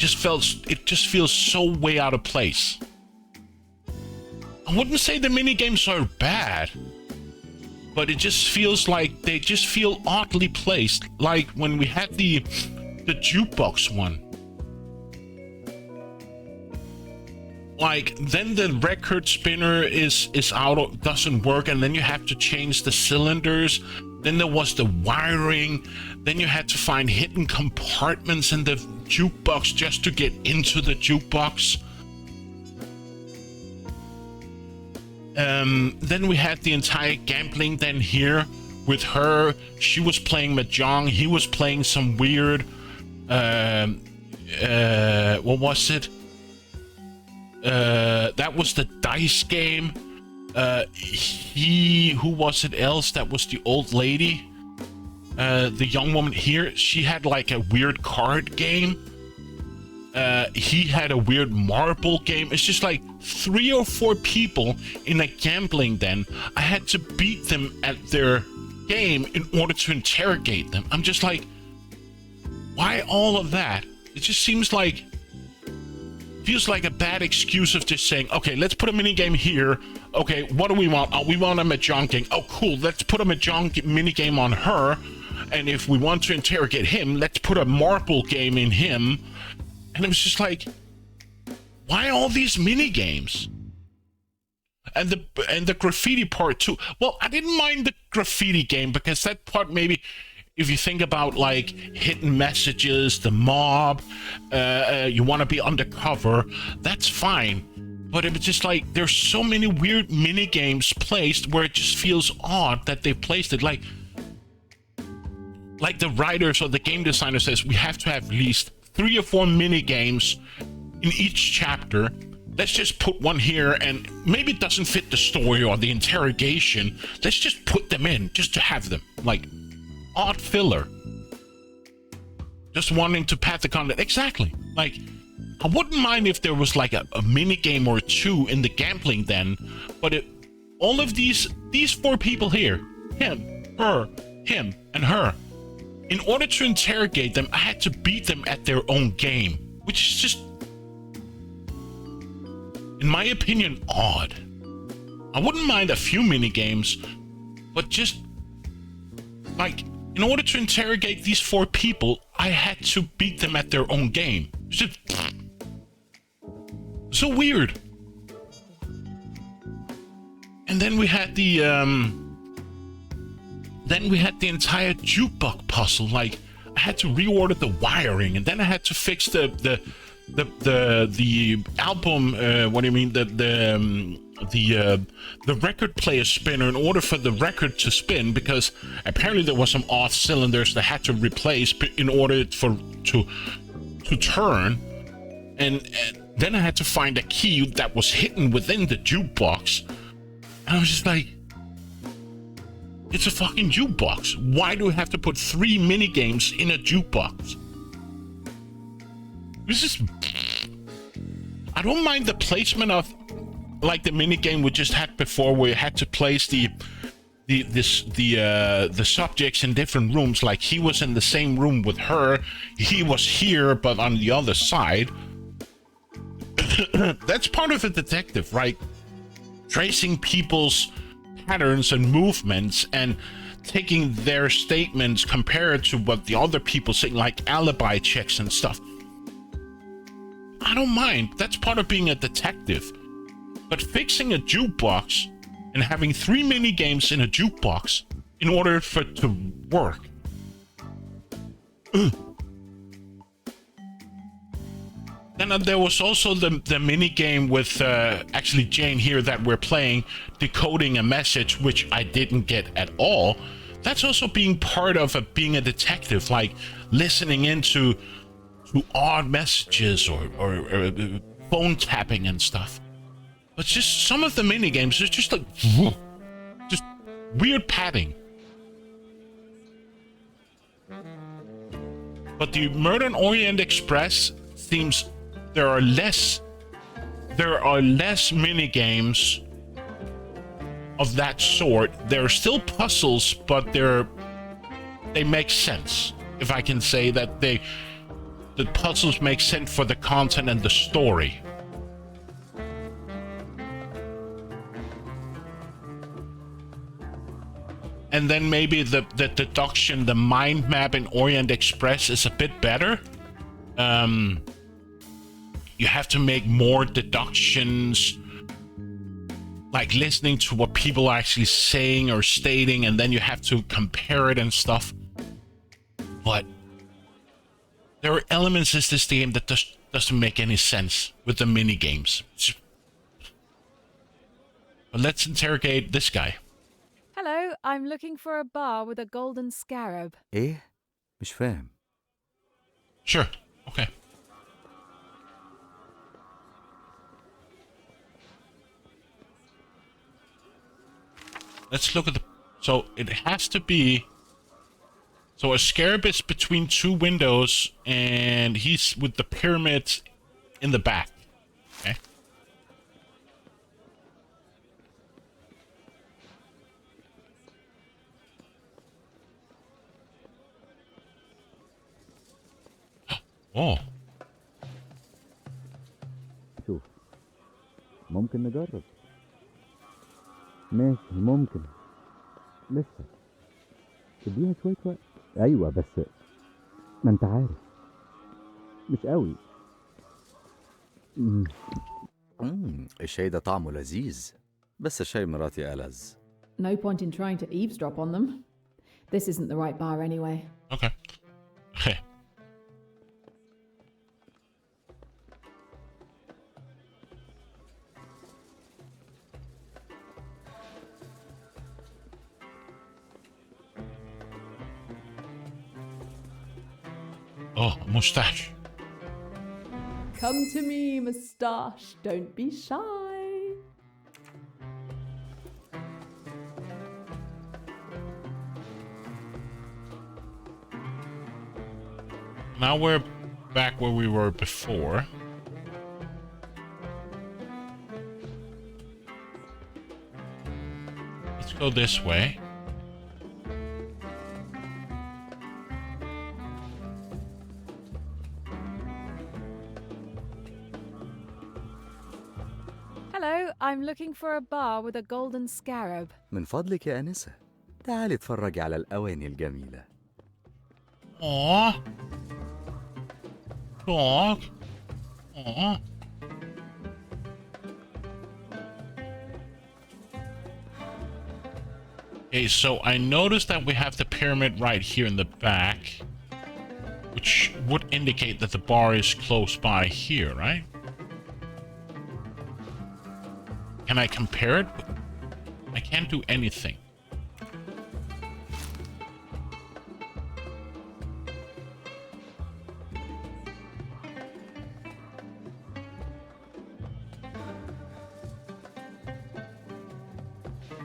it just feels so way out of place. I wouldn't say the mini games are bad, but it just feels like they just feel oddly placed. Like when we had the jukebox one, like then the record spinner is out, doesn't work, and then you have to change the cylinders. Then there was the wiring. Then you had to find hidden compartments in the jukebox just to get into the jukebox. Then we had the entire gambling then here with her. She was playing mahjong. He was playing some weird what was it? That was the dice game. Who was it else? That was the old lady. The young woman here, she had like a weird card game. He had a weird marble game. It's just like 3 or 4 people in a gambling den. I had to beat them at their game in order to interrogate them. I'm just like, why all of that? It just seems like, feels like a bad excuse of just saying, okay, let's put a mini game here. Okay, what do we want? Oh, we want a mahjong game. Oh, cool. Let's put a mahjong mini game on her. And if we want to interrogate him, let's put a marble game in him. And it was just like, why all these mini games? And the graffiti part too. Well, I didn't mind the graffiti game because that part, maybe if you think about like hidden messages, the mob, you want to be undercover, that's fine. But it was just like, there's so many weird mini games placed where it just feels odd that they placed it. Like the writers or the game designer says, we have to have at least 3 or 4 mini games in each chapter. Let's just put one here, and maybe it doesn't fit the story or the interrogation. Let's just put them in just to have them. Like, odd filler. Just wanting to pad the content. Exactly. Like, I wouldn't mind if there was like a mini game or 2 in the gambling den, but all of these 4 people here, him, her, him, and her, in order to interrogate them, I had to beat them at their own game, which is just, in my opinion, odd. I wouldn't mind a few mini games, but just like, in order to interrogate these 4 people, I had to beat them at their own game. It's just so weird. And then we had the entire jukebox puzzle. Like, I had to reorder the wiring, and then I had to fix the album. What do you mean? The record player spinner in order for the record to spin, because apparently there was some off cylinders that had to replace in order to turn. And then I had to find a key that was hidden within the jukebox. And I was just like, it's a fucking jukebox. Why do we have to put 3 mini games in a jukebox? This is, I don't mind the placement of like the mini game we just had before, where you had to place the subjects in different rooms. Like, he was in the same room with her, he was here but on the other side. That's part of a detective, right? Tracing people's patterns and movements and taking their statements compared to what the other people say, like alibi checks and stuff. I don't mind. That's part of being a detective. But fixing a jukebox and having 3 mini games in a jukebox in order for it to work. Then there was also the mini game with actually Jane here that we're playing, decoding a message, which I didn't get at all. That's also being part of being a detective, like listening into odd messages or phone tapping and stuff. But just some of the mini games, it's just like just weird padding. But the Murder on Orient Express seems there are less mini games of that sort. There are still puzzles, but they make sense. If I can say that the puzzles make sense for the content and the story. And then maybe the deduction, the mind map in Orient Express is a bit better. you have to make more deductions, like listening to what people are actually saying or stating, and then you have to compare it and stuff. But there are elements in this game that doesn't make any sense with the mini games. But let's interrogate this guy. Hello, I'm looking for a bar with a golden scarab. ايه؟ مش فاهم. Sure. Okay. Let's look at the... So it has to be... So a scarab is between two windows, and he's with the pyramids in the back. Okay. Oh. شوف ممكن نجرب. ماشي ممكن. لسه تديها شوية وقت. أيوة بس ما أنت عارف مش قوي. الشاي ده طعمه لذيذ بس شاي مراتي ألذ. No point in trying to eavesdrop on them. This isn't the right bar anyway. Okay. Okay. Oh, mustache. Come to me, moustache. Don't be shy. Now we're back where we were before. Let's go this way. Hello, I'm looking for a bar with a golden scarab. من فضلك يا أنسة تعالي اتفرجي على الأواني الجميلة. Aww. Dog. Aww. Okay, so I noticed that we have the pyramid right here in the back, which would indicate that the bar is close by here, right? Can I compare it? I can't do anything.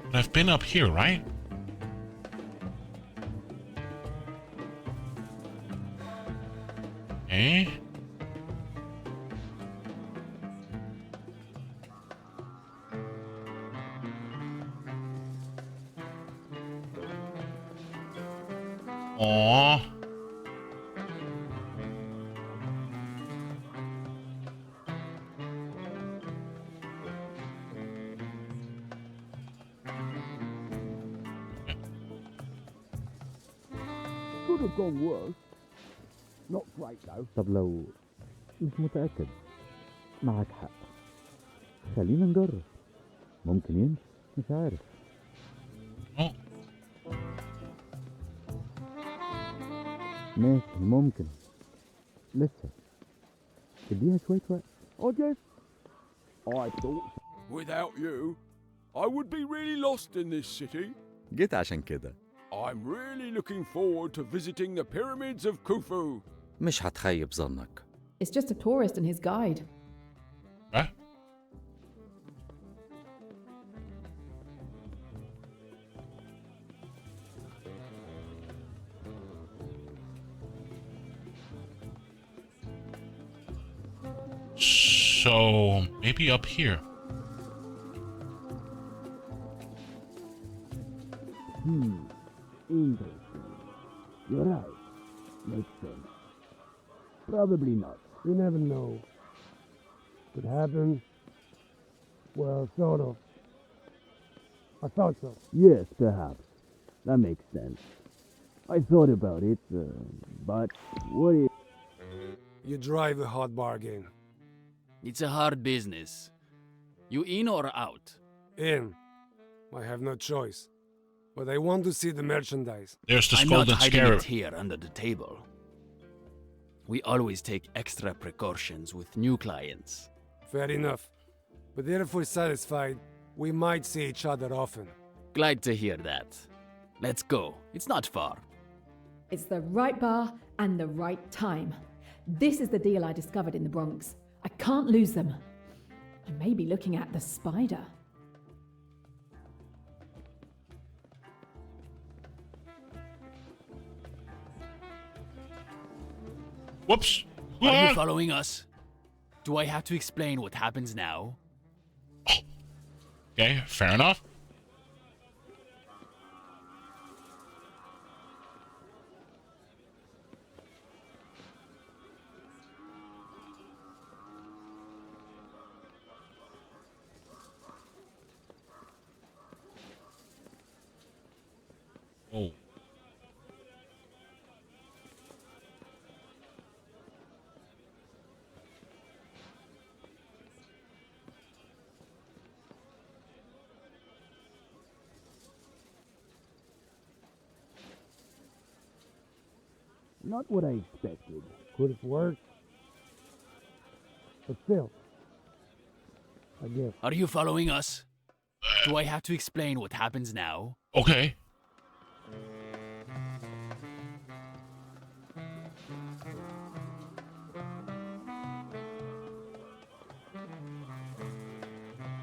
But I've been up here, right? Okay. Aww. Could have gone worse. Not great though. طب لو مش متأكد معك حق خلينا نجرب ممكن ينفع مش عارف. ماشي ممكن لسه تديها شوية وقت. Okay. I thought Without you, I would be really lost in this city. جيت عشان كده. I'm really looking forward to visiting the pyramids of Khufu. مش هتخيب ظنك. It's just a tourist and his guide. Huh? So, maybe up here. Interesting. You're right. Makes sense. Probably not. You never know. Could happen. Well, sort of. I thought so. Yes, perhaps. That makes sense. I thought about it, but what if... You drive a hard bargain. It's a hard business. You in or out? In. I have no choice. But I want to see the merchandise. There's the I'm not golden hiding scarab. it here under the table. We always take extra precautions with new clients. Fair enough. But if we're satisfied, we might see each other often. Glad to hear that. Let's go. It's not far. It's the right bar and the right time. This is the deal I discovered in the Bronx. I can't lose them. I may be looking at the spider. Whoops. Are you following us? Do I have to explain what happens now? Okay, fair enough. Oh. Not what I expected. Could have worked. But still. I guess. Are you following us? Do I have to explain what happens now? Okay.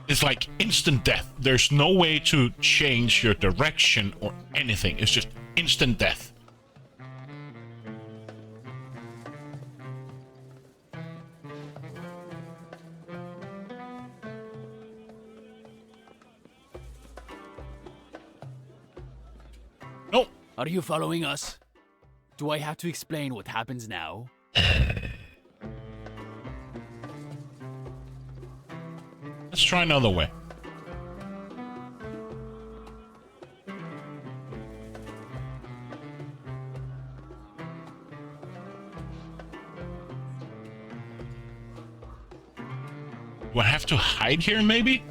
It's like instant death. There's no way to change your direction or anything. It's just instant death. No. Are you following us? Do I have to explain what happens now? Let's try another way. Do I have to hide here, maybe?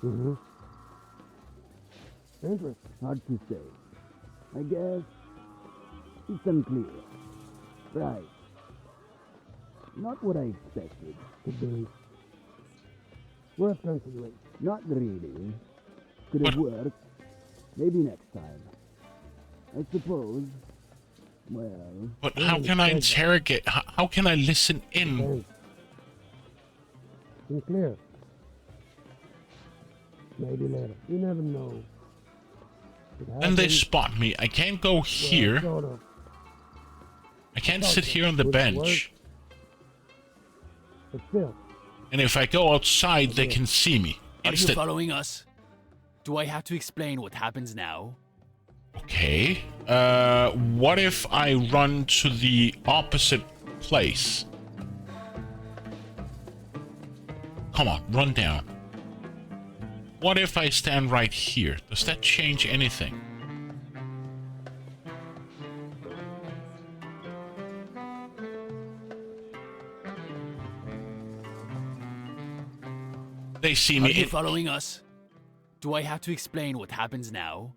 Mm-hmm. Interesting. Hard to say. I guess it's unclear. Right. Not what I expected. Could be worth considering. Not really. Could have worked. Maybe next time. I suppose. Well. But how can I interrogate? How can I listen in? Unclear. Maybe later. You never know. And they spot me. I can't go here. Sort of. I can't sit here on the bench. But still. And if I go outside, they can see me. Are you following us? Do I have to explain what happens now? Okay. What if I run to the opposite place? Come on, run down. What if I stand right here? Does that change anything? They see me. Are you following us? Do I have to explain what happens now?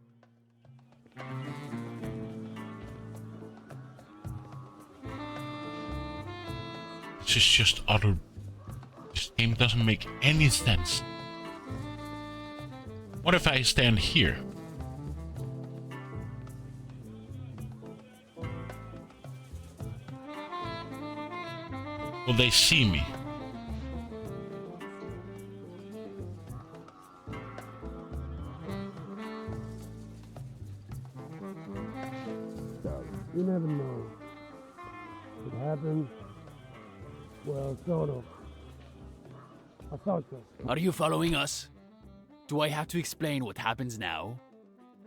This is just utter... This game doesn't make any sense. What if I stand here? Will they see me? You never know. It happens. Well, sort of. I thought so. Are you following us? Do I have to explain what happens now?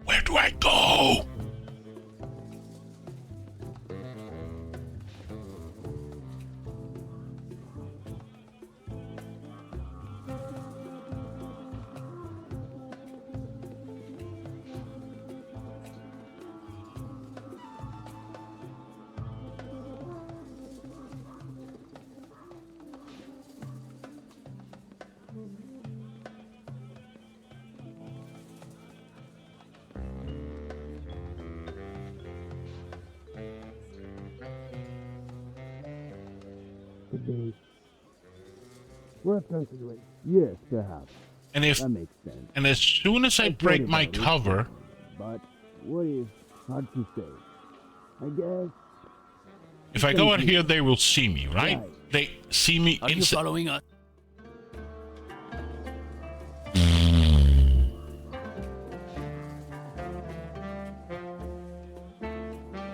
Where do I go? Could be. Worth considering. Yes, perhaps. And if that makes sense. and as soon as I break my cover, But what is hard to say? I guess. if I go out here, they will see me, right? They see me. Are you following us?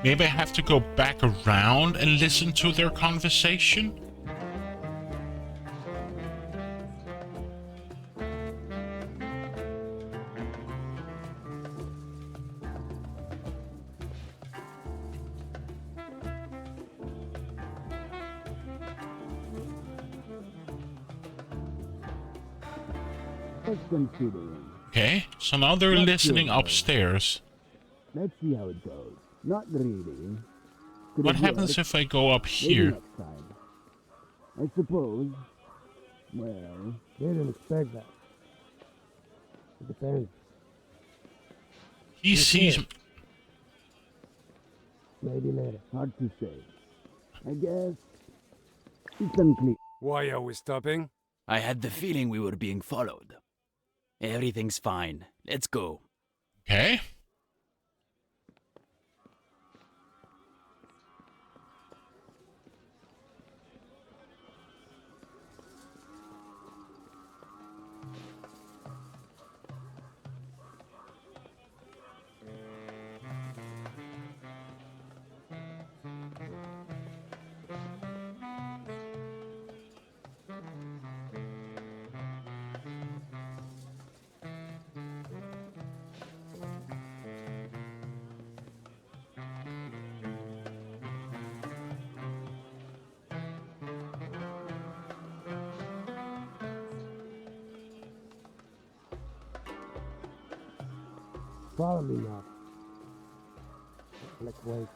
Maybe I have to go back around and listen to their conversation? Let's considering. Okay, so now they're Not listening sure, though. upstairs. Let's see how it goes. Not really. Could What it happens work? if I go up Maybe here? next time. I suppose. Well, they didn't expect that. It depends. He sees me. Maybe later. Hard to say. I guess it's unclear. Why are we stopping? I had the feeling we were being followed. Everything's fine. Let's go. Okay. Probably not. Let's wait.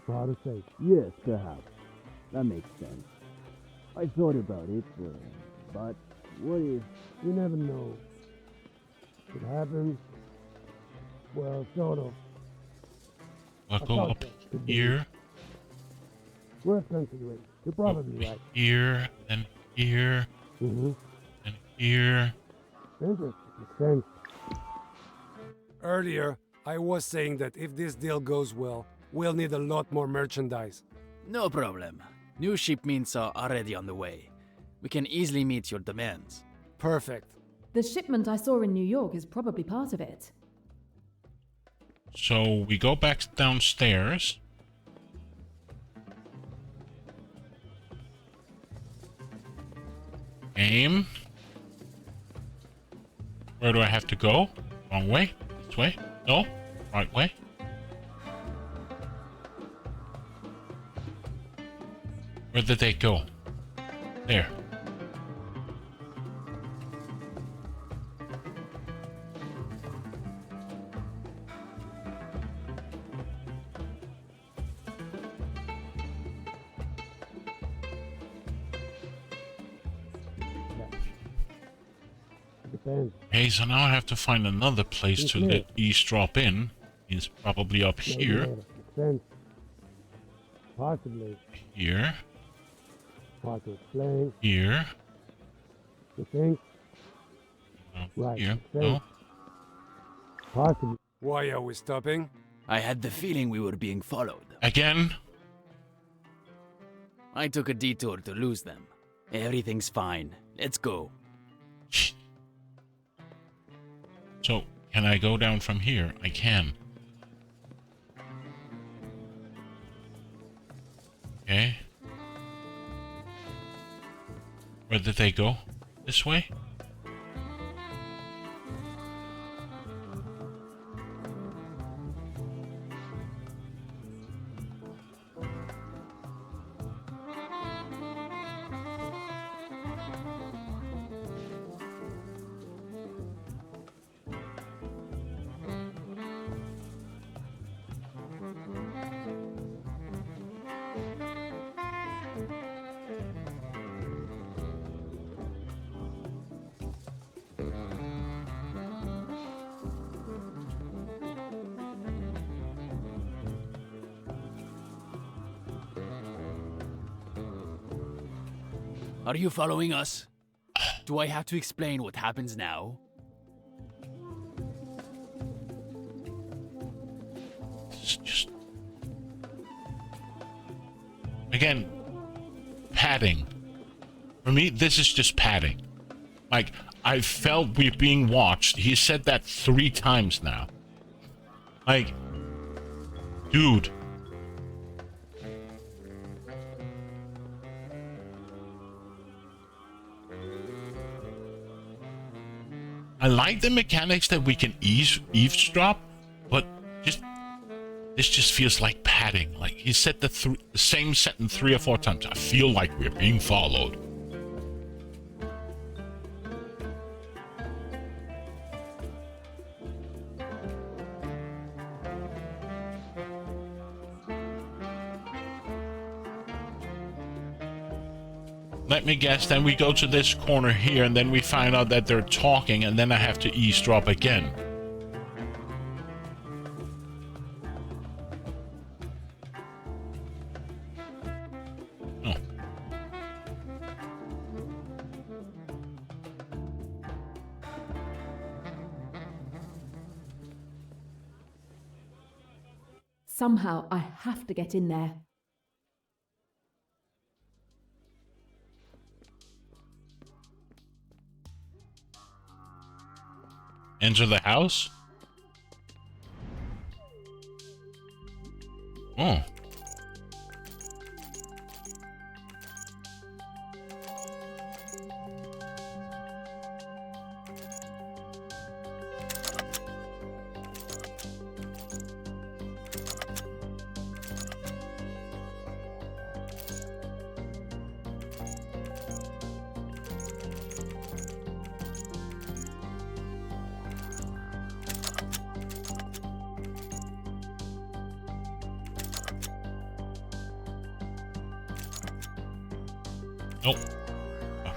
Hard to say. Yes, perhaps. That makes sense. I thought about it, but what if? You never know. It happens. Well, sort of. I'll go up here, Worth considering. You're probably right. here, and here, and here. Interesting. Makes sense. Earlier, I was saying that if this deal goes well, we'll need a lot more merchandise. No problem. New shipments are already on the way. We can easily meet your demands. Perfect. The shipment I saw in New York is probably part of it. So we go back downstairs. Aim. Where do I have to go? Wrong way? This way? No? Right way? Where did they go? There. Depends. Okay, so now I have to find another place to let eavesdrop in. It's probably up Maybe here. later. Makes sense. Possibly. Here. Hard to explain. Here. You think? Right. Here. makes sense. No. Possibly. Why are we stopping? I had the feeling we were being followed. Again? I took a detour to lose them. Everything's fine. Let's go. So, can I go down from here? I can. Okay. Where did they go? This way? Are you following us? Do I have to explain what happens now? It's just... Again, padding. For me, this is just padding. Like, I felt we're being watched. He said that 3 times now. Like, dude. I like the mechanics that we can eavesdrop, but this just feels like padding. Like, he said the same sentence 3 or 4 times. I feel like we're being followed. Let me guess, then we go to this corner here, and then we find out that they're talking, and then I have to eavesdrop again. Oh. Somehow, I have to get in there. Enter the house? Oh. Nope. Fuck.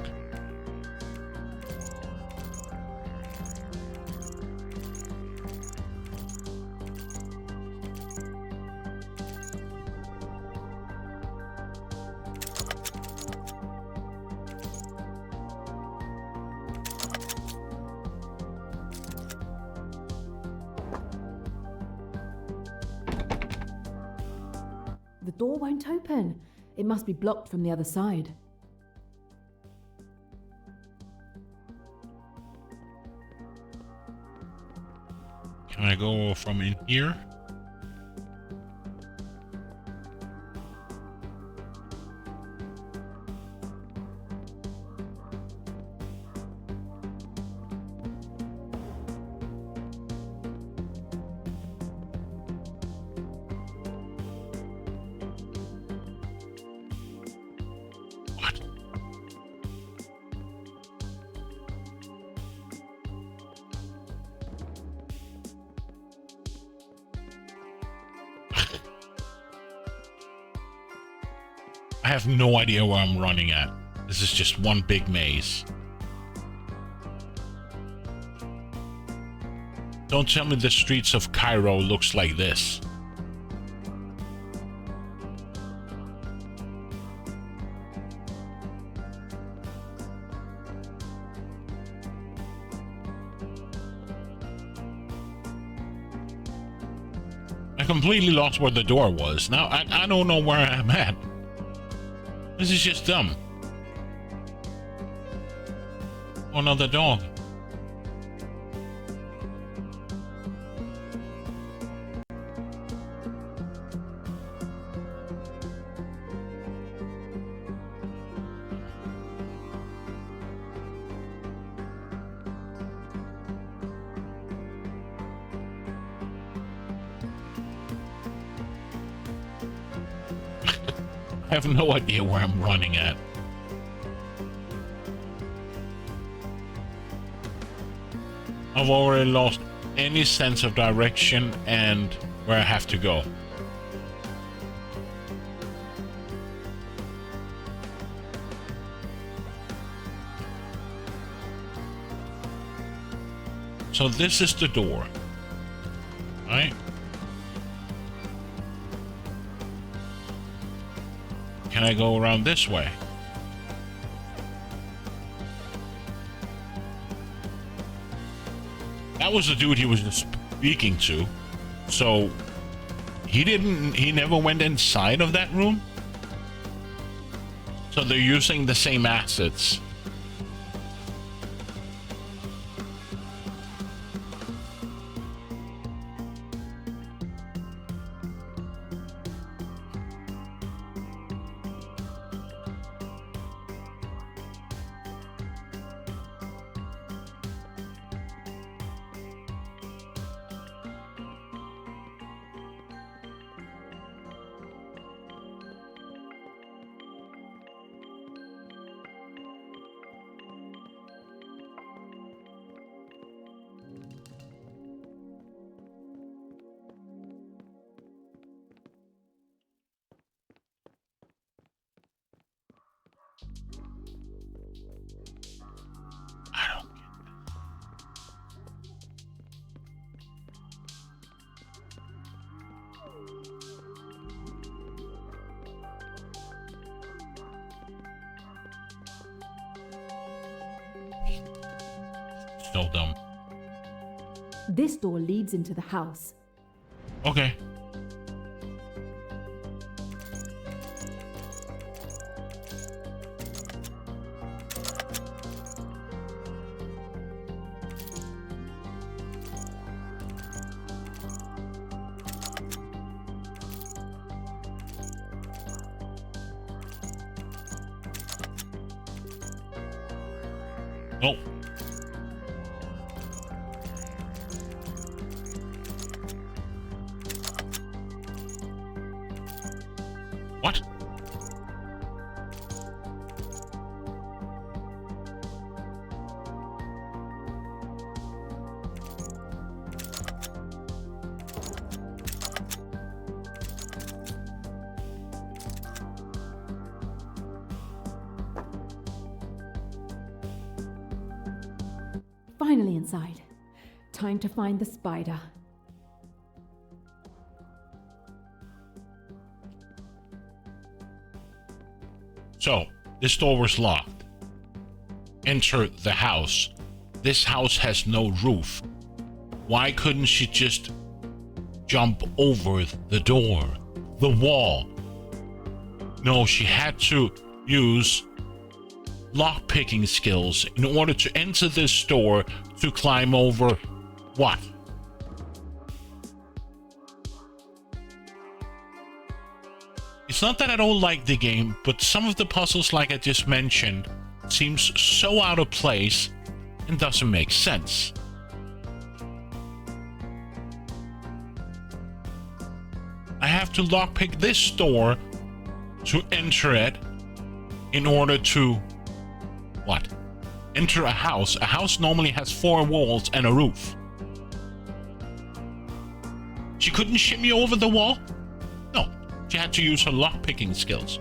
The door won't open. It must be blocked from the other side. Can I go from in here? What? I have no idea where I'm running at. This is just one big maze. Don't tell me the streets of Cairo looks like this. I completely lost where the door was. Now I don't know where I'm at. This is just dumb. Oh, another dog. I have no idea where I'm running at. I've already lost any sense of direction and where I have to go. So this is the door, right? Can I go around this way? That was the dude he was just speaking to. So he never went inside of that room? So they're using the same assets. So dumb. This door leads into the house. Okay. Oh. What? Finally inside. Time to find the spider. So, this door was locked. Enter the house. This house has no roof. Why couldn't she just jump over the door, the wall? No, she had to use lock-picking skills in order to enter this door to climb over what? It's not that I don't like the game, but some of the puzzles, like I just mentioned, seems so out of place and doesn't make sense. I have to lockpick this door to enter it in order to what? Enter a house. A house normally has 4 walls and a roof. She couldn't shimmy over the wall? No, she had to use her lockpicking skills.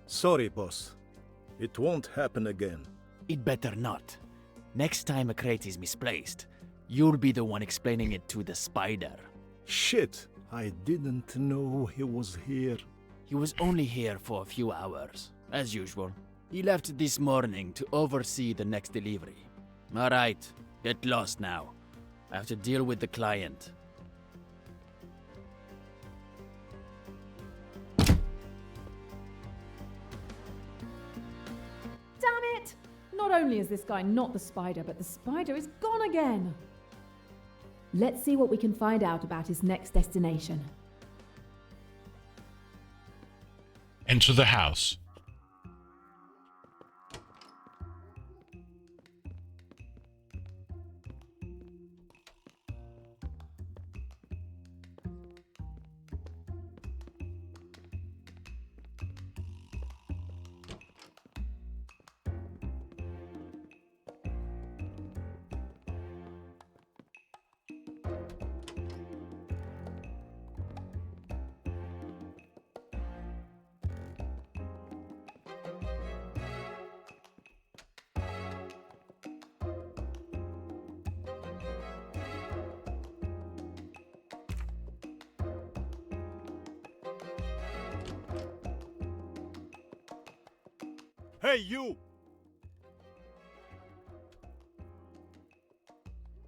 Sorry, boss. It won't happen again. It better not. Next time a crate is misplaced, you'll be the one explaining it to the spider. Shit, I didn't know he was here. He was only here for a few hours, as usual. He left this morning to oversee the next delivery. Alright, get lost now. I have to deal with the client. Damn it! Not only is this guy not the spider, but the spider is gone again. Let's see what we can find out about his next destination. Enter the house. Hey, you!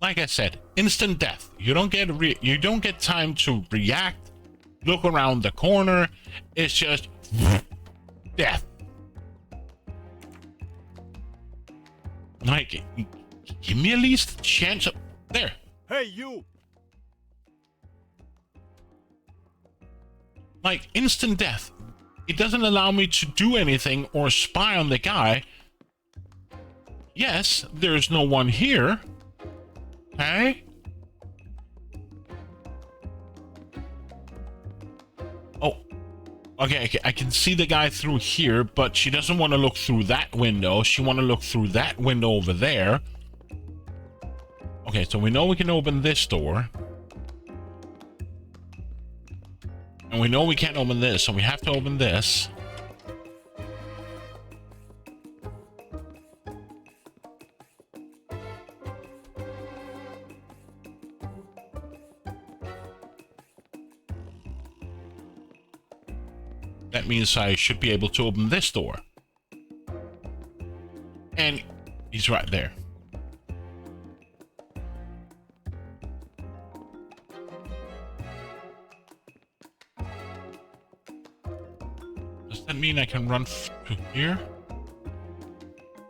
Like I said, instant death. You don't get time to react, look around the corner. It's just death. Like, give me at least a chance of... There. Hey, you! Like, instant death. It doesn't allow me to do anything or spy on the guy. Yes, there's no one here. Okay? Oh. Okay, I can see the guy through here, but she doesn't want to look through that window. She want to look through that window over there. Okay, so we know we can open this door. And we know we can't open this, so we have to open this. That means I should be able to open this door. And he's right there. Does that mean I can run to here?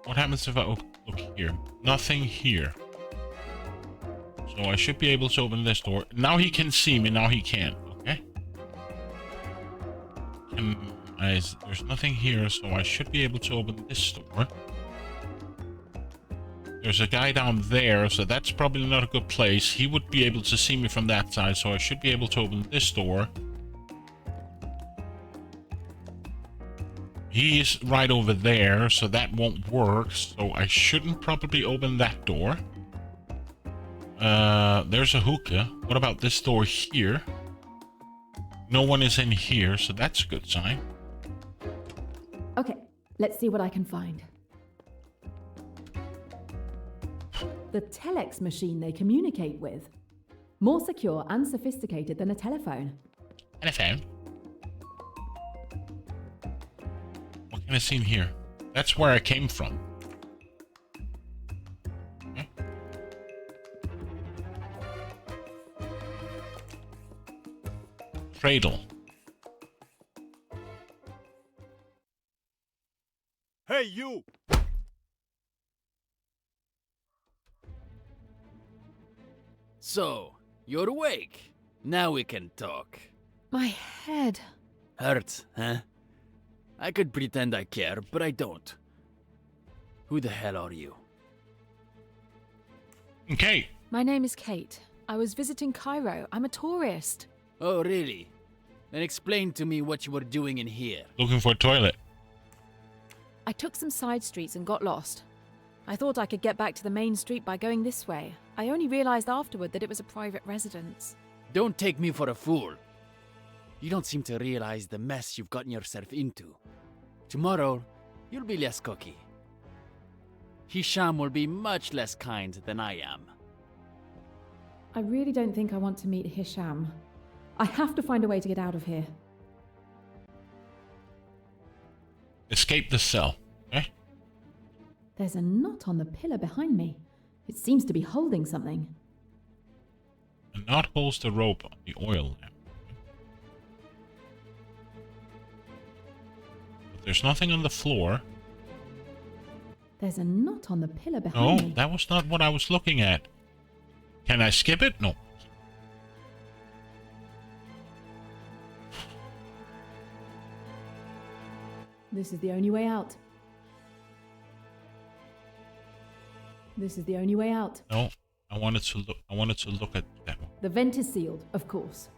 What happens if I look here? Nothing here. So I should be able to open this door. Now he can see me, now he can't. Okay. There's nothing here, so I should be able to open this door. There's a guy down there, so that's probably not a good place. He would be able to see me from that side, so I should be able to open this door. He's right over there, so that won't work, so I shouldn't probably open that door. There's a hookah. What about this door here? No one is in here, so that's a good sign. Okay, let's see what I can find. The telex machine they communicate with. More secure and sophisticated than a telephone. Telephone? What can I see in here? That's where I came from. Okay. Cradle. Hey, you! So, you're awake. Now we can talk. My head. Hurts, huh? I could pretend I care, but I don't. Who the hell are you? Okay. My name is Kate. I was visiting Cairo. I'm a tourist. Oh, really? Then explain to me what you were doing in here. Looking for a toilet. I took some side streets and got lost. I thought I could get back to the main street by going this way. I only realized afterward that it was a private residence. Don't take me for a fool. You don't seem to realize the mess you've gotten yourself into. Tomorrow, you'll be less cocky. Hisham will be much less kind than I am. I really don't think I want to meet Hisham. I have to find a way to get out of here. Escape the cell. Okay? There's a knot on the pillar behind me. It seems to be holding something. A knot holds the rope on the oil lamp. But there's nothing on the floor. There's a knot on the pillar behind me. No, that was not what I was looking at. Can I skip it? No. This is the only way out. This is the only way out. No, I wanted to look at that one. The vent is sealed, of course.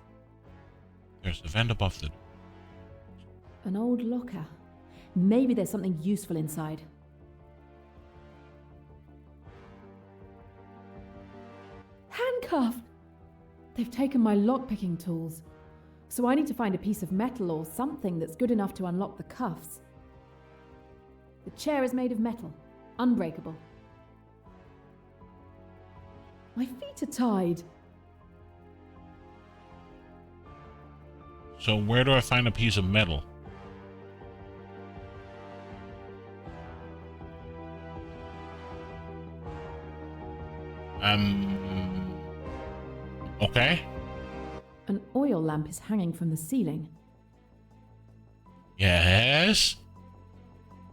There's a vent above the door. An old locker. Maybe there's something useful inside. Handcuffed! They've taken my lockpicking tools. So I need to find a piece of metal or something that's good enough to unlock the cuffs. The chair is made of metal, unbreakable. My feet are tied. So where do I find a piece of metal? Okay. An oil lamp is hanging from the ceiling. Yes.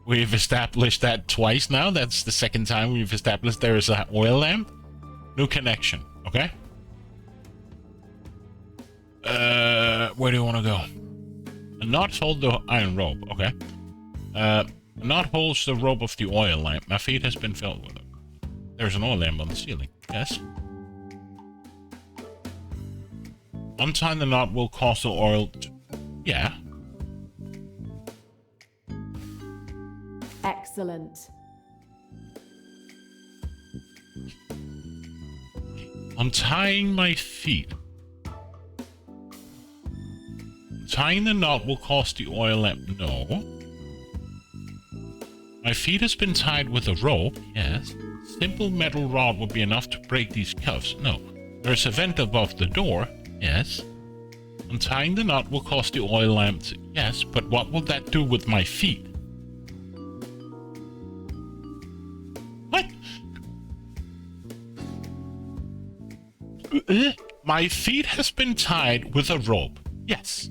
We've established that twice now. That's the second time we've established there is an oil lamp. New connection. Okay. Where do you want to go? A knot holds the iron rope. Okay. A knot holds the rope of the oil lamp. My feet has been filled with it. There's an oil lamp on the ceiling. Yes. Untying the knot will cause the oil to... Yeah. Excellent. Untying my feet. Tying the knot will cause the oil lamp. No. My feet has been tied with a rope. Yes. Simple metal rod would be enough to break these cuffs. No. There's a vent above the door. Yes. Untying the knot will cause the oil lamp to... Yes, but what will that do with my feet? What? My feet has been tied with a rope. Yes.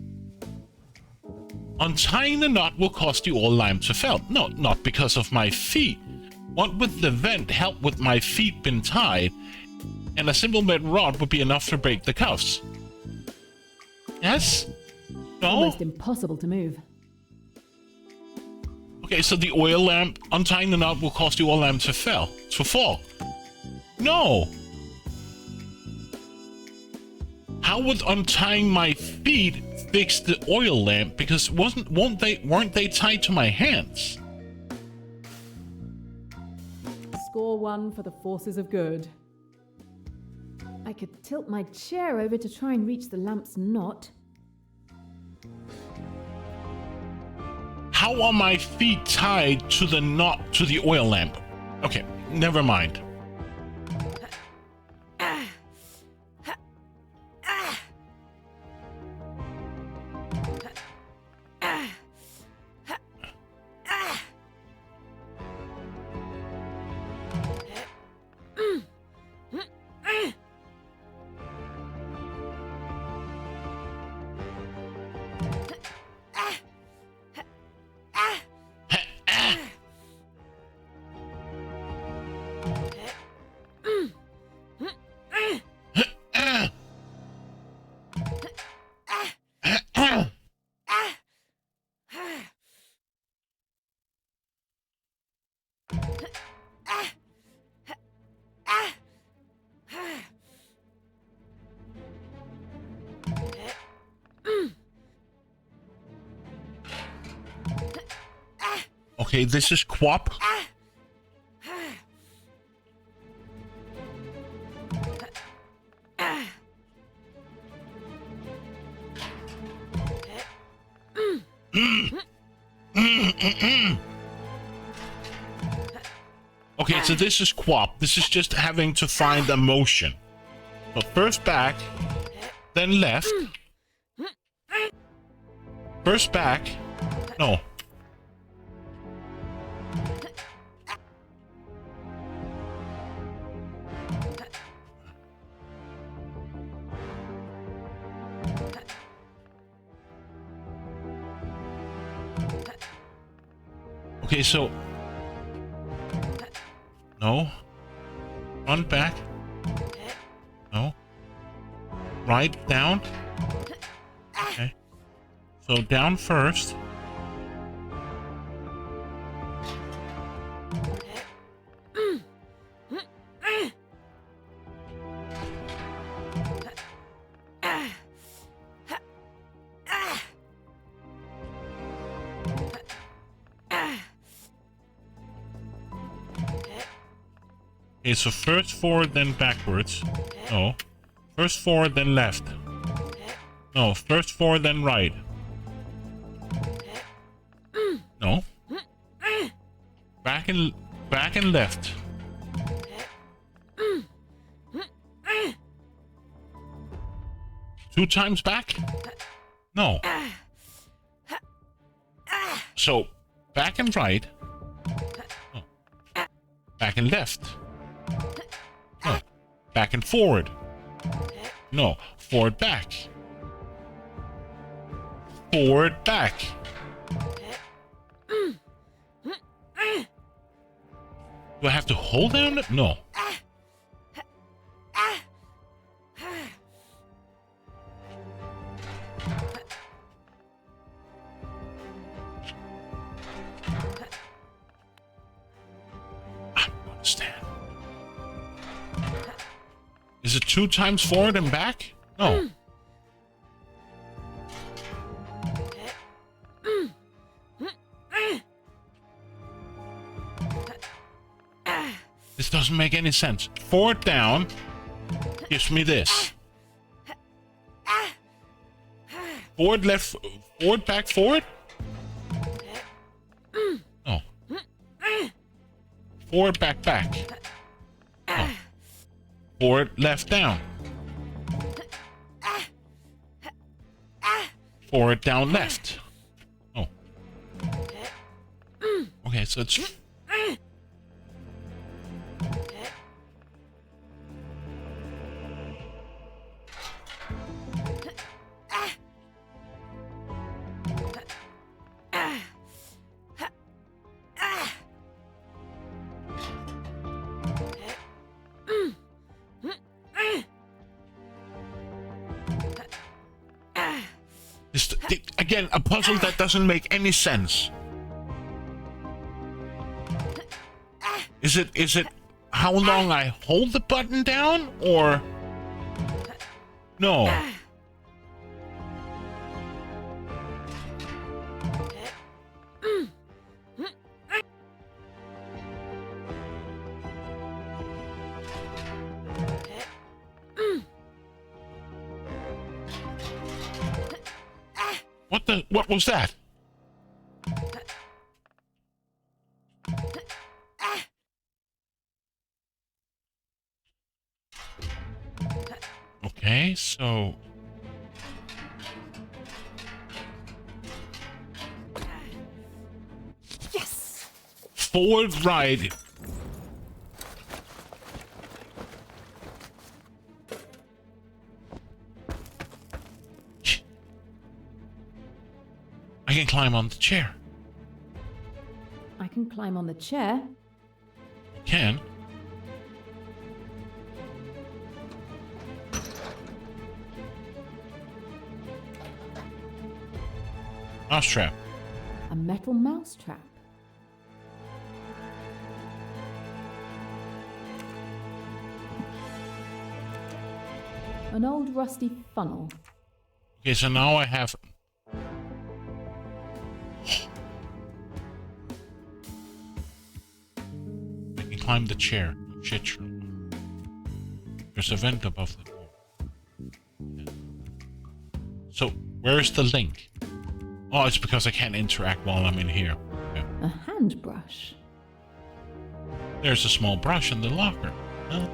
Untying the knot will cause the oil lamp to fail. No, not because of my feet. What would the vent help with my feet been tied? And a simple metal rod would be enough to break the cuffs. Yes? No? Almost impossible to move. Okay, so the oil lamp, untying the knot will cause the oil lamp to fall. No! How would untying my feet fix the oil lamp? Because weren't they tied to my hands? Score 1 for the forces of good. I could tilt my chair over to try and reach the lamp's knot. How are my feet tied to the knot to the oil lamp? Okay, never mind. Okay, this is Quap. Okay, so this is Quap. This is just having to find a motion. So first back, then left. First back. No. Okay, so... No. Front, back. No. Right, down. Okay. So down first. Okay, so first forward, then backwards. No. First forward, then left. No, first forward, then right. No. Back and left. Two times back? No. So, back and right. Oh. Back and left. Oh. back and forward. No, forward, back. Forward, back. Do I have to hold down? No. I don't understand. Is it 2 times forward and back? No. This doesn't make any sense. Forward down gives me this. Forward, left, forward, back, forward? No. Forward, back, back. No. Forward, left, down. Forward, down, left. Oh. Okay, so it's... Again, a puzzle that doesn't make any sense. Is it how long I hold the button down, or no? What was that? Okay, so... Yes! Forward, right. I can climb on the chair. I can climb on the chair. You can. Mousetrap. A metal mousetrap. An old rusty funnel. Okay, so now I have... I can climb the chair. Shit. There's a vent above the door. So, where's the link? Oh, it's because I can't interact while I'm in here. Okay. A hand brush. There's a small brush in the locker. Huh?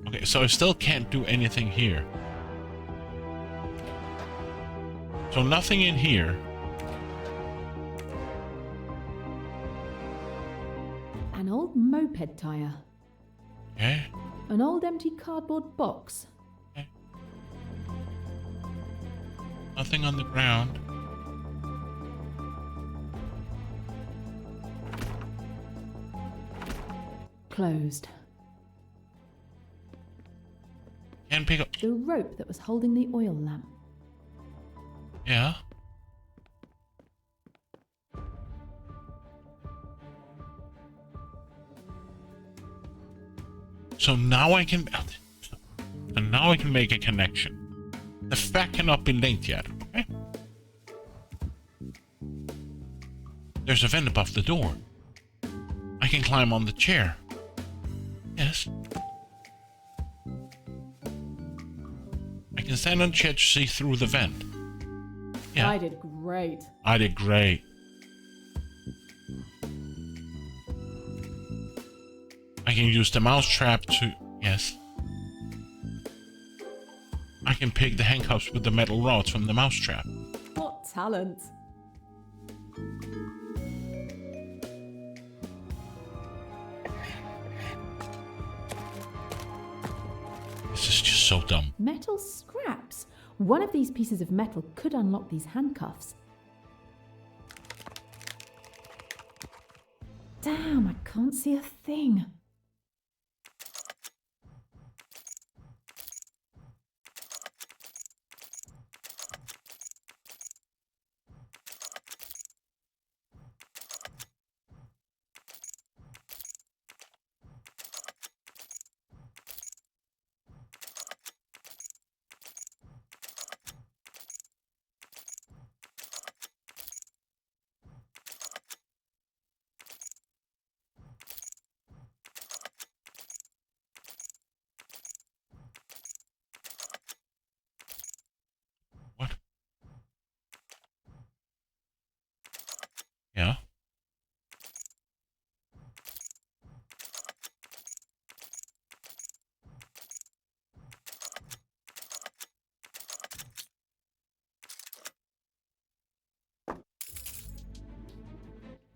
Okay, so I still can't do anything here. So nothing in here. An old moped tire. Okay. An old empty cardboard box. Okay. Nothing on the ground. Closed. Can't pick up. The rope that was holding the oil lamp. Yeah. So now I can... And now I can make a connection. The fact cannot be linked yet, okay? There's a vent above the door. I can climb on the chair. Yes. I can stand on the chair to see through the vent. Yeah. I did great. I did great. I can use the mouse trap to... Yes. can pick the handcuffs with the metal rods from the mousetrap. What talent! This is just so dumb. Metal scraps. One of these pieces of metal could unlock these handcuffs. Damn, I can't see a thing. Yeah.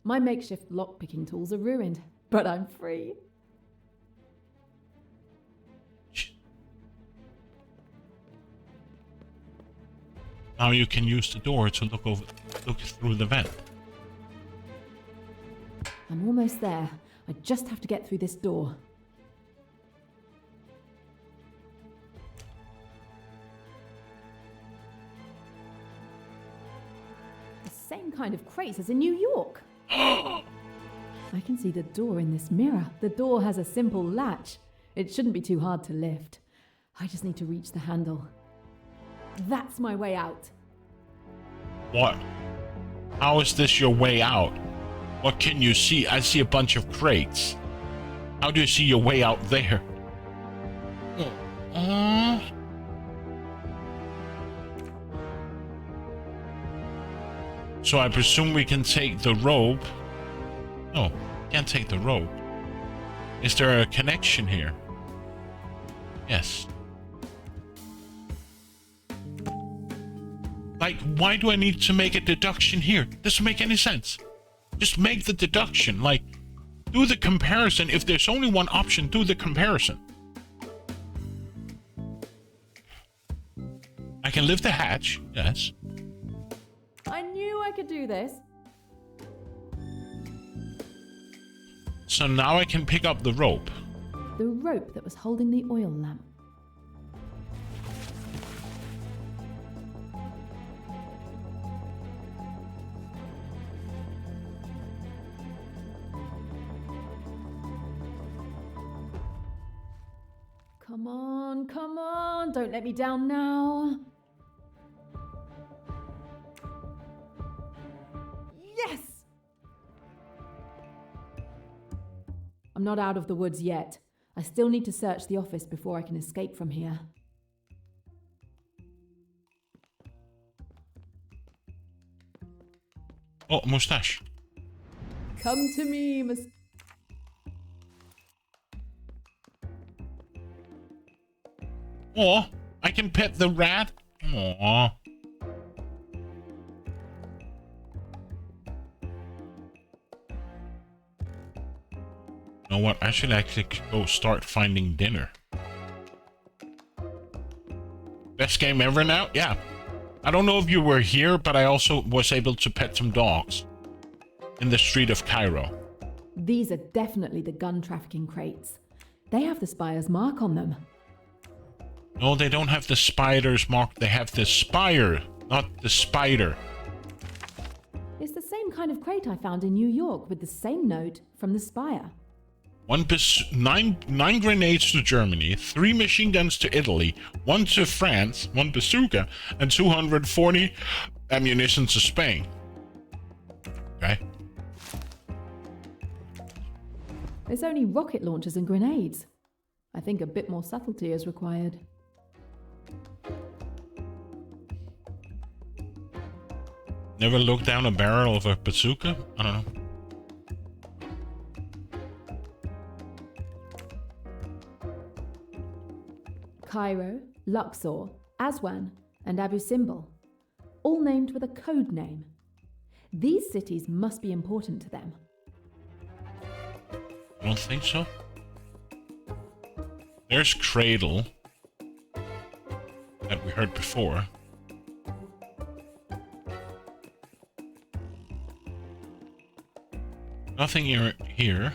My makeshift lockpicking tools are ruined, but I'm free. Now you can use the door to look through the vent. I'm almost there. I just have to get through this door. The same kind of crates as in New York. I can see the door in this mirror. The door has a simple latch. It shouldn't be too hard to lift. I just need to reach the handle. That's my way out. What? How is this your way out? What can you see? I see a bunch of crates. How do you see your way out there? So I presume we can take the rope. No, can't take the rope. Is there a connection here? Yes. Like, why do I need to make a deduction here? Doesn't make any sense. Just make the deduction. Like, do the comparison. If there's only one option, do the comparison. I can lift the hatch. Yes. I knew I could do this. So now I can pick up the rope. The rope that was holding the oil lamp. Come on, don't let me down now. Yes! I'm not out of the woods yet. I still need to search the office before I can escape from here. Oh, mustache. Come to me, Miss. Oh, I can pet the rat. Aww. You know what? I should actually go start finding dinner. Best game ever now? Yeah. I don't know if you were here, but I also was able to pet some dogs in the street of Cairo. These are definitely the gun trafficking crates. They have the spire's mark on them. No, they don't have the spider's mark. They have the spire, not the spider. It's the same kind of crate I found in New York with the same note from the spire. Nine grenades to Germany, 3 machine guns to Italy, 1 to France, 1 bazooka, and 240 ammunition to Spain. Okay. It's only rocket launchers and grenades. I think a bit more subtlety is required. Never looked down a barrel of a bazooka? I don't know. Cairo, Luxor, Aswan, and Abu Simbel, all named with a code name. These cities must be important to them. I don't think so. There's Cradle that we heard before. Nothing here.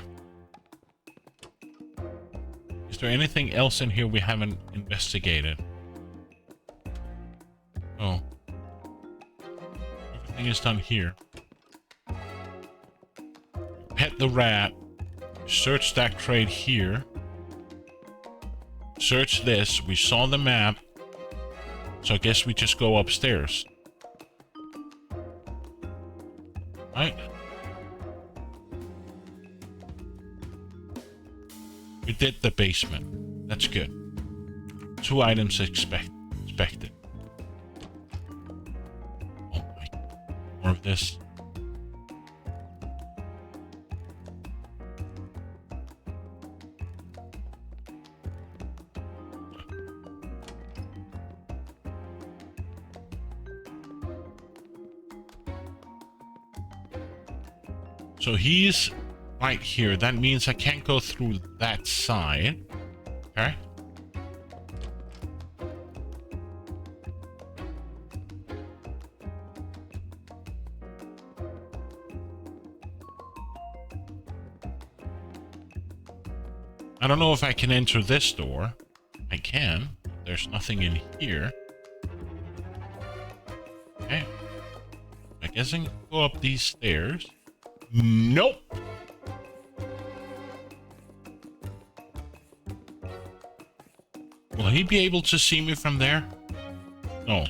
Is there anything else in here we haven't investigated? Oh. Everything is done here. Pet the rat. Search that crate here. Search this. We saw the map. So I guess we just go upstairs. Right? We did the basement. That's good. 2 items expected. Oh my. More of this. So he's right here. That means I can't go through that side. Okay. I don't know if I can enter this door. I can. There's nothing in here. Okay. I guess I can go up these stairs. Nope. Will he be able to see me from there? No.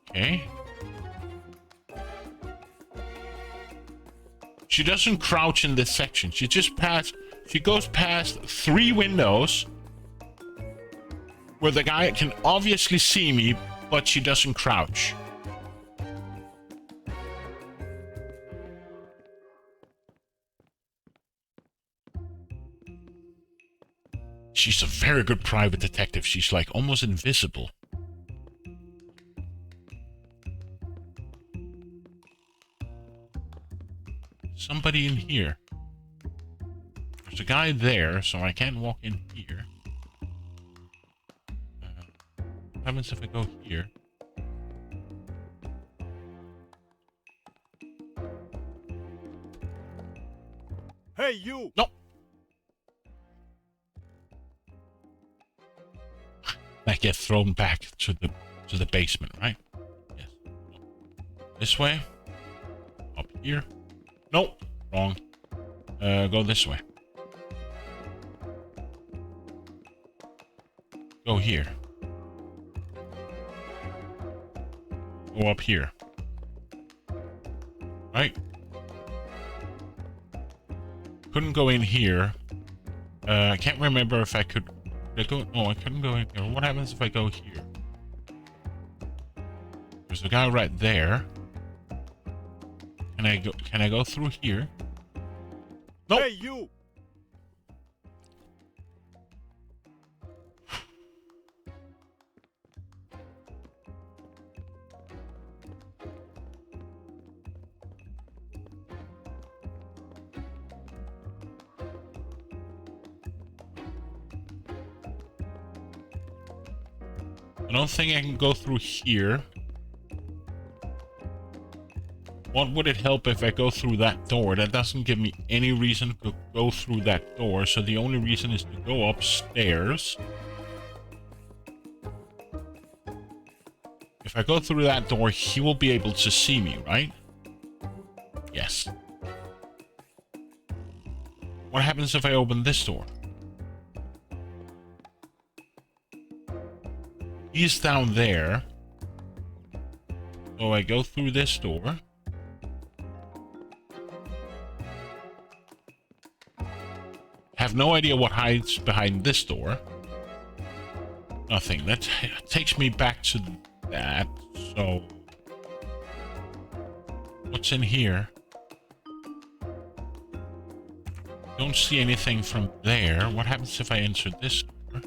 Okay. She doesn't crouch in this section. She goes past 3 windows where the guy can obviously see me, but she doesn't crouch. She's a very good private detective. She's like almost invisible. Somebody in here. There's a guy there, so I can't walk in here. What happens if I go here? Hey, you! No! I get thrown back to the basement, right? Yes. This way. Up here. Nope. Wrong. Go this way. Go here. Go up here. Right? Couldn't go in here. I can't remember if I could... No, I couldn't go in here. What happens if I go here? There's a guy right there. Can I go through here? Nope. Hey, you! I don't think I can go through here. What would it help if I go through that door? That doesn't give me any reason to go through that door, so the only reason is to go upstairs. If I go through that door, he will be able to see me, right? Yes. What happens if I open this door? He's down there. So I go through this door. Have no idea what hides behind this door. Nothing. That takes me back to that. So what's in here? Don't see anything from there. What happens if I enter this door?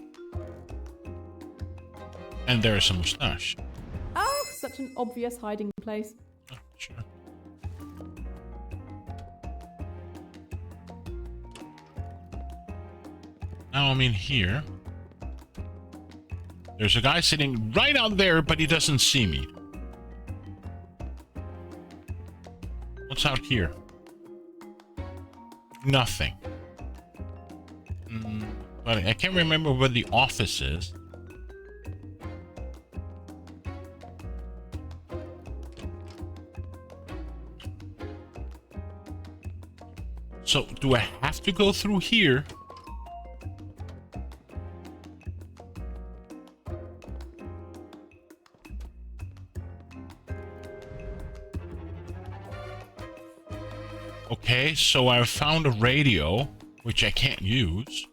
And there's a mustache. Oh, such an obvious hiding place. Oh, sure. Now I'm in here. There's a guy sitting right out there, but he doesn't see me. What's out here? Nothing. But I can't remember where the office is. So, do I have to go through here? Okay, so I found a radio, which I can't use.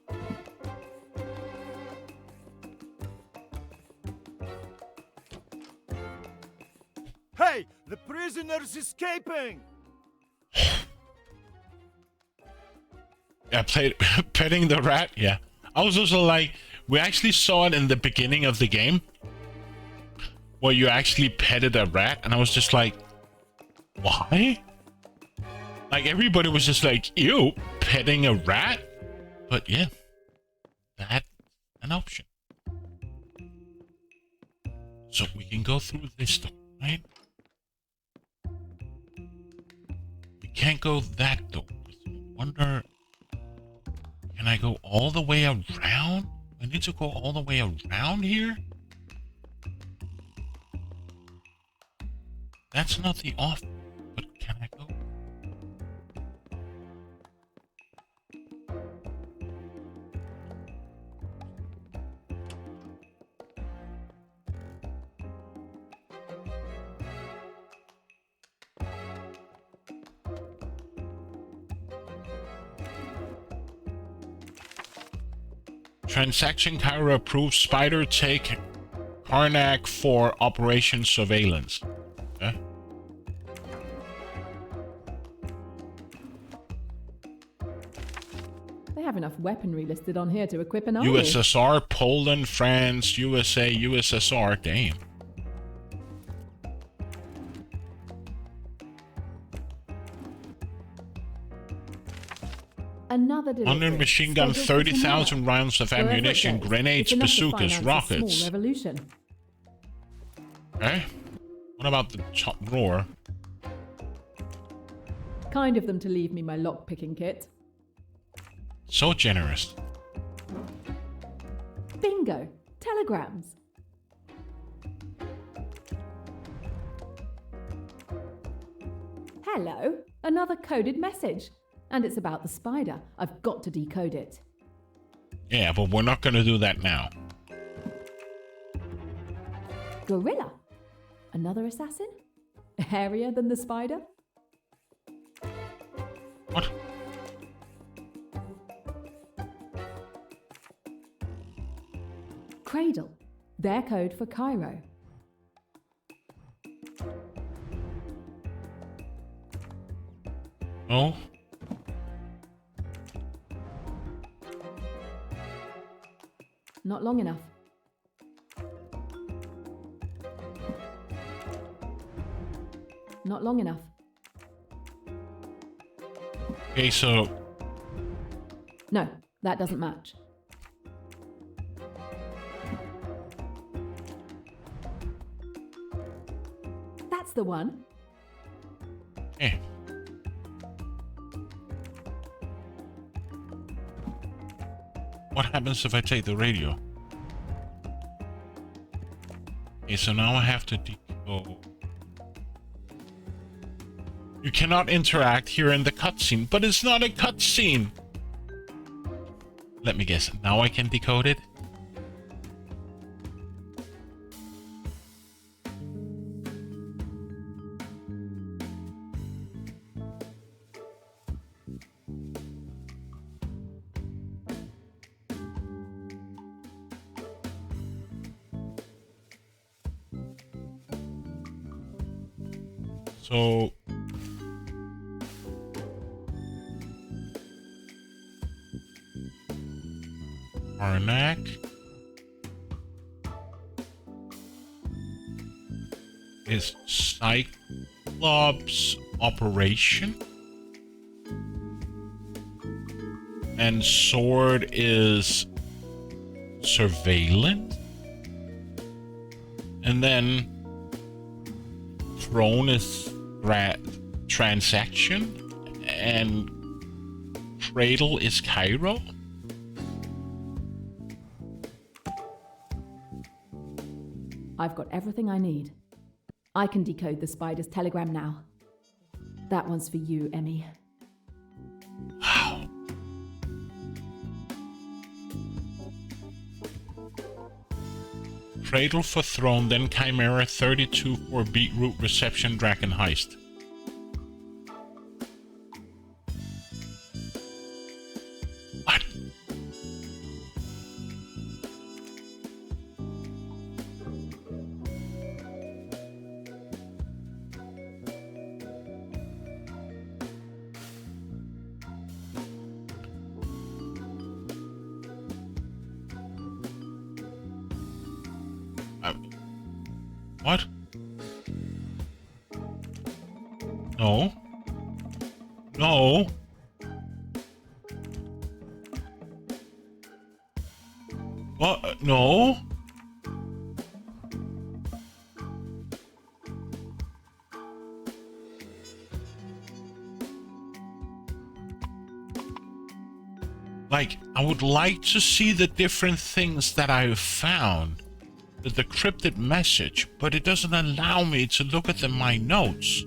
Hey, the prisoner's escaping! I played petting the rat. Yeah, I was also like, we actually saw it in the beginning of the game, where you actually petted a rat, and I was just like, why? Like everybody was just like, ew, petting a rat. But yeah, that's an option. So we can go through this door, right? We can't go that door. I wonder, can I go all the way around? I need to go all the way around here? That's not the off, but can I go? Transaction Cairo approves Spider take Karnak for Operation Surveillance. Okay. They have enough weaponry listed on here to equip an army. USSR, Poland, France, USA, USSR. Damn. Another delivery. 100 machine gun, Scheduled for 30,000 tomorrow. rounds of Wherever it ammunition, goes, grenades, it's enough to bazookas, finance a rockets. small revolution. Okay. What about the top drawer? Kind of them to leave me my lock-picking kit. So generous. Bingo! Telegrams. Hello, another coded message. And it's about the spider. I've got to decode it. Yeah, but we're not going to do that now. Gorilla. Another assassin? Hairier than the spider? What? Cradle. Their code for Cairo. Oh? Not long enough. Not long enough. Okay, so... No, that doesn't match. That's the one. Eh. What happens if I take the radio? Okay, so now I have to decode. You cannot interact here in the cutscene, but it's not a cutscene. Let me guess. Now I can decode it? So... Arnak. is Cyclops Operation. And sword is surveillance. And then throne is transaction. And cradle is Cairo. I've got everything I need. I can decode the spider's telegram now. That one's for you, Emmy. Wow. Cradle for throne, then Chimera 32 for beetroot reception dragon heist. What? What? No. No. What? No. Like, I would like to see the different things that I've found. The decrypted message, but it doesn't allow me to look at my notes.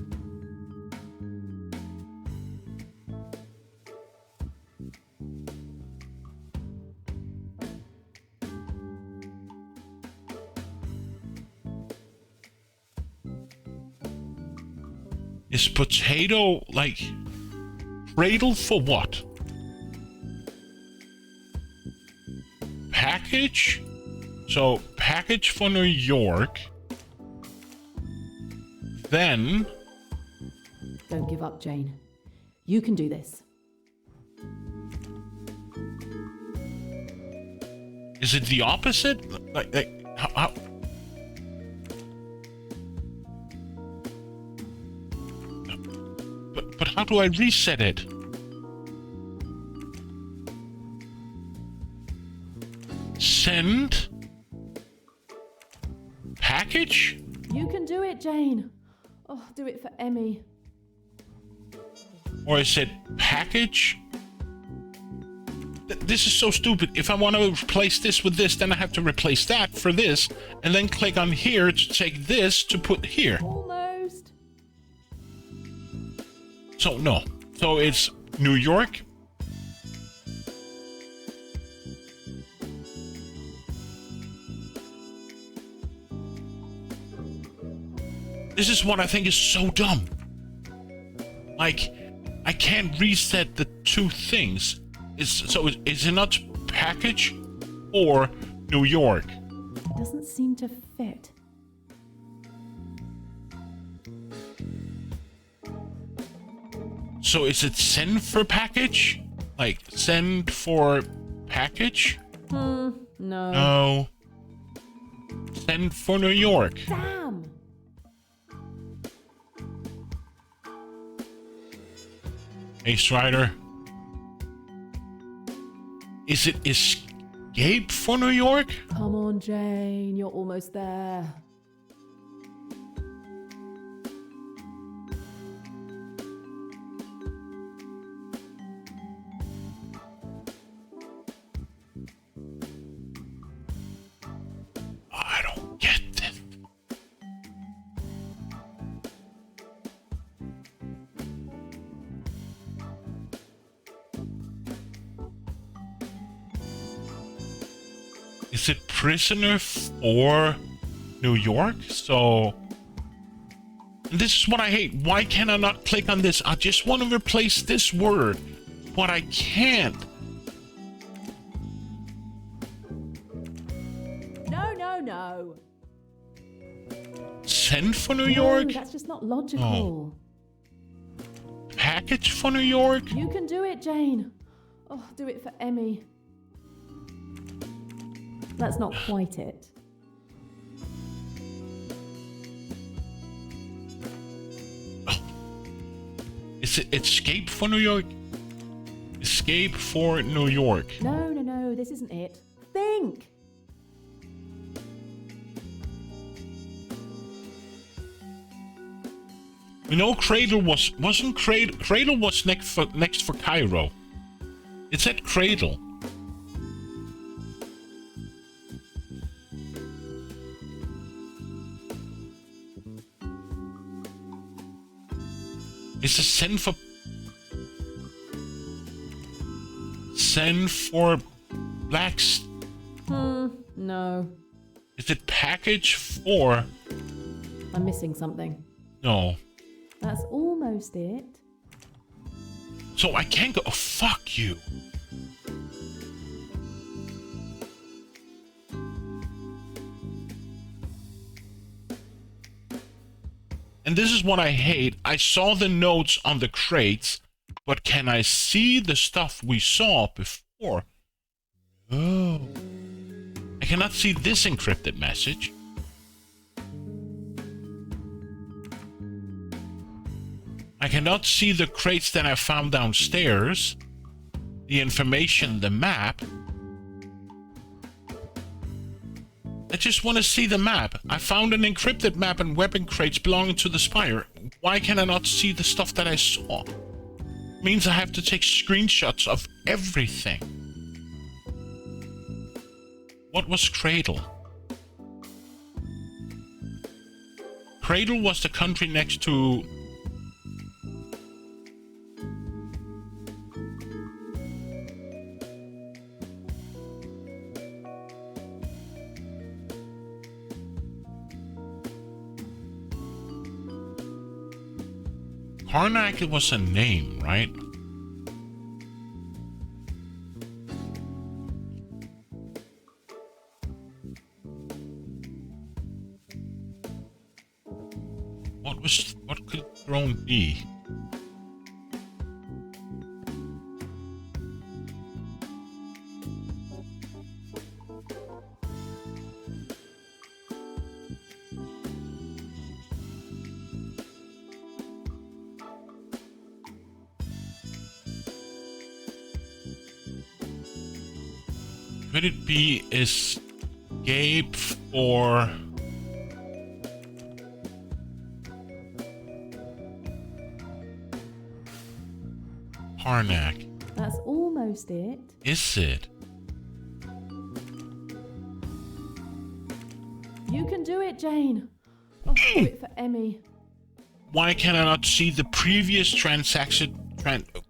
Is potato like cradle for what? Package? So, package for New York. Then... Don't give up, Jane. You can do this. Is it the opposite? How... But how do I reset it? Send... Package? You can do it, Jane. Oh, do it for Emmy. Or is it package? This is so stupid. If I want to replace this with this, then I have to replace that for this, and then click on here to take this to put here. Almost. So, no. So it's New York. This is what I think is so dumb. Like, I can't reset the two things. Is it not package or New York? It doesn't seem to fit. So is it send for package? Like, send for package? No. No. Send for New York. Damn. Ace Rider. Is it escape for New York? Come on, Jane. You're almost there. I don't get this. Is it prisoner for New York? So... This is what I hate. Why can I not click on this? I just want to replace this word, but I can't. No. Send for New York? No, that's just not logical. Package for New York? You can do it, Jane. Oh, do it for Emmy. That's not quite it. Is it Escape for New York? Escape for New York. No, this isn't it. Think! You know, Cradle wasn't Cradle was next for Cairo. It said Cradle. It's a send for blacks. No. Is it package for? I'm missing something. No. That's almost it. So I can't go. Oh, fuck you. And this is what I hate. I saw the notes on the crates, but can I see the stuff we saw before? Oh. I cannot see this encrypted message. I cannot see the crates that I found downstairs. The information, the map. I just want to see the map. I found an encrypted map and weapon crates belonging to the Spire. Why can I not see the stuff that I saw? Means I have to take screenshots of everything. What was Cradle? Cradle was the country next to... Karnak was a name, right? What could throne be? Could it be escape for... Karnak? That's almost it. Is it? You can do it, Jane. I'll do it for Emmy. Why can I not see the previous transaction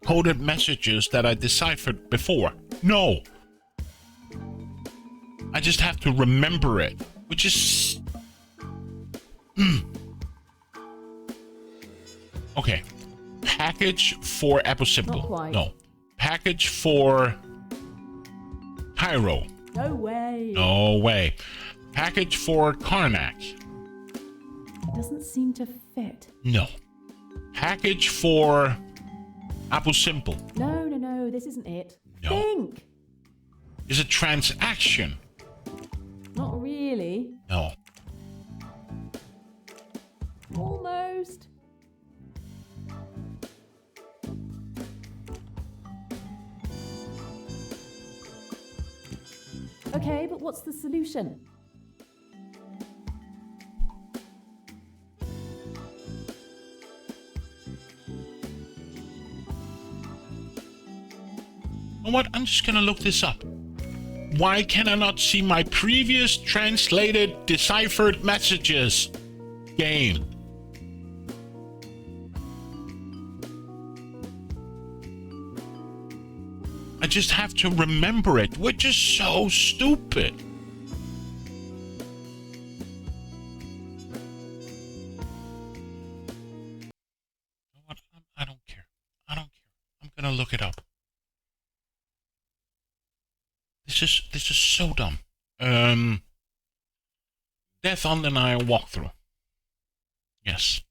coded messages that I deciphered before? No. I just have to remember it, which is... Okay. Package for Apple Simple. Not quite. No. Package for Cairo. No way. No way. Package for Karnak. It doesn't seem to fit. No. Package for Apple Simple. No, this isn't it. No. Think! Is it transaction? Not really. No. Almost. Okay, but what's the solution? You know what? I'm just gonna look this up. Why can I not see my previous translated, deciphered messages? Game. I just have to remember it, which is so stupid. You know what? I don't care. I don't care. I'm gonna look it up. This is so dumb. Death on the Nile walkthrough. Yes.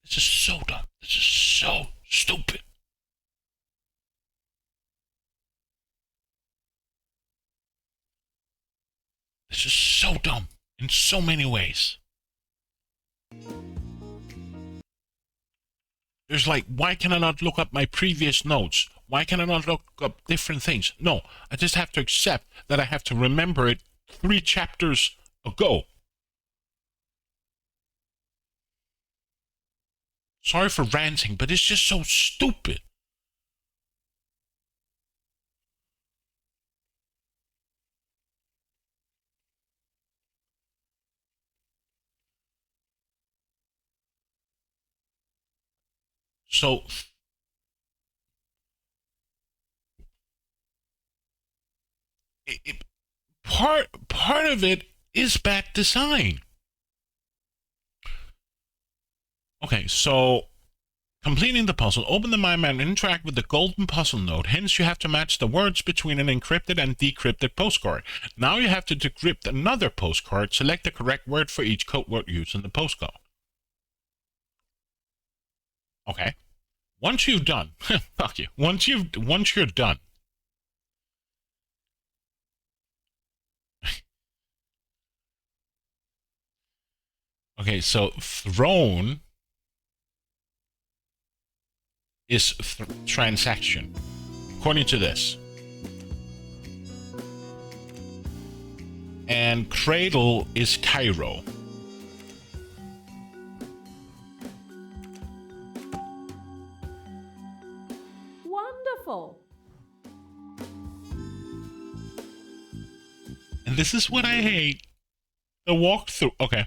This is so dumb. This is so stupid. This is so dumb in so many ways. There's like, why can I not look up my previous notes? Why can I not look up different things? No, I just have to accept that I have to remember it 3 chapters ago. Sorry for ranting, but it's just so stupid. So part of it is bad design. Okay, so completing the puzzle, open the mind map and interact with the golden puzzle node. Hence, you have to match the words between an encrypted and decrypted postcard. Now you have to decrypt another postcard. Select the correct word for each code word used in the postcard. Okay. Once you've done, fuck you. Once you're done. Okay, so thrown is transaction, according to this. And cradle is Cairo. Wonderful. And this is what I hate. The walkthrough. Okay.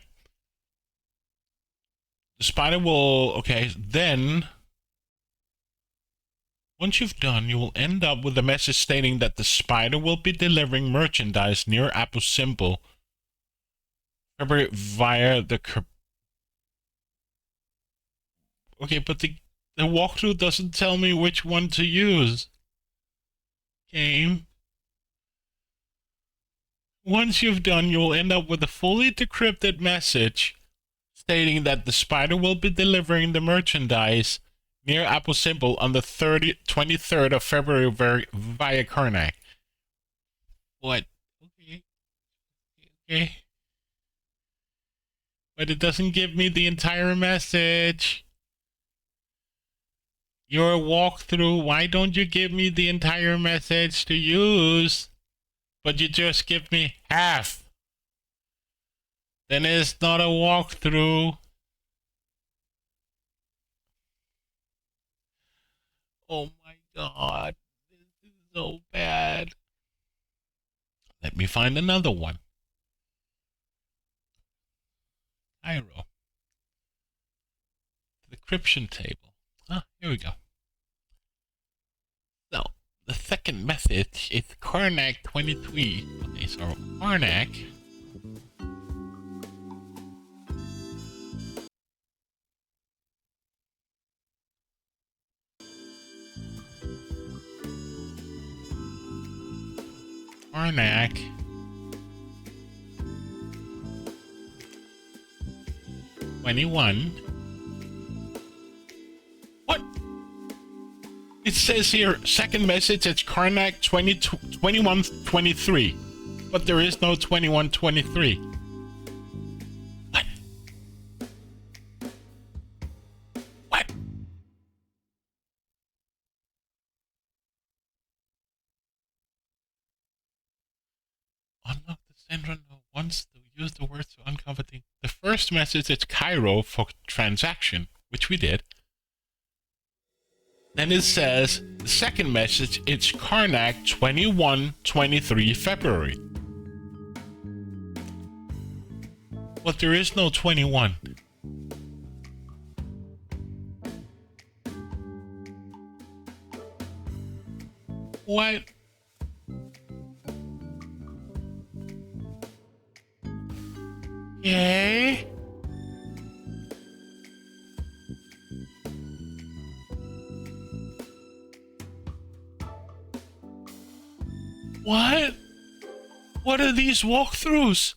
The spider will... Okay, then... Once you've done, you will end up with a message stating that the spider will be delivering merchandise near Apple Symbol via the... Okay, but the walkthrough doesn't tell me which one to use. Game. Once you've done, you will end up with a fully decrypted message stating that the spider will be delivering the merchandise near Apple Symbol on the 23rd of February via Karnak. What? Okay. But it doesn't give me the entire message. Your walkthrough, why don't you give me the entire message to use? But you just give me half. Then it's not a walkthrough. Oh my god. This is so bad. Let me find another one. Cairo. The decryption table. Ah, here we go. So, the second method is Karnak 23. Okay, so Karnak. Karnak. What? It says here, second message, it's Karnak 2123. But there is no 2123. What? What? Unlock the sender node once to use the words to uncover the first message, it's Cairo for transaction, which we did. Then it says, the second message, it's Karnak 2123 February. But there is no 21. What? Yay? What? What are these walkthroughs?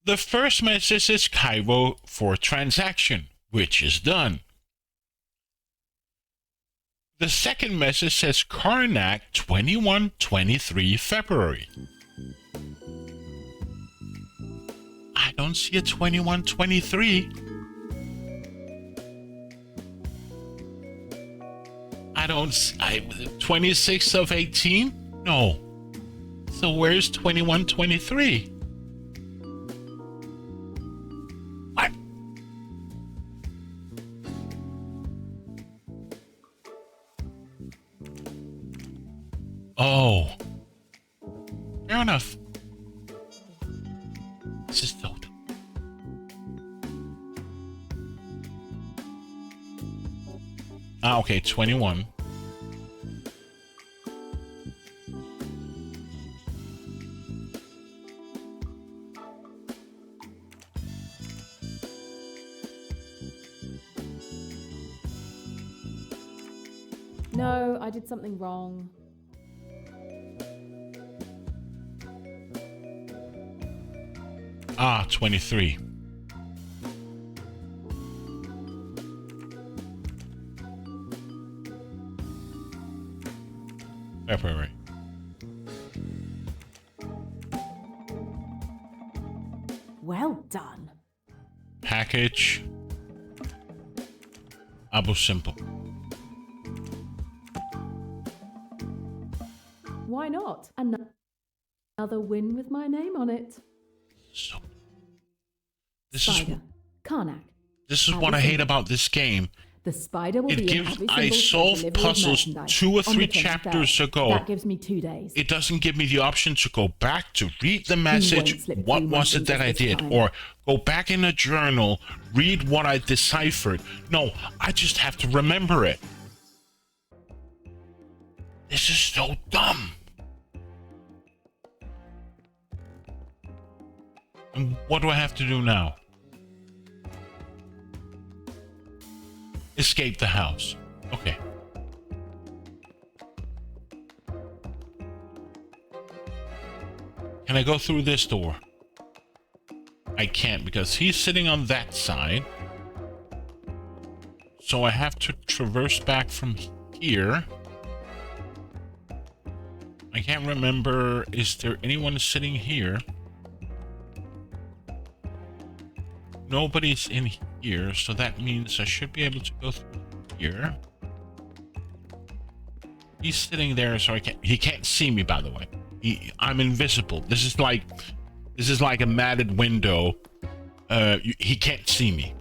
The first message is Cairo for transaction, which is done. The second message says Karnak 2123 February. I don't see a 2123. I 26 of 18? No. So where's 21, 23? What? Oh. Fair enough. This is so dumb. Ah, okay, 21. No, I did something wrong. Ah, 23. Right. Well done. Package. Abu Simple. Why not? Another win with my name on it. Spider. Karnak. This is what I hate about this game. The spider will It be gives. in every I single solved delivery of puzzles merchandise 2 or on 3 the 23rd. chapters ago. That gives me 2 days. It doesn't give me the option to go back to read the won't message. slip What through my was it that I fingers did? this time. Or go back in a journal, read what I deciphered. No, I just have to remember it. This is so dumb. And what do I have to do now? Escape the house. Okay. Can I go through this door? I can't because he's sitting on that side. So I have to traverse back from here. I can't remember. Is there anyone sitting here? Nobody's in here, so that means I should be able to go through here. He's sitting there, so he can't see me, by the way. I'm invisible. This is like a matted window. He can't see me.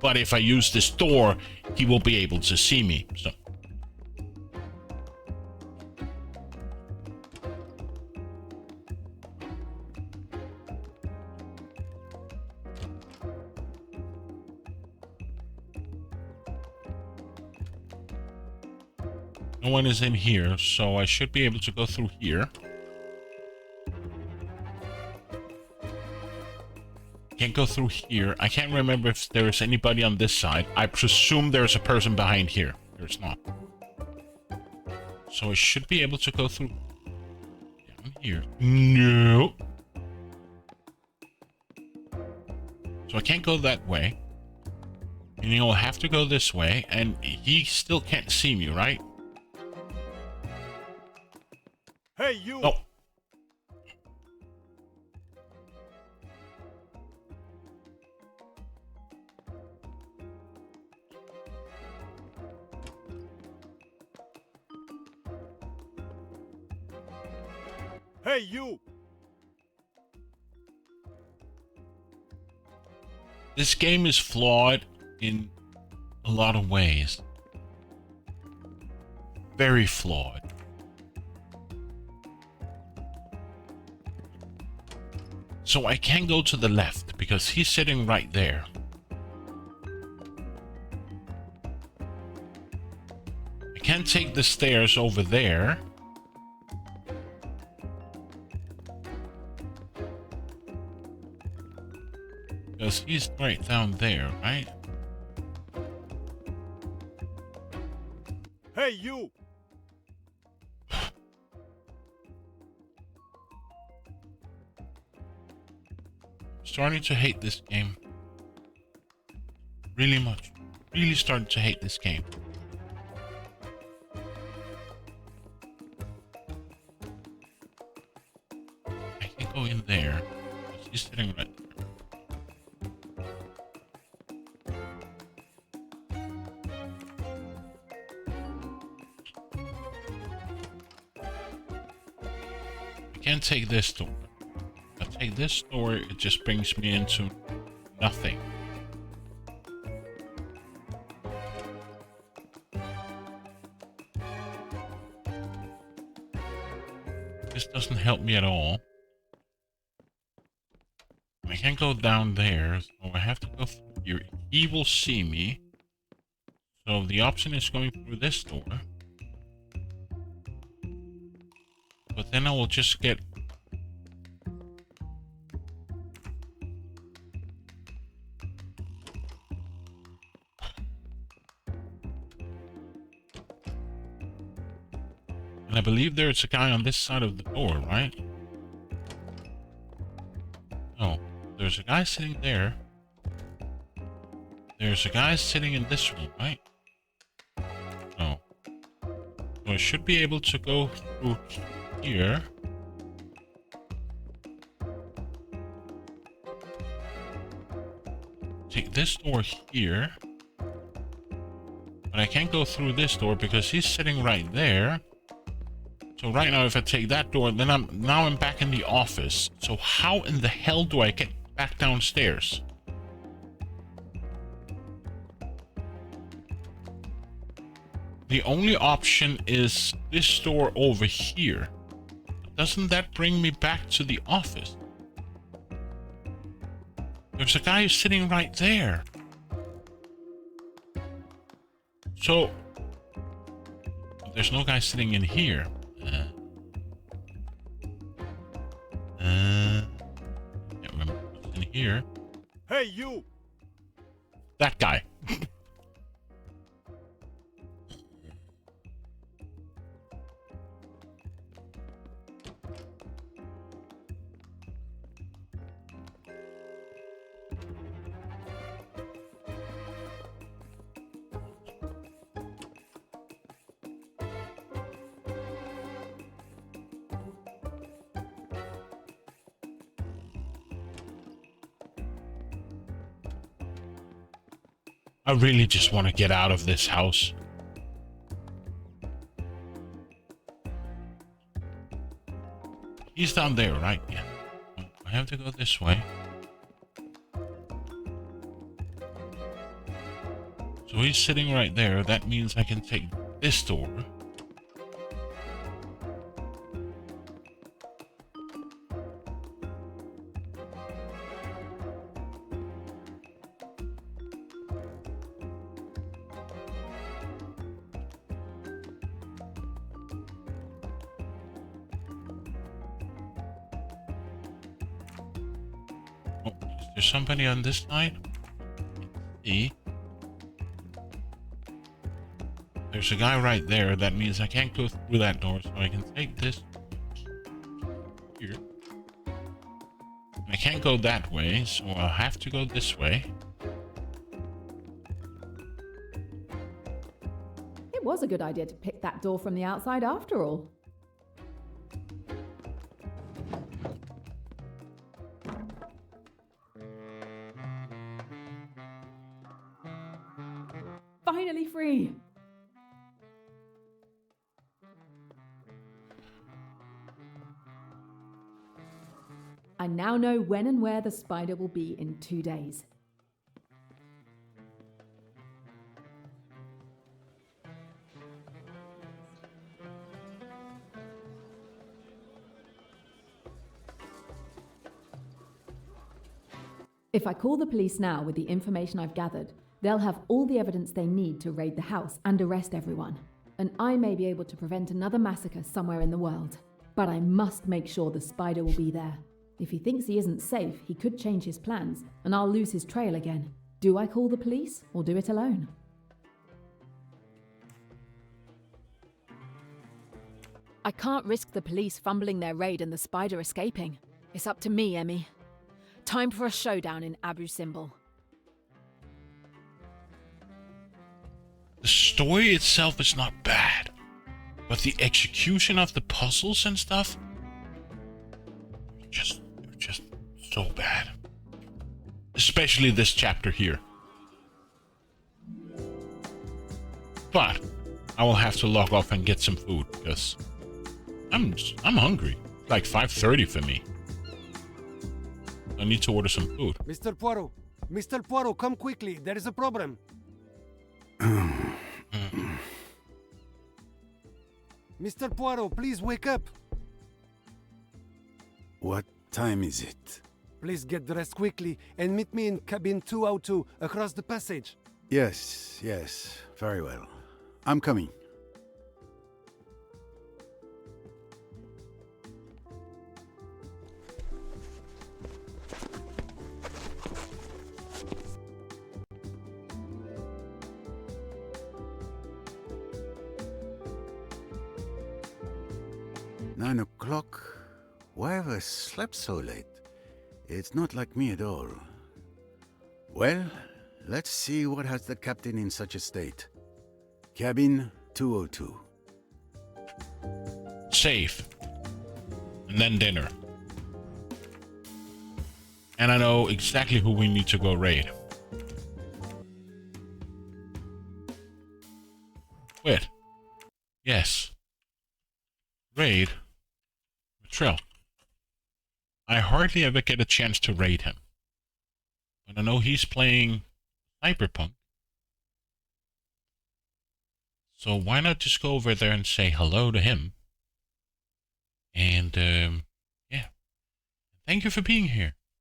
But if I use this door, he will be able to see me. So no one is in here, so I should be able to go through here. Can't go through here. I can't remember if there's anybody on this side. I presume there's a person behind here. There's not. So I should be able to go through down here. No. So I can't go that way. And you'll have to go this way. And he still can't see me, right? Hey, you! Oh. Hey, you! This game is flawed in a lot of ways. Very flawed. So I can go to the left because he's sitting right there. I can't take the stairs over there. Because he's right down there, right? Hey, you! Starting to hate this game. Really much. Really starting to hate this game. I can go in there. He's sitting right there. can't take this door. If I take this door, it just brings me into nothing. This doesn't help me at all. I can't go down there, so I have to go through here. He will see me. So the option is going through this door. But then I will just get... And I believe there's a guy on this side of the door, right? Oh, there's a guy sitting there. There's a guy sitting in this room, right? Oh. So I should be able to go through here. Take this door here. But I can't go through this door because he's sitting right there. So right now, if I take that door, then I'm back in the office. So how in the hell do I get back downstairs? The only option is this door over here. Doesn't that bring me back to the office? There's a guy sitting right there. So there's no guy sitting in here. Can't remember what's in here. Hey, you! That guy. I really just want to get out of this house. He's down there, right? Yeah. I have to go this way. So he's sitting right there. That means I can take this door. There's somebody on this side. See? There's a guy right there. That means I can't go through that door, so I can take this here. I can't go that way, so I'll have to go this way. It was a good idea to pick that door from the outside after all. Finally free! I now know when and where the spider will be in 2 days. If I call the police now with the information I've gathered, they'll have all the evidence they need to raid the house and arrest everyone. And I may be able to prevent another massacre somewhere in the world. But I must make sure the spider will be there. If he thinks he isn't safe, he could change his plans, and I'll lose his trail again. Do I call the police, or do it alone? I can't risk the police fumbling their raid and the spider escaping. It's up to me, Emmy. Time for a showdown in Abu Simbel. The story itself is not bad, but the execution of the puzzles and stuff, just so bad. Especially this chapter here. But I will have to log off and get some food because I'm hungry. Like 5:30 for me. I need to order some food. Mr. Poirot! Mr. Poirot, come quickly. There is a problem. Mr. Poirot, please wake up. What time is it? Please get dressed quickly and meet me in cabin 202 across the passage. Yes, yes, very well. I'm coming. "9 o'clock? Why have I slept so late? It's not like me at all. Well, let's see what has the captain in such a state. Cabin 202. Safe. And then dinner. And I know exactly who we need to go raid. Wait. Yes. Raid Trill. I hardly ever get a chance to raid him. But I know he's playing Cyberpunk. So why not just go over there and say hello to him? And, yeah. Thank you for being here.